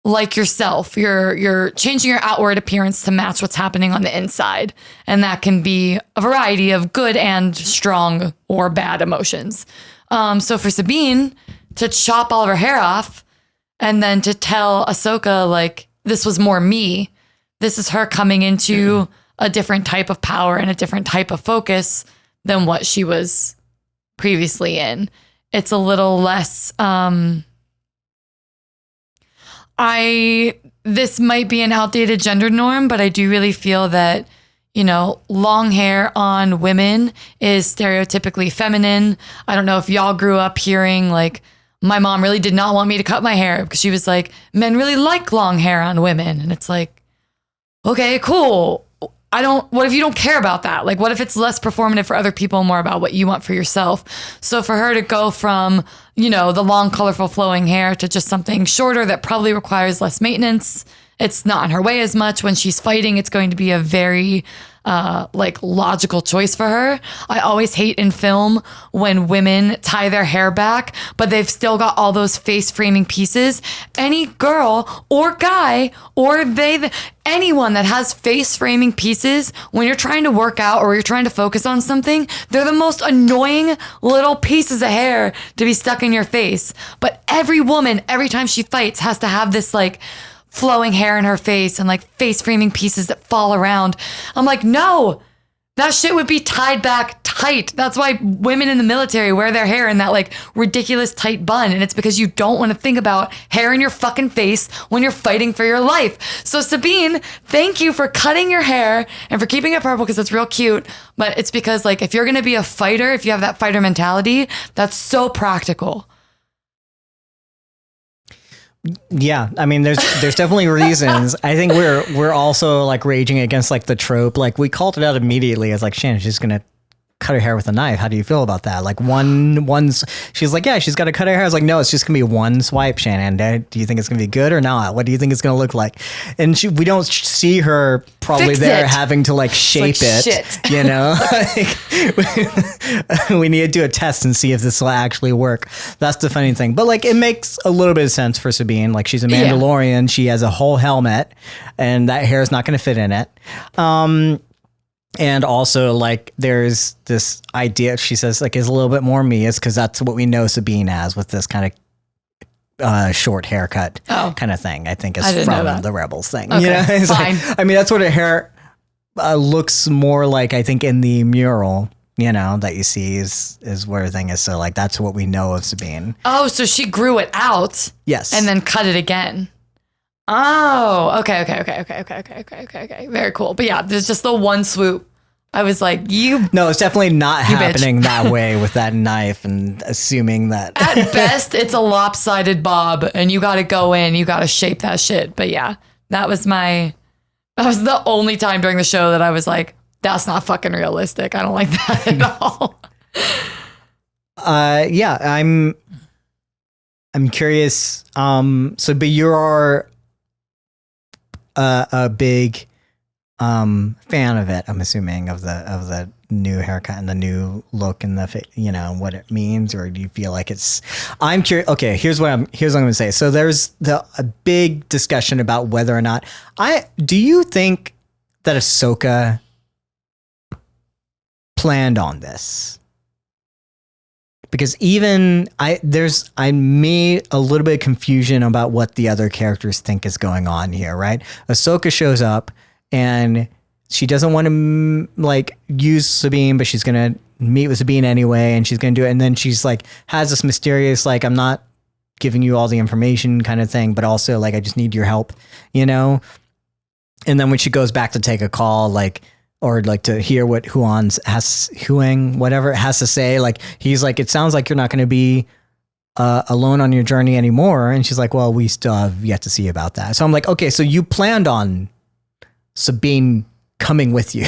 like yourself. You're changing your outward appearance to match what's happening on the inside. And that can be a variety of good and strong or bad emotions. So for Sabine to chop all of her hair off and then to tell Ahsoka, like, this was more me. This is her coming into a different type of power and a different type of focus than what she was previously in. It's a little less, this might be an outdated gender norm, but I do really feel that, long hair on women is stereotypically feminine. I don't know if y'all grew up hearing like, my mom really did not want me to cut my hair because she was like, men really like long hair on women. And it's like, okay, cool. What if you don't care about that? Like, what if it's less performative for other people, more about what you want for yourself? So for her to go from, the long, colorful, flowing hair to just something shorter that probably requires less maintenance, it's not in her way as much. When she's fighting, it's going to be a very logical choice for her. I always hate in film when women tie their hair back, but they've still got all those face framing pieces. Any girl or guy or anyone that has face framing pieces, when you're trying to work out or you're trying to focus on something, they're the most annoying little pieces of hair to be stuck in your face. But every woman, every time she fights, has to have this like flowing hair in her face and like face framing pieces that fall around. I'm like, no, that shit would be tied back tight. That's why women in the military wear their hair in that like ridiculous tight bun. And it's because you don't want to think about hair in your fucking face when you're fighting for your life. So Sabine, thank you for cutting your hair and for keeping it purple because it's real cute. But it's because like, if you're going to be a fighter, if you have that fighter mentality, that's so practical.
Yeah, I mean, there's definitely reasons. I think we're also like raging against like the trope. Like we called it out immediately as like Shannon's just gonna cut her hair with a knife. How do you feel about that? Like she's like, yeah, she's got to cut her hair. I was like, no, it's just gonna be one swipe, Shannon. Do you think it's gonna be good or not? What do you think it's gonna look like? And we don't see her probably
Fix
there
it.
having to like shape it.
Shit.
You know, we need to do a test and see if this will actually work. That's the funny thing. But like, it makes a little bit of sense for Sabine. Like, she's a Mandalorian. She has a whole helmet, and that hair is not going to fit in it. And also, like, there's this idea, she says, like, is a little bit more me. It's because that's what we know Sabine as, with this kind of short haircut kind of thing. I think is from the Rebels thing.
Okay,
you know? It's
fine.
like, I mean, that's what her hair looks more like, I think, in the mural, you know, that you see is where the thing is. So, like, that's what we know of Sabine.
Oh, so she grew it out.
Yes.
And then cut it again. Oh, okay. Very cool. But yeah, there's just the one swoop. I was like,
No, it's definitely not happening that way with that knife, and assuming that.
At best, it's a lopsided bob, and you got to go in, you got to shape that shit. But yeah, that was the only time during the show that I was like, that's not fucking realistic. I don't like that at all.
Yeah, I'm curious. But you are a big fan of it, I'm assuming, of the new haircut and the new look and you know, what it means, or do you feel like I'm curious. Okay, here's what I'm going to say. So there's a big discussion about whether or not do you think that Ahsoka planned on this? Because even I made a little bit of confusion about what the other characters think is going on here, right? Ahsoka shows up and she doesn't want to like use Sabine, but she's going to meet with Sabine anyway, and she's going to do it. And then she's like, has this mysterious, like, I'm not giving you all the information kind of thing, but also like, I just need your help, you know? And then when she goes back to take a call, like, or like to hear what Huang whatever has to say, like, he's like, it sounds like you're not going to be alone on your journey anymore. And she's like, well, we still have yet to see about that. So I'm like, okay, so you planned on Sabine coming with you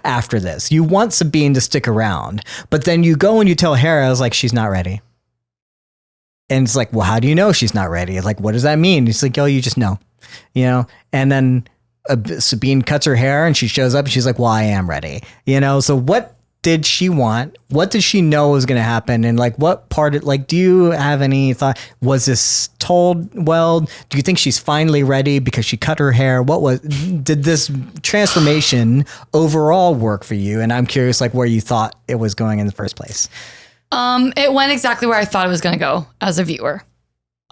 after this. You want Sabine to stick around, but then you go and you tell Hera, like, she's not ready. And it's like, well, how do you know she's not ready? Like, what does that mean? It's like, oh, you just know, you know? And then Sabine cuts her hair and she shows up and she's like, well, I am ready, you know? So what did she want? What did she know was going to happen? And like, what part like, do you have any thought? Was this told well? Do you think she's finally ready because she cut her hair? Did this transformation overall work for you? And I'm curious, like, where you thought it was going in the first place.
It went exactly where I thought it was going to go as a viewer.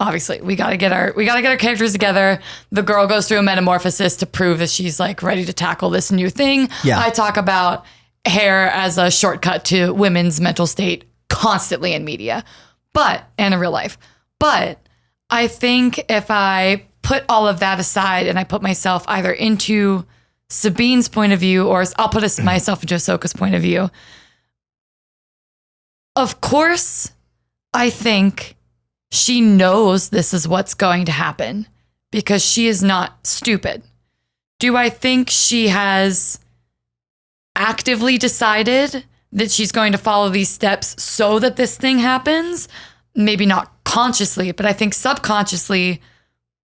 Obviously, we gotta get our characters together. The girl goes through a metamorphosis to prove that she's like ready to tackle this new thing.
Yeah.
I talk about hair as a shortcut to women's mental state constantly in media, and in real life. But I think if I put all of that aside and I put myself either into Sabine's point of view, or I'll put myself into Ahsoka's point of view. Of course, I think she knows this is what's going to happen because she is not stupid. Do I think she has actively decided that she's going to follow these steps so that this thing happens? Maybe not consciously, but I think subconsciously,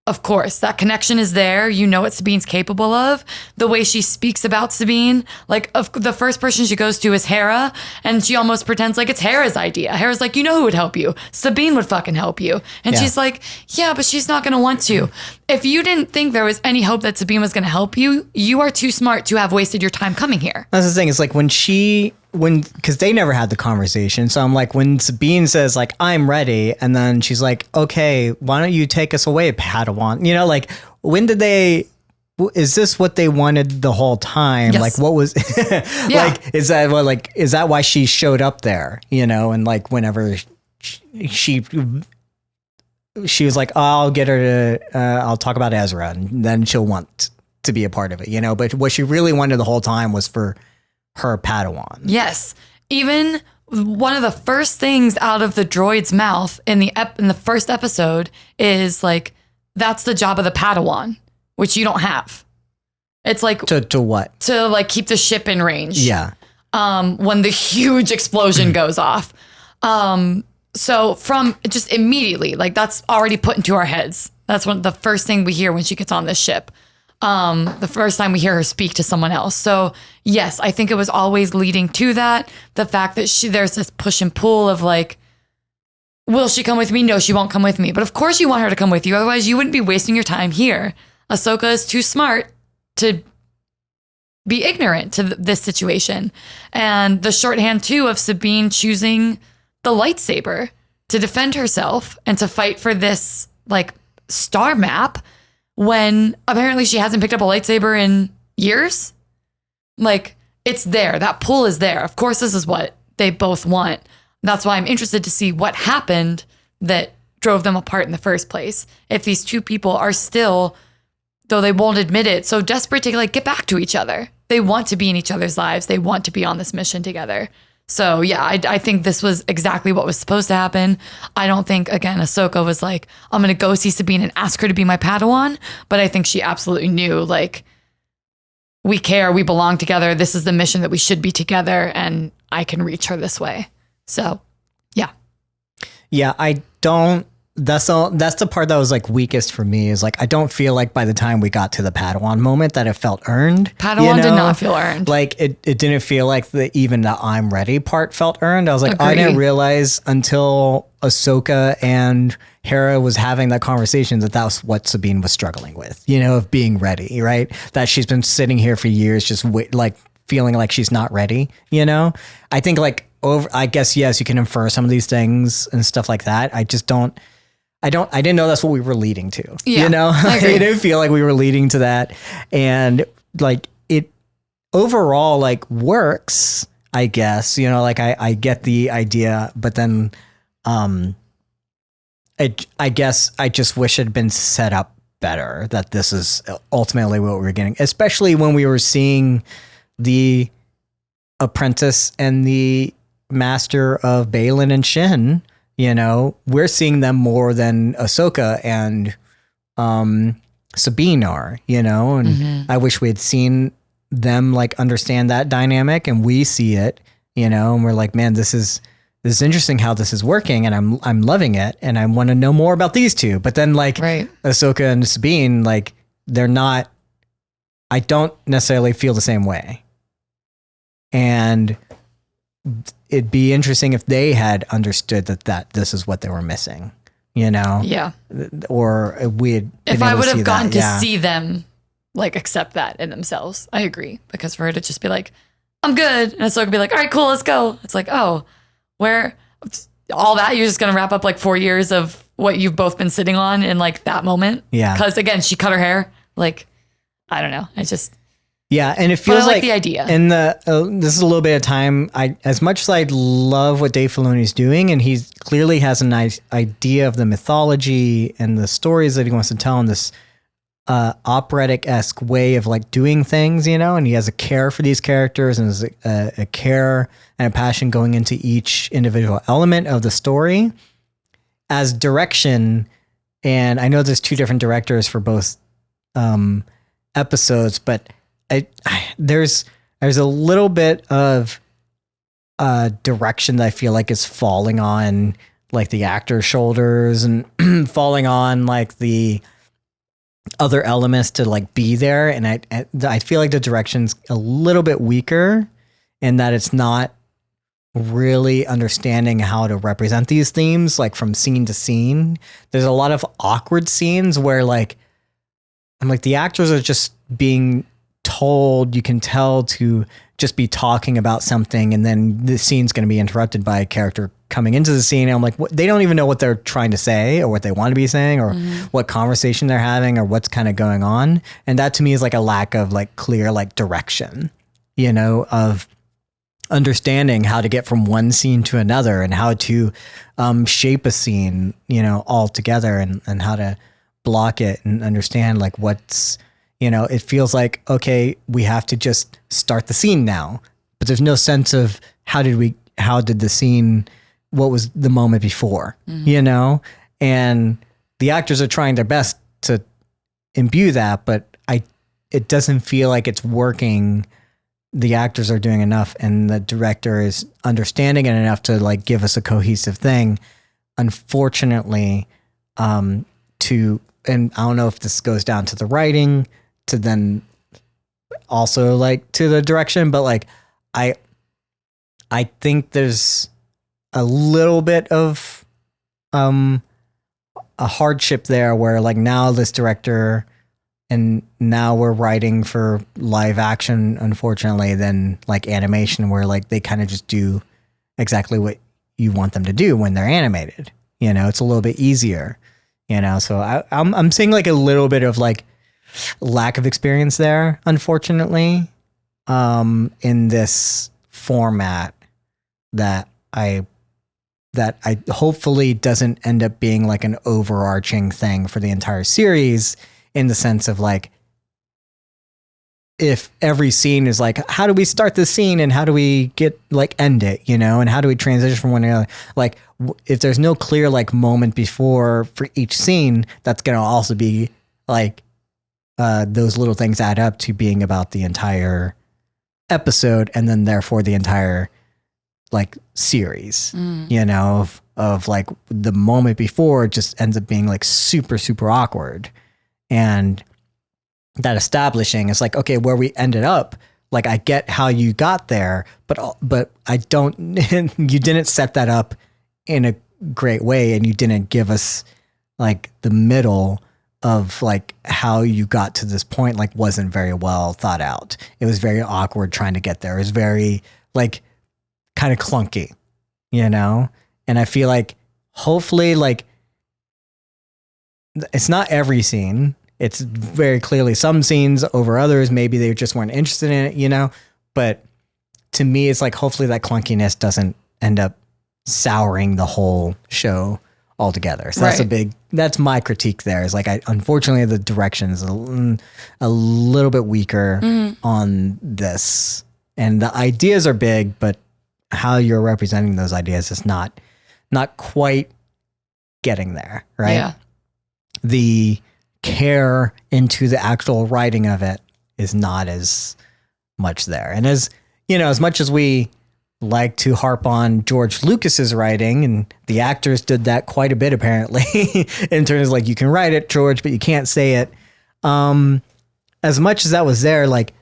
of course, that connection is there. You know what Sabine's capable of. The way she speaks about Sabine, like the first person she goes to is Hera, and she almost pretends like it's Hera's idea. Hera's like, you know who would help you? Sabine would fucking help you. And she's like, yeah, but she's not going to want to. If you didn't think there was any hope that Sabine was going to help you, you are too smart to have wasted your time coming here.
That's the thing. It's like because they never had the conversation. So I'm like, when Sabine says like, I'm ready. And then she's like, okay, why don't you take us away, Padawan? You know, like, when did is this what they wanted the whole time?
Yes.
Like, what was, like, is that why she showed up there? You know, and like, whenever she was like, oh, I'll get her to, I'll talk about Ezra, and then she'll want to be a part of it, you know? But what she really wanted the whole time was for her Padawan.
Yes. Even one of the first things out of the droid's mouth in the first episode is like, that's the job of the Padawan, which you don't have. It's like
to what?
To like keep the ship in range.
Yeah.
when the huge explosion goes off. So from just immediately, like that's already put into our heads. That's the first thing we hear when she gets on this ship. The first time we hear her speak to someone else. So yes, I think it was always leading to that. The fact that there's this push and pull of like, will she come with me? No, she won't come with me. But of course you want her to come with you. Otherwise you wouldn't be wasting your time here. Ahsoka is too smart to be ignorant to this situation. And the shorthand too of Sabine choosing the lightsaber to defend herself and to fight for this like star map when apparently she hasn't picked up a lightsaber in years. Like it's there. That pull is there. Of course, this is what they both want. That's why I'm interested to see what happened that drove them apart in the first place. If these two people are still, though they won't admit it, so desperate to like get back to each other. They want to be in each other's lives. They want to be on this mission together. So yeah, I think this was exactly what was supposed to happen. I don't think, again, Ahsoka was like, I'm going to go see Sabine and ask her to be my Padawan. But I think she absolutely knew, like, we care, we belong together. This is the mission that we should be together, and I can reach her this way. So yeah.
Yeah, I don't. That's the part that was like weakest for me is like I don't feel like by the time we got to the Padawan moment that it felt earned.
Padawan did not feel earned.
Like it didn't feel like even the I'm ready part felt earned. I was like,
Agree.
I didn't realize until Ahsoka and Hera was having that conversation that was what Sabine was struggling with, of being ready, right? That she's been sitting here for years just like feeling like she's not ready, I think like I guess, yes, you can infer some of these things and stuff like that. I didn't know that's what we were leading to, I didn't feel like we were leading to that. And like it overall like works, I guess, like I get the idea, but then, I guess I just wish it had been set up better that this is ultimately what we were getting, especially when we were seeing the apprentice and the master of Baylan and Shin. We're seeing them more than Ahsoka and Sabine are, and I wish we had seen them like understand that dynamic, and we see it, and we're like, man, this is interesting how this is working, and I'm loving it, and I want to know more about these two. But then like Ahsoka and Sabine, like they're not. I don't necessarily feel the same way, and it'd be interesting if they had understood that this is what they were missing,
Yeah.
Or we had.
If I would have gotten to see them like accept that in themselves, I agree. Because for her to just be like, I'm good. And Ahsoka be like, all right, cool, let's go. It's like, oh, where all that, you're just going to wrap up like 4 years of what you've both been sitting on in like that moment.
Yeah.
Because again, she cut her hair. Like, I don't know.
Yeah, and it feels
I like the idea.
And this is a little bit of time. As much as I love what Dave Filoni's doing, and he clearly has a nice idea of the mythology and the stories that he wants to tell in this operatic-esque way of like doing things, and he has a care for these characters and there's a care and a passion going into each individual element of the story. As direction, and I know there's two different directors for both episodes, but there's a little bit of direction that I feel like is falling on like the actor's shoulders and falling on like the other elements to like be there. And I feel like the direction's a little bit weaker in that it's not really understanding how to represent these themes like from scene to scene. There's a lot of awkward scenes where like I'm like the actors are just being told, you can tell, to just be talking about something, and then the scene's going to be interrupted by a character coming into the scene, and I'm like, they don't even know what they're trying to say or what they want to be saying or what conversation they're having or what's kind of going on. And that to me is like a lack of like clear like direction, of understanding how to get from one scene to another and how to shape a scene, all together, and how to block it and understand like what's, it feels like, okay, we have to just start the scene now, but there's no sense of how did the scene, what was the moment before, and the actors are trying their best to imbue that, but it doesn't feel like it's working the actors are doing enough and the director is understanding it enough to like give us a cohesive thing. Unfortunately, and I don't know if this goes down to the writing, to then also like to the direction, but like I think there's a little bit of a hardship there where like now this director and now we're writing for live action, unfortunately, than like animation where like they kind of just do exactly what you want them to do when they're animated. You know, it's a little bit easier, you know? So I'm seeing like a little bit of like lack of experience there, unfortunately, in this format that I hopefully doesn't end up being like an overarching thing for the entire series, in the sense of like, if every scene is like, how do we start this scene and how do we get like end it, you know, and how do we transition from one to another? Like if there's no clear like moment before for each scene, that's going to also be like, those little things add up to being about the entire episode and then therefore the entire like series, you know, of like the moment before just ends up being like super, super awkward. And that establishing is like, okay, where we ended up, like I get how you got there, but I don't, you didn't set that up in a great way. And you didn't give us like the middle of like how you got to this point, like wasn't very well thought out. It was very awkward trying to get there. It was very like kind of clunky, you know? And I feel like hopefully like it's not every scene. It's very clearly some scenes over others. Maybe they just weren't interested in it, you know? But to me, it's like, hopefully that clunkiness doesn't end up souring the whole show altogether. So that's my critique there, is like, unfortunately the direction is a little bit weaker on this, and the ideas are big, but how you're representing those ideas is not quite getting there. Right.
Yeah.
The care into the actual writing of it is not as much there. And as you know, as much as we like to harp on George Lucas's writing, and the actors did that quite a bit apparently, in terms of like, you can write it, George, but you can't say it. As much as that was there, like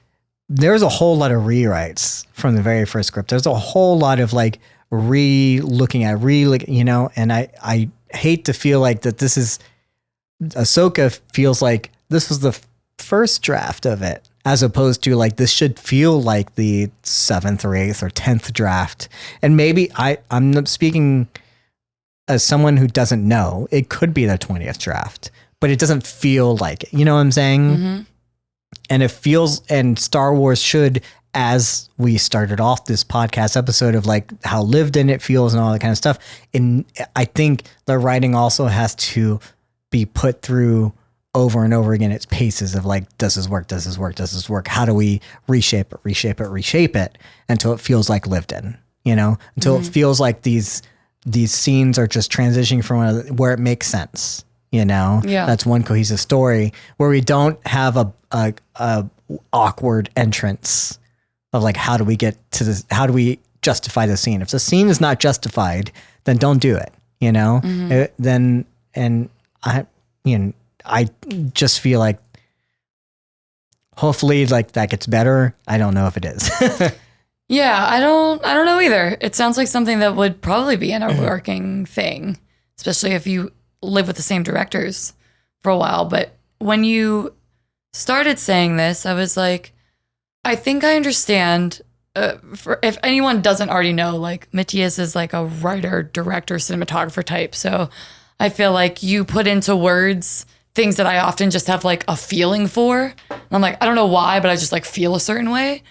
there's a whole lot of rewrites from the very first script. There's a whole lot of like looking at, you know, and I hate to feel like that this is, Ahsoka feels like this was the first draft of it, as opposed to like, this should feel like the 7th or 8th or 10th draft. And maybe I'm not speaking as someone who doesn't know, it could be the 20th draft, but it doesn't feel like it. You know what I'm saying? And it feels, and Star Wars should, as we started off this podcast episode of like how lived in it feels and all that kind of stuff. And I think the writing also has to be put through over and over again. It's paces of like, does this work? Does this work? Does this work? How do we reshape it until it feels like lived in, you know, until it feels like these scenes are just transitioning from one another, where it makes sense, you know?
Yeah.
That's one cohesive story where we don't have a awkward entrance of like, how do we get to this? How do we justify the scene? If the scene is not justified, then don't do it, you know? I just feel like hopefully like that gets better. I don't know if it is.
Yeah, I don't know either. It sounds like something that would probably be an overarching thing, especially if you live with the same directors for a while. But when you started saying this, I was like, I think I understand. If anyone doesn't already know, like Mattias is like a writer, director, cinematographer type. So I feel like you put into words things that I often just have like a feeling for. And I'm like, I don't know why, but I just like feel a certain way.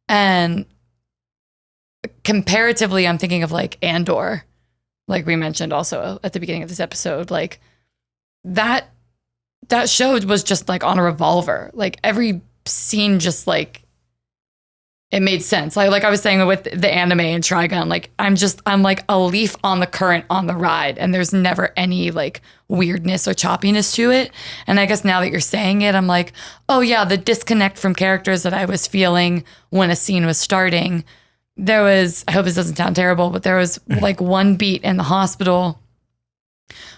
And comparatively, I'm thinking of like Andor, like we mentioned also at the beginning of this episode, like that show was just like on a revolver. Like every scene just like it made sense. Like I was saying with the anime and Trigun, like I'm like a leaf on the current on the ride, and there's never any like weirdness or choppiness to it. And I guess now that you're saying it, I'm like, oh yeah, the disconnect from characters that I was feeling when a scene was starting. There was, I hope this doesn't sound terrible, but there was like one beat in the hospital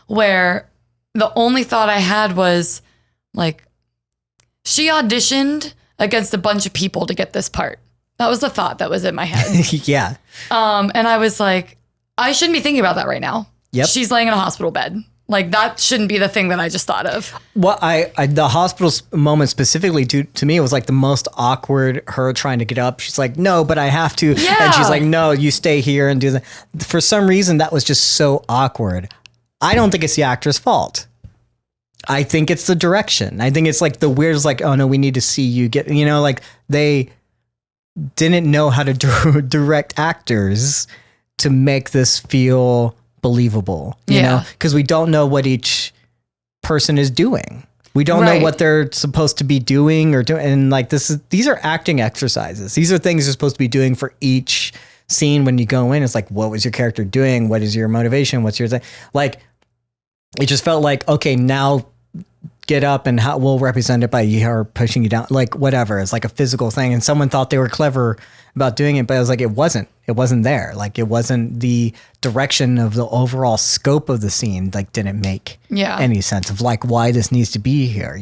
where the only thought I had was like, she auditioned against a bunch of people to get this part. That was the thought that was in my head.
Yeah.
And I was like, I shouldn't be thinking about that right now.
Yep.
She's laying in a hospital bed. Like that shouldn't be the thing that I just thought of.
Well, the hospital moment specifically to me was like the most awkward. Her trying to get up. She's like, no, but I have to.
Yeah.
And she's like, no, you stay here and do that. For some reason, that was just so awkward. I don't think it's the actor's fault. I think it's the direction. I think it's like the weird, like, oh no, we need to see you get, like they didn't know how to direct actors to make this feel believable, you know, because we don't know what each person is doing. We don't know what they're supposed to be doing or doing. And like these are acting exercises. These are things you're supposed to be doing for each scene when you go in. It's like, what was your character doing? What is your motivation? What's your thing? Like, it just felt like, okay, now get up and we'll represent it by her pushing you down, like whatever. It's like a physical thing. And someone thought they were clever about doing it, but I was like, it wasn't there. Like it wasn't the direction of the overall scope of the scene. Like didn't make any sense of like why this needs to be here.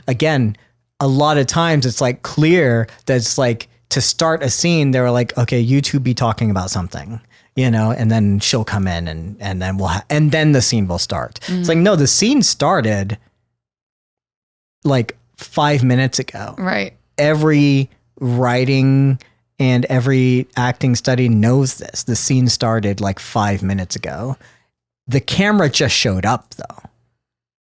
Again, a lot of times it's like clear that it's like to start a scene, they were like, okay, you two be talking about something. And then she'll come in and then and then the scene will start. Mm-hmm. It's like, no, the scene started like 5 minutes ago.
Right.
Every writing and every acting study knows this. The scene started like 5 minutes ago. The camera just showed up though.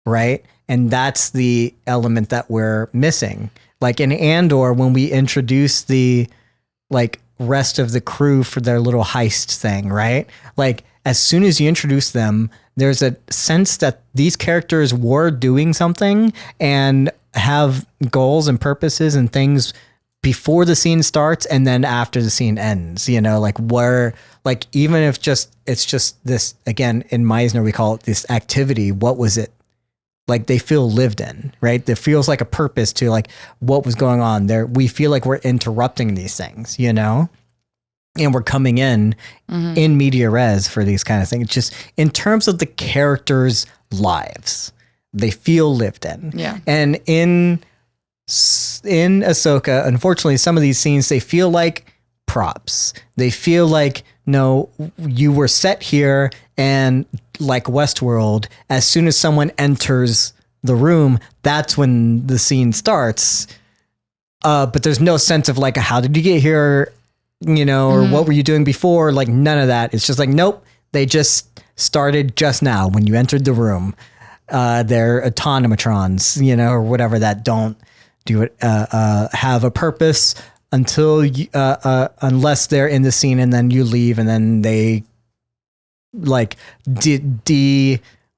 Right. And that's the element that we're missing. Like in Andor, when we introduce the like rest of the crew for their little heist thing, right? Like as soon as you introduce them, there's a sense that these characters were doing something and have goals and purposes and things before the scene starts and then after the scene ends, like where, like, even if it's just this, again, in Meisner, we call it this activity. What was it? Like they feel lived in, right? There feels like a purpose to like what was going on there. We feel like we're interrupting these things, and we're coming in media res for these kind of things. Just in terms of the characters' lives, they feel lived in. Yeah. And in Ahsoka, unfortunately, some of these scenes, they feel like props. They feel like, no, you were set here, and like Westworld, as soon as someone enters the room, that's when the scene starts. But there's no sense of like, how did you get here? Or what were you doing before? Like none of that. It's just like, nope, they just started just now when you entered the room. They're autonomatrons, or whatever that don't do it, have a purpose until you, unless they're in the scene and then you leave and then they like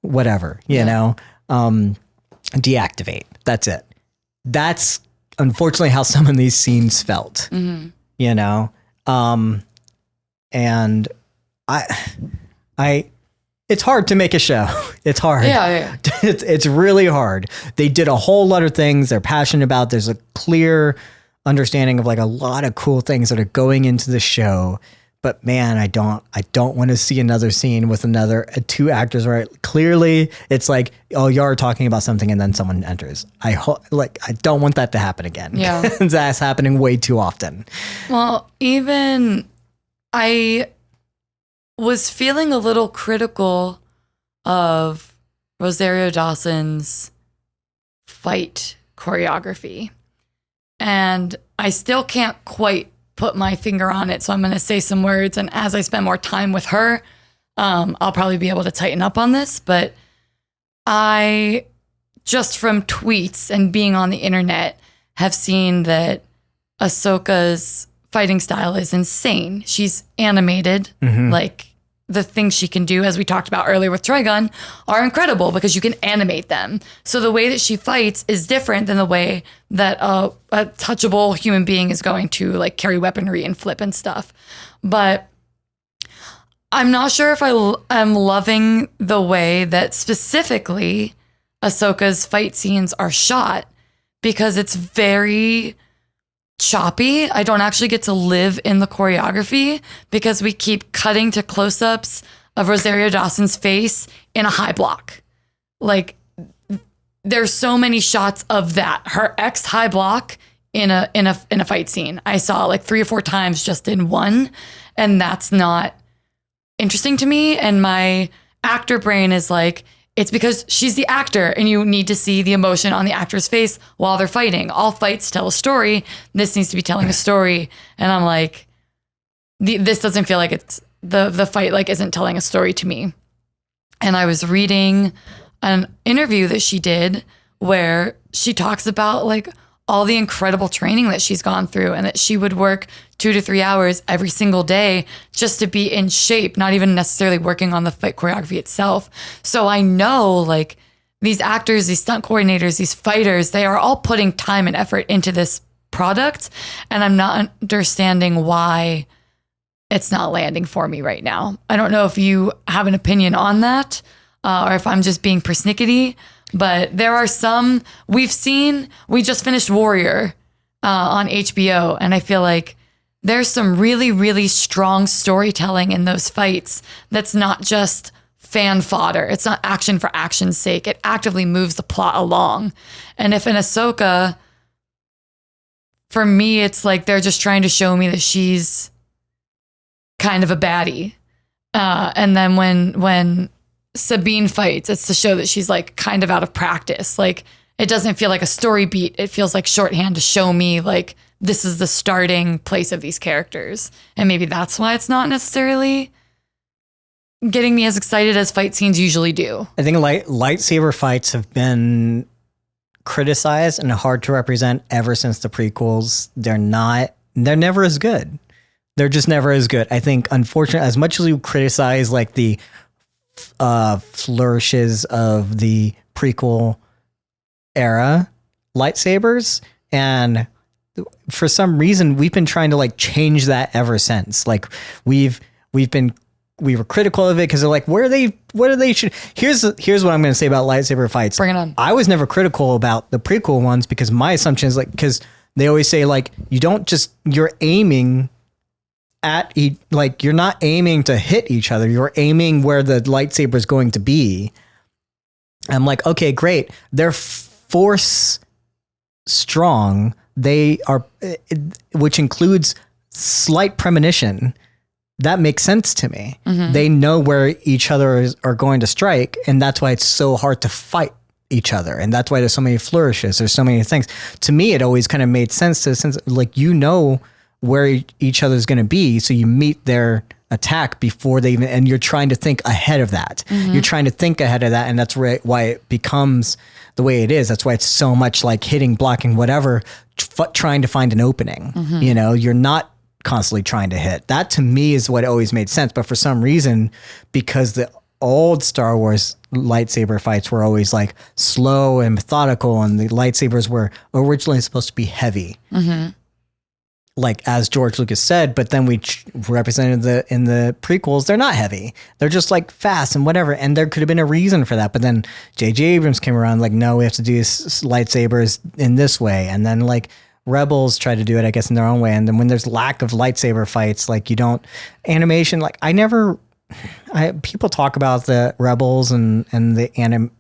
whatever, deactivate. That's it. That's unfortunately how some of these scenes felt, and I, it's hard to make a show. It's hard. Yeah. It's really hard. They did a whole lot of things they're passionate about. There's a clear understanding of like a lot of cool things that are going into the show. But man, I don't want to see another scene with two actors where clearly it's like, oh, you're talking about something and then someone enters. I don't want that to happen again. Yeah. That's happening way too often.
Well, even I was feeling a little critical of Rosario Dawson's fight choreography. And I still can't quite put my finger on it, so I'm going to say some words. And as I spend more time with her, I'll probably be able to tighten up on this. But I, just from tweets and being on the internet, have seen that Ahsoka's fighting style is insane. She's animated like the things she can do, as we talked about earlier with Trigun, are incredible because you can animate them. So the way that she fights is different than the way that a touchable human being is going to like carry weaponry and flip and stuff. But I'm not sure if I'm loving the way that specifically Ahsoka's fight scenes are shot, because it's very choppy. I don't actually get to live in the choreography because we keep cutting to close-ups of Rosario Dawson's face in a high block. Like, there's so many shots of that. Her X high block in a fight scene. I saw like 3 or 4 times just in one, and that's not interesting to me. And my actor brain is like, it's because she's the actor and you need to see the emotion on the actor's face while they're fighting. All fights tell a story. This needs to be telling a story. And I'm like, this doesn't feel like it's the fight like isn't telling a story to me. And I was reading an interview that she did where she talks about like all the incredible training that she's gone through, and that she would work 2 to 3 hours every single day just to be in shape, not even necessarily working on the fight choreography itself. So I know like these actors, these stunt coordinators, these fighters, they are all putting time and effort into this product. And I'm not understanding why it's not landing for me right now. I don't know if you have an opinion on that, or if I'm just being persnickety. But there are some we just finished Warrior on HBO, and I feel like there's some really, really strong storytelling in those fights that's not just fan fodder. It's not action for action's sake. It actively moves the plot along. And if in Ahsoka, for me, it's like they're just trying to show me that she's kind of a baddie. And then when Sabine fights, it's to show that she's like kind of out of practice. Like, it doesn't feel like a story beat. It feels like shorthand to show me like this is the starting place of these characters. And maybe that's why it's not necessarily getting me as excited as fight scenes usually do.
I think lightsaber fights have been criticized and hard to represent ever since the prequels. They're never as good. They're just never as good. I think, unfortunately, as much as you criticize like the flourishes of the prequel era lightsabers, and for some reason we've been trying to like change that ever since. Like we were critical of it because they're like, what are they here's what I'm going to say about lightsaber fights.
Bring it on.
I was never critical about the prequel ones because my assumption is like, because they always say like, you're aiming at like, you're not aiming to hit each other. You're aiming where the lightsaber is going to be. I'm like, okay, great. They're force strong. They are, which includes slight premonition. That makes sense to me. Mm-hmm. They know where each other are going to strike. And that's why it's so hard to fight each other. And that's why there's so many flourishes. There's so many things. To me, it always kind of made sense like, where each other's going to be. So you meet their attack before they even, and you're trying to think ahead of that. Mm-hmm. You're trying to think ahead of that. And that's why it becomes the way it is. That's why it's so much like hitting, blocking, whatever, trying to find an opening. Mm-hmm. You're not constantly trying to hit. That to me is what always made sense. But for some reason, because the old Star Wars lightsaber fights were always like slow and methodical, and the lightsabers were originally supposed to be heavy. Mm-hmm. Like as George Lucas said, but then we represented in the prequels, they're not heavy. They're just like fast and whatever. And there could have been a reason for that. But then J.J. Abrams came around like, no, we have to do lightsabers in this way. And then like Rebels tried to do it, I guess, in their own way. And then when there's lack of lightsaber fights, like animation, like people talk about the Rebels and the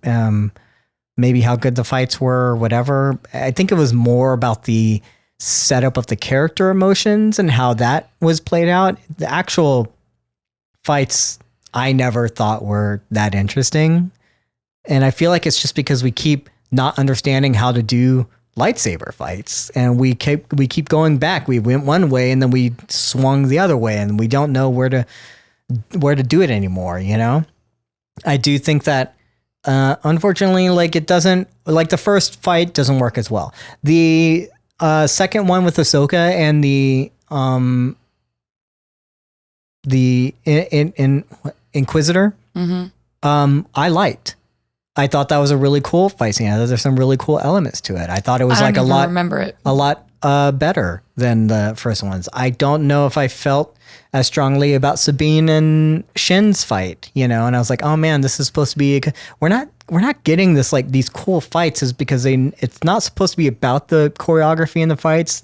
maybe how good the fights were or whatever. I think it was more about the setup of the character emotions and how that was played out. The actual fights I never thought were that interesting. And I feel like it's just because we keep not understanding how to do lightsaber fights, and we keep going back. We went one way and then we swung the other way, and we don't know where to do it anymore. I do think that unfortunately, like, it doesn't, like, the first fight doesn't work as well. The second one with Ahsoka and Inquisitor, I liked. I thought that was a really cool fight scene. I thought there's some really cool elements to it. I thought it was
I don't even remember it.
a lot better than the first ones. I don't know if I felt as strongly about Sabine and Shin's fight, and I was like, oh man, this is supposed to be, we're not getting this, like these cool fights is because it's not supposed to be about the choreography in the fights.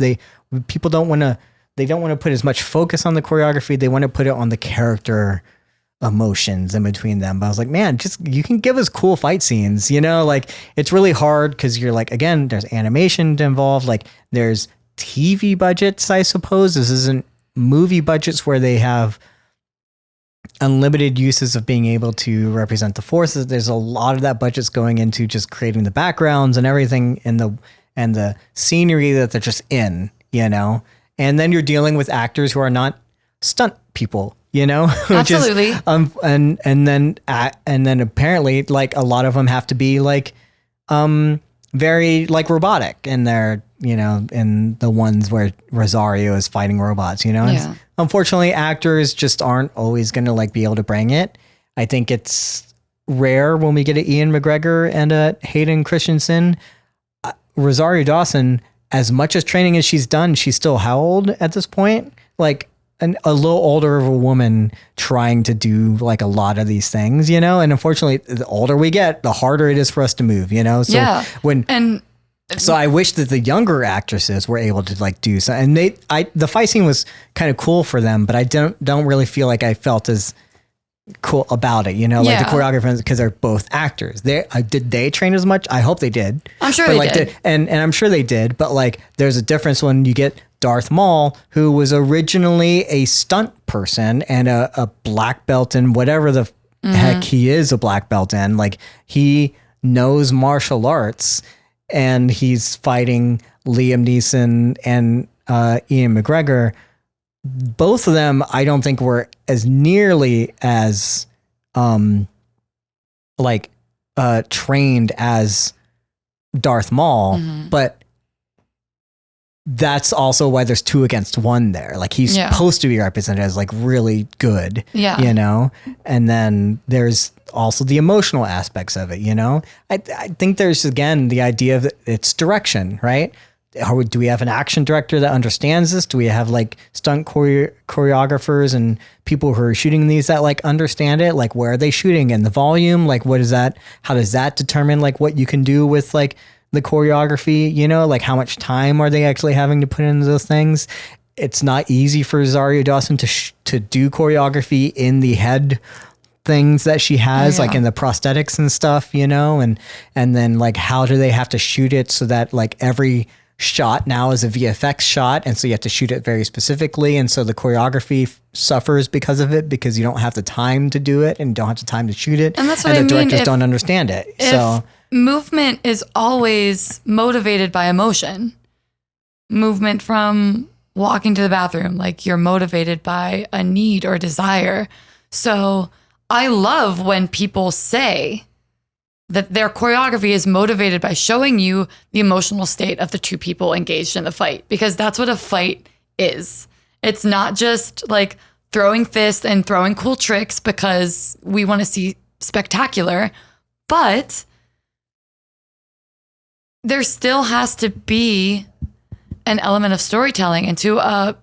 People don't want to put as much focus on the choreography. They want to put it on the character emotions in between them. But I was like, man, you can give us cool fight scenes, like it's really hard because you're like, again, there's animation involved, like there's TV budgets, I suppose. This isn't movie budgets where they have unlimited uses of being able to represent the forces. There's a lot of that budget's going into just creating the backgrounds and everything and the scenery that they're just in, and then you're dealing with actors who are not stunt people, which
Absolutely.
is, and then apparently like a lot of them have to be like, very like robotic in their, in the ones where Rosario is fighting robots,
Yeah.
Unfortunately, actors just aren't always going to like be able to bring it. I think it's rare when we get an Ian McGregor and a Hayden Christensen. Rosario Dawson, as much as training as she's done, she's still how old at this point? Like a little older of a woman trying to do like a lot of these things, and unfortunately the older we get, the harder it is for us to move, so so I wish that the younger actresses were able to like do so, and the fight scene was kind of cool for them, but I don't really feel like I felt as cool about it, like the choreographers, because they're both actors. Did they train as much? I hope they did.
I'm sure
but
they did.
And I'm sure they did, but like there's a difference when you get Darth Maul, who was originally a stunt person and a black belt in whatever the heck he is a black belt in. Like he knows martial arts and he's fighting Liam Neeson and Ian McGregor. Both of them, I don't think were as nearly as trained as Darth Maul, but that's also why there's 2 against 1 there. Like he's supposed to be represented as like really good, and then there's also the emotional aspects of it, I think there's, again, the idea of it's direction, right? Do we have an action director that understands this? Do we have like stunt choreographers and people who are shooting these that like understand it? Like where are they shooting and the volume? Like what is that? How does that determine like what you can do with like the choreography, like how much time are they actually having to put into those things? It's not easy for Rosario Dawson to do choreography in the head things that she has, like in the prosthetics and stuff, and then like how do they have to shoot it so that like every shot now is a VFX shot, and so you have to shoot it very specifically, and so the choreography suffers because of it, because you don't have the time to do it and don't have the time to shoot it,
and that's what
the directors don't understand it. So
movement is always motivated by emotion. Movement from walking to the bathroom, like you're motivated by a need or desire. So I love when people say that their choreography is motivated by showing you the emotional state of the 2 people engaged in the fight, because that's what a fight is. It's not just like throwing fists and throwing cool tricks because we want to see spectacular, but there still has to be an element of storytelling. And to a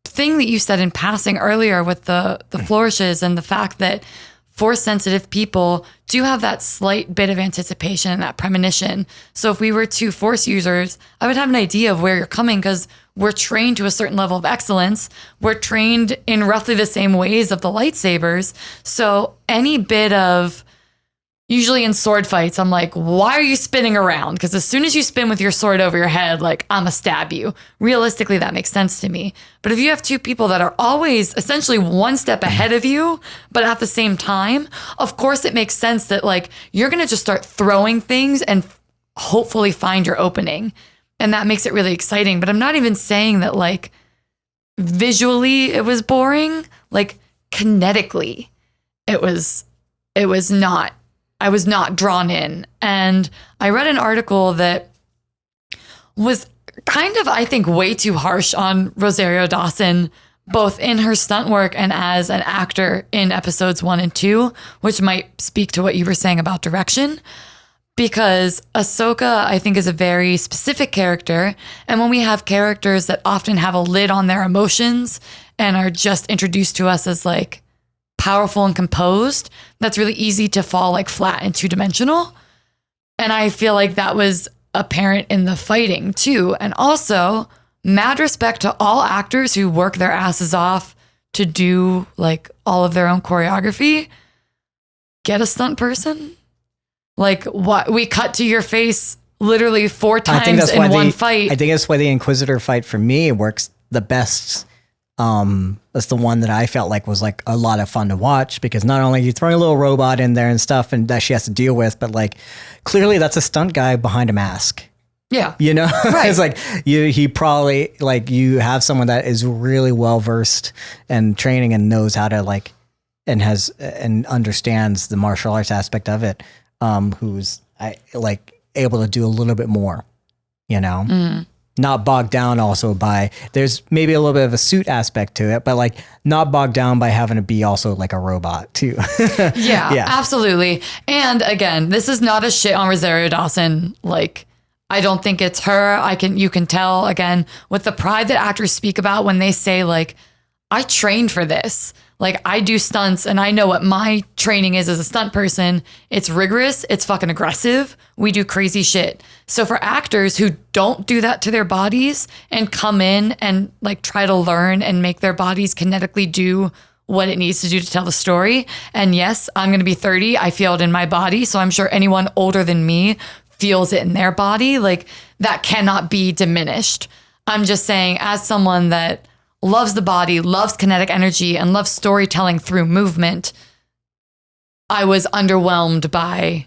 thing that you said in passing earlier with the flourishes and the fact that Force-sensitive people do have that slight bit of anticipation and that premonition. So if we were 2 Force users, I would have an idea of where you're coming because we're trained to a certain level of excellence. We're trained in roughly the same ways of the lightsabers. So any bit of, usually in sword fights, I'm like, why are you spinning around? Because as soon as you spin with your sword over your head, like, I'm gonna stab you. Realistically, that makes sense to me. But if you have 2 people that are always essentially 1 step ahead of you, but at the same time, of course it makes sense that like you're gonna just start throwing things and hopefully find your opening. And that makes it really exciting. But I'm not even saying that like visually it was boring. Like kinetically, it was not. I was not drawn in. And I read an article that was kind of, I think, way too harsh on Rosario Dawson, both in her stunt work and as an actor in episodes 1 and 2, which might speak to what you were saying about direction. Because Ahsoka, I think, is a very specific character. And when we have characters that often have a lid on their emotions and are just introduced to us as like powerful and composed, that's really easy to fall like flat and two-dimensional. And I feel like that was apparent in the fighting too. And also, mad respect to all actors who work their asses off to do like all of their own choreography. Get a stunt person. Like, what we cut to your face literally 4 times in one fight.
I think that's why the Inquisitor fight for me works the best. That's the one that I felt like was like a lot of fun to watch, because not only are you throwing a little robot in there and stuff and that she has to deal with, but like clearly that's a stunt guy behind a mask.
Yeah.
You know,
right.
It's like he probably like you have someone that is really well versed and training and knows how to like and has and understands the martial arts aspect of it. Who's able to do a little bit more, you know, not bogged down also by, there's maybe a little bit of a suit aspect to it, but like not bogged down by having to be also like a robot too.
yeah, absolutely. And again, this is not a shit on Rosario Dawson. Like, I don't think it's her. You can tell again with the pride that actors speak about when they say like, I trained for this. Like, I do stunts and I know what my training is as a stunt person. It's rigorous. It's fucking aggressive. We do crazy shit. So for actors who don't do that to their bodies and come in and like try to learn and make their bodies kinetically do what it needs to do to tell the story. And yes, I'm going to be 30. I feel it in my body. So I'm sure anyone older than me feels it in their body. Like, that cannot be diminished. I'm just saying, as someone that loves the body, loves kinetic energy, and loves storytelling through movement, I was underwhelmed by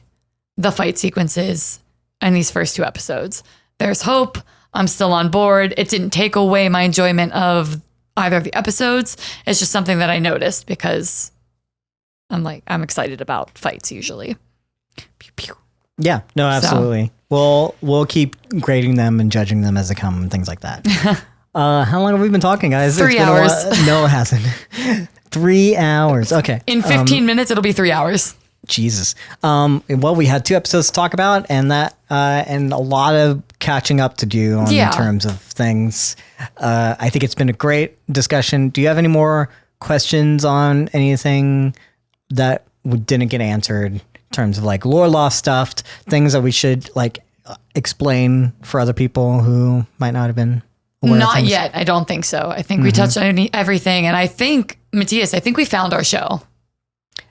the fight sequences in these first 2 episodes. There's hope. I'm still on board. It didn't take away my enjoyment of either of the episodes. It's just something that I noticed because I'm excited about fights usually. Pew, pew.
Yeah, no, absolutely. So, we'll keep grading them and judging them as they come and things like that. How long have we been talking, guys?
3 hours.
No, it hasn't. 3 hours. Okay.
In 15 minutes, it'll be 3 hours.
Jesus. Well, we had 2 episodes to talk about, and and a lot of catching up to do in terms of things. I think it's been a great discussion. Do you have any more questions on anything that didn't get answered in terms of like lore lost stuff, things that we should like explain for other people who might not have been?
Not yet. I don't think so. I think we touched on everything. And I think, Mattias, we found our show.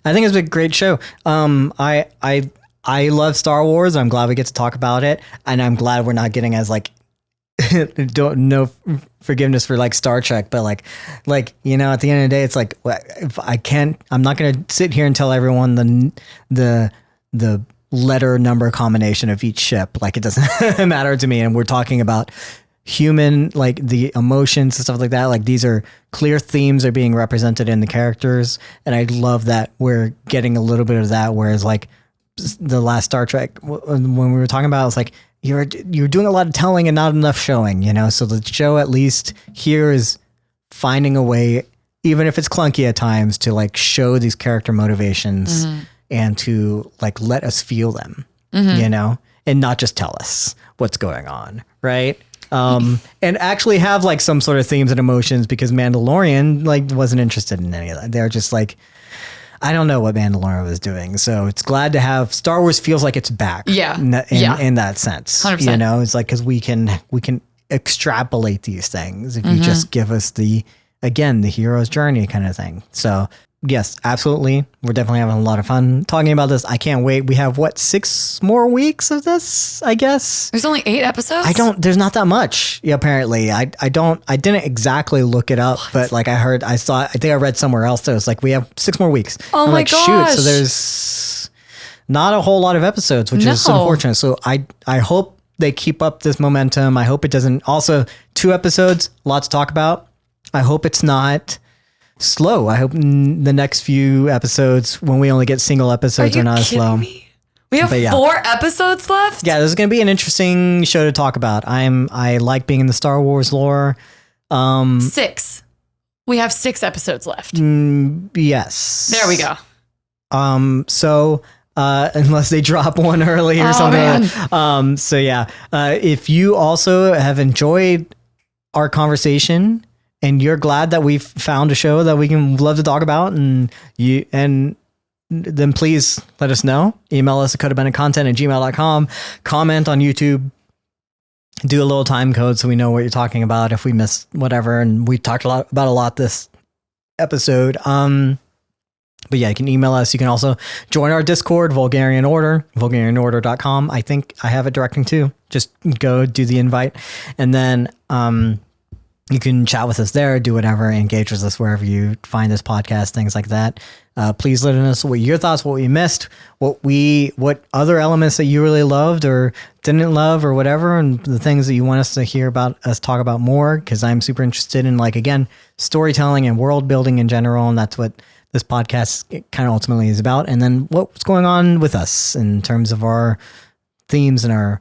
I think it's a great show. I love Star Wars. I'm glad we get to talk about it. And I'm glad we're not getting as like, no forgiveness for like Star Trek, but like, you know, at the end of the day, it's like, if I'm not going to sit here and tell everyone the letter number combination of each ship. Like, it doesn't matter to me. And we're talking about human, like the emotions and stuff like that. Like, these are clear themes are being represented in the characters, and I love that we're getting a little bit of that. Whereas like the last Star Trek, when we were talking about, it's like you're doing a lot of telling and not enough showing, you know. So the show at least here is finding a way, even if it's clunky at times, to like show these character motivations and to like let us feel them, you know, and not just tell us what's going on, right? And actually have like some sort of themes and emotions, because Mandalorian like wasn't interested in any of that. They're just like, I don't know what Mandalorian was doing. So it's glad to have Star Wars feels like it's back.
Yeah.
In that sense,
100%.
You know, it's like, cause we can extrapolate these things if you just give us the hero's journey kind of thing. So yes, absolutely. We're definitely having a lot of fun talking about this. I can't wait. We have 6 more weeks of this, I guess.
There's only 8 episodes?
There's not that much, apparently. I didn't exactly look it up, but like I think I read somewhere else that it's like, we have 6 more weeks.
Oh my gosh.
Shoot. So there's not a whole lot of episodes, which is unfortunate. So I hope they keep up this momentum. I hope it doesn't, also 2 episodes, lots to talk about. I hope it's not slow. I hope the next few episodes, when we only get single episodes, are not as slow.
Me? We have 4 episodes left?
Yeah, this is going to be an interesting show to talk about. I like being in the Star Wars lore.
6. We have 6 episodes left.
Yes.
There we go.
So unless they drop one early or something.
Man.
So yeah. If you also have enjoyed our conversation and you're glad that we've found a show that we can love to talk about, then please let us know. Email us at codependentcontent@gmail.com. Comment on YouTube. Do a little time code so we know what you're talking about if we missed whatever. And we talked about a lot this episode. But yeah, you can email us. You can also join our Discord, Vulgarian Order, vulgarianorder.com. I think I have it directing too. Just go do the invite. And then you can chat with us there, do whatever, engage with us wherever you find this podcast, things like that. Please let us know what your thoughts, what we missed, what other elements that you really loved or didn't love or whatever, and the things that you want us to hear about us talk about more, because I'm super interested in, like, again, storytelling and world building in general, and that's what this podcast kind of ultimately is about. And then what's going on with us in terms of our themes and our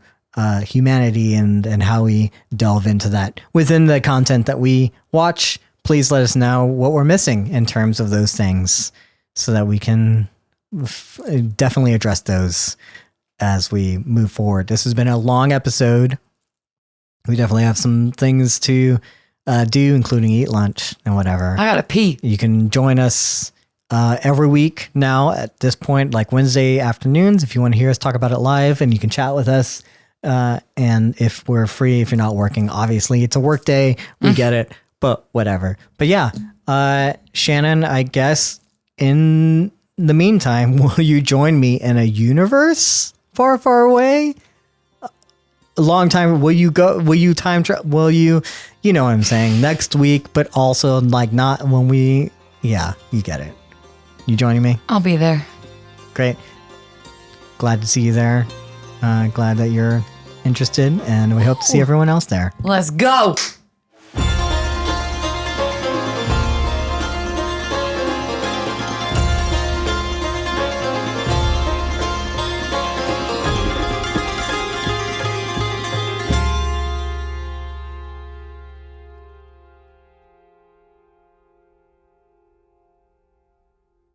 humanity and how we delve into that within the content that we watch. Please let us know what we're missing in terms of those things so that we can definitely address those as we move forward. This has been a long episode. We definitely have some things to do, including eat lunch and whatever.
I gotta pee.
You can join us every week now at this point, like Wednesday afternoons, if you want to hear us talk about it live, and you can chat with us. And if we're free, if you're not working, obviously it's a work day. We get it, but whatever. But yeah, Shannon, I guess in the meantime, will you join me in a universe far, far away? A long time. Will you time travel? Will you know what I'm saying, next week, but also like not when we, yeah, you get it. You joining me?
I'll be there.
Great. Glad to see you there. Glad that you're interested, and we hope to see everyone else there.
Let's go.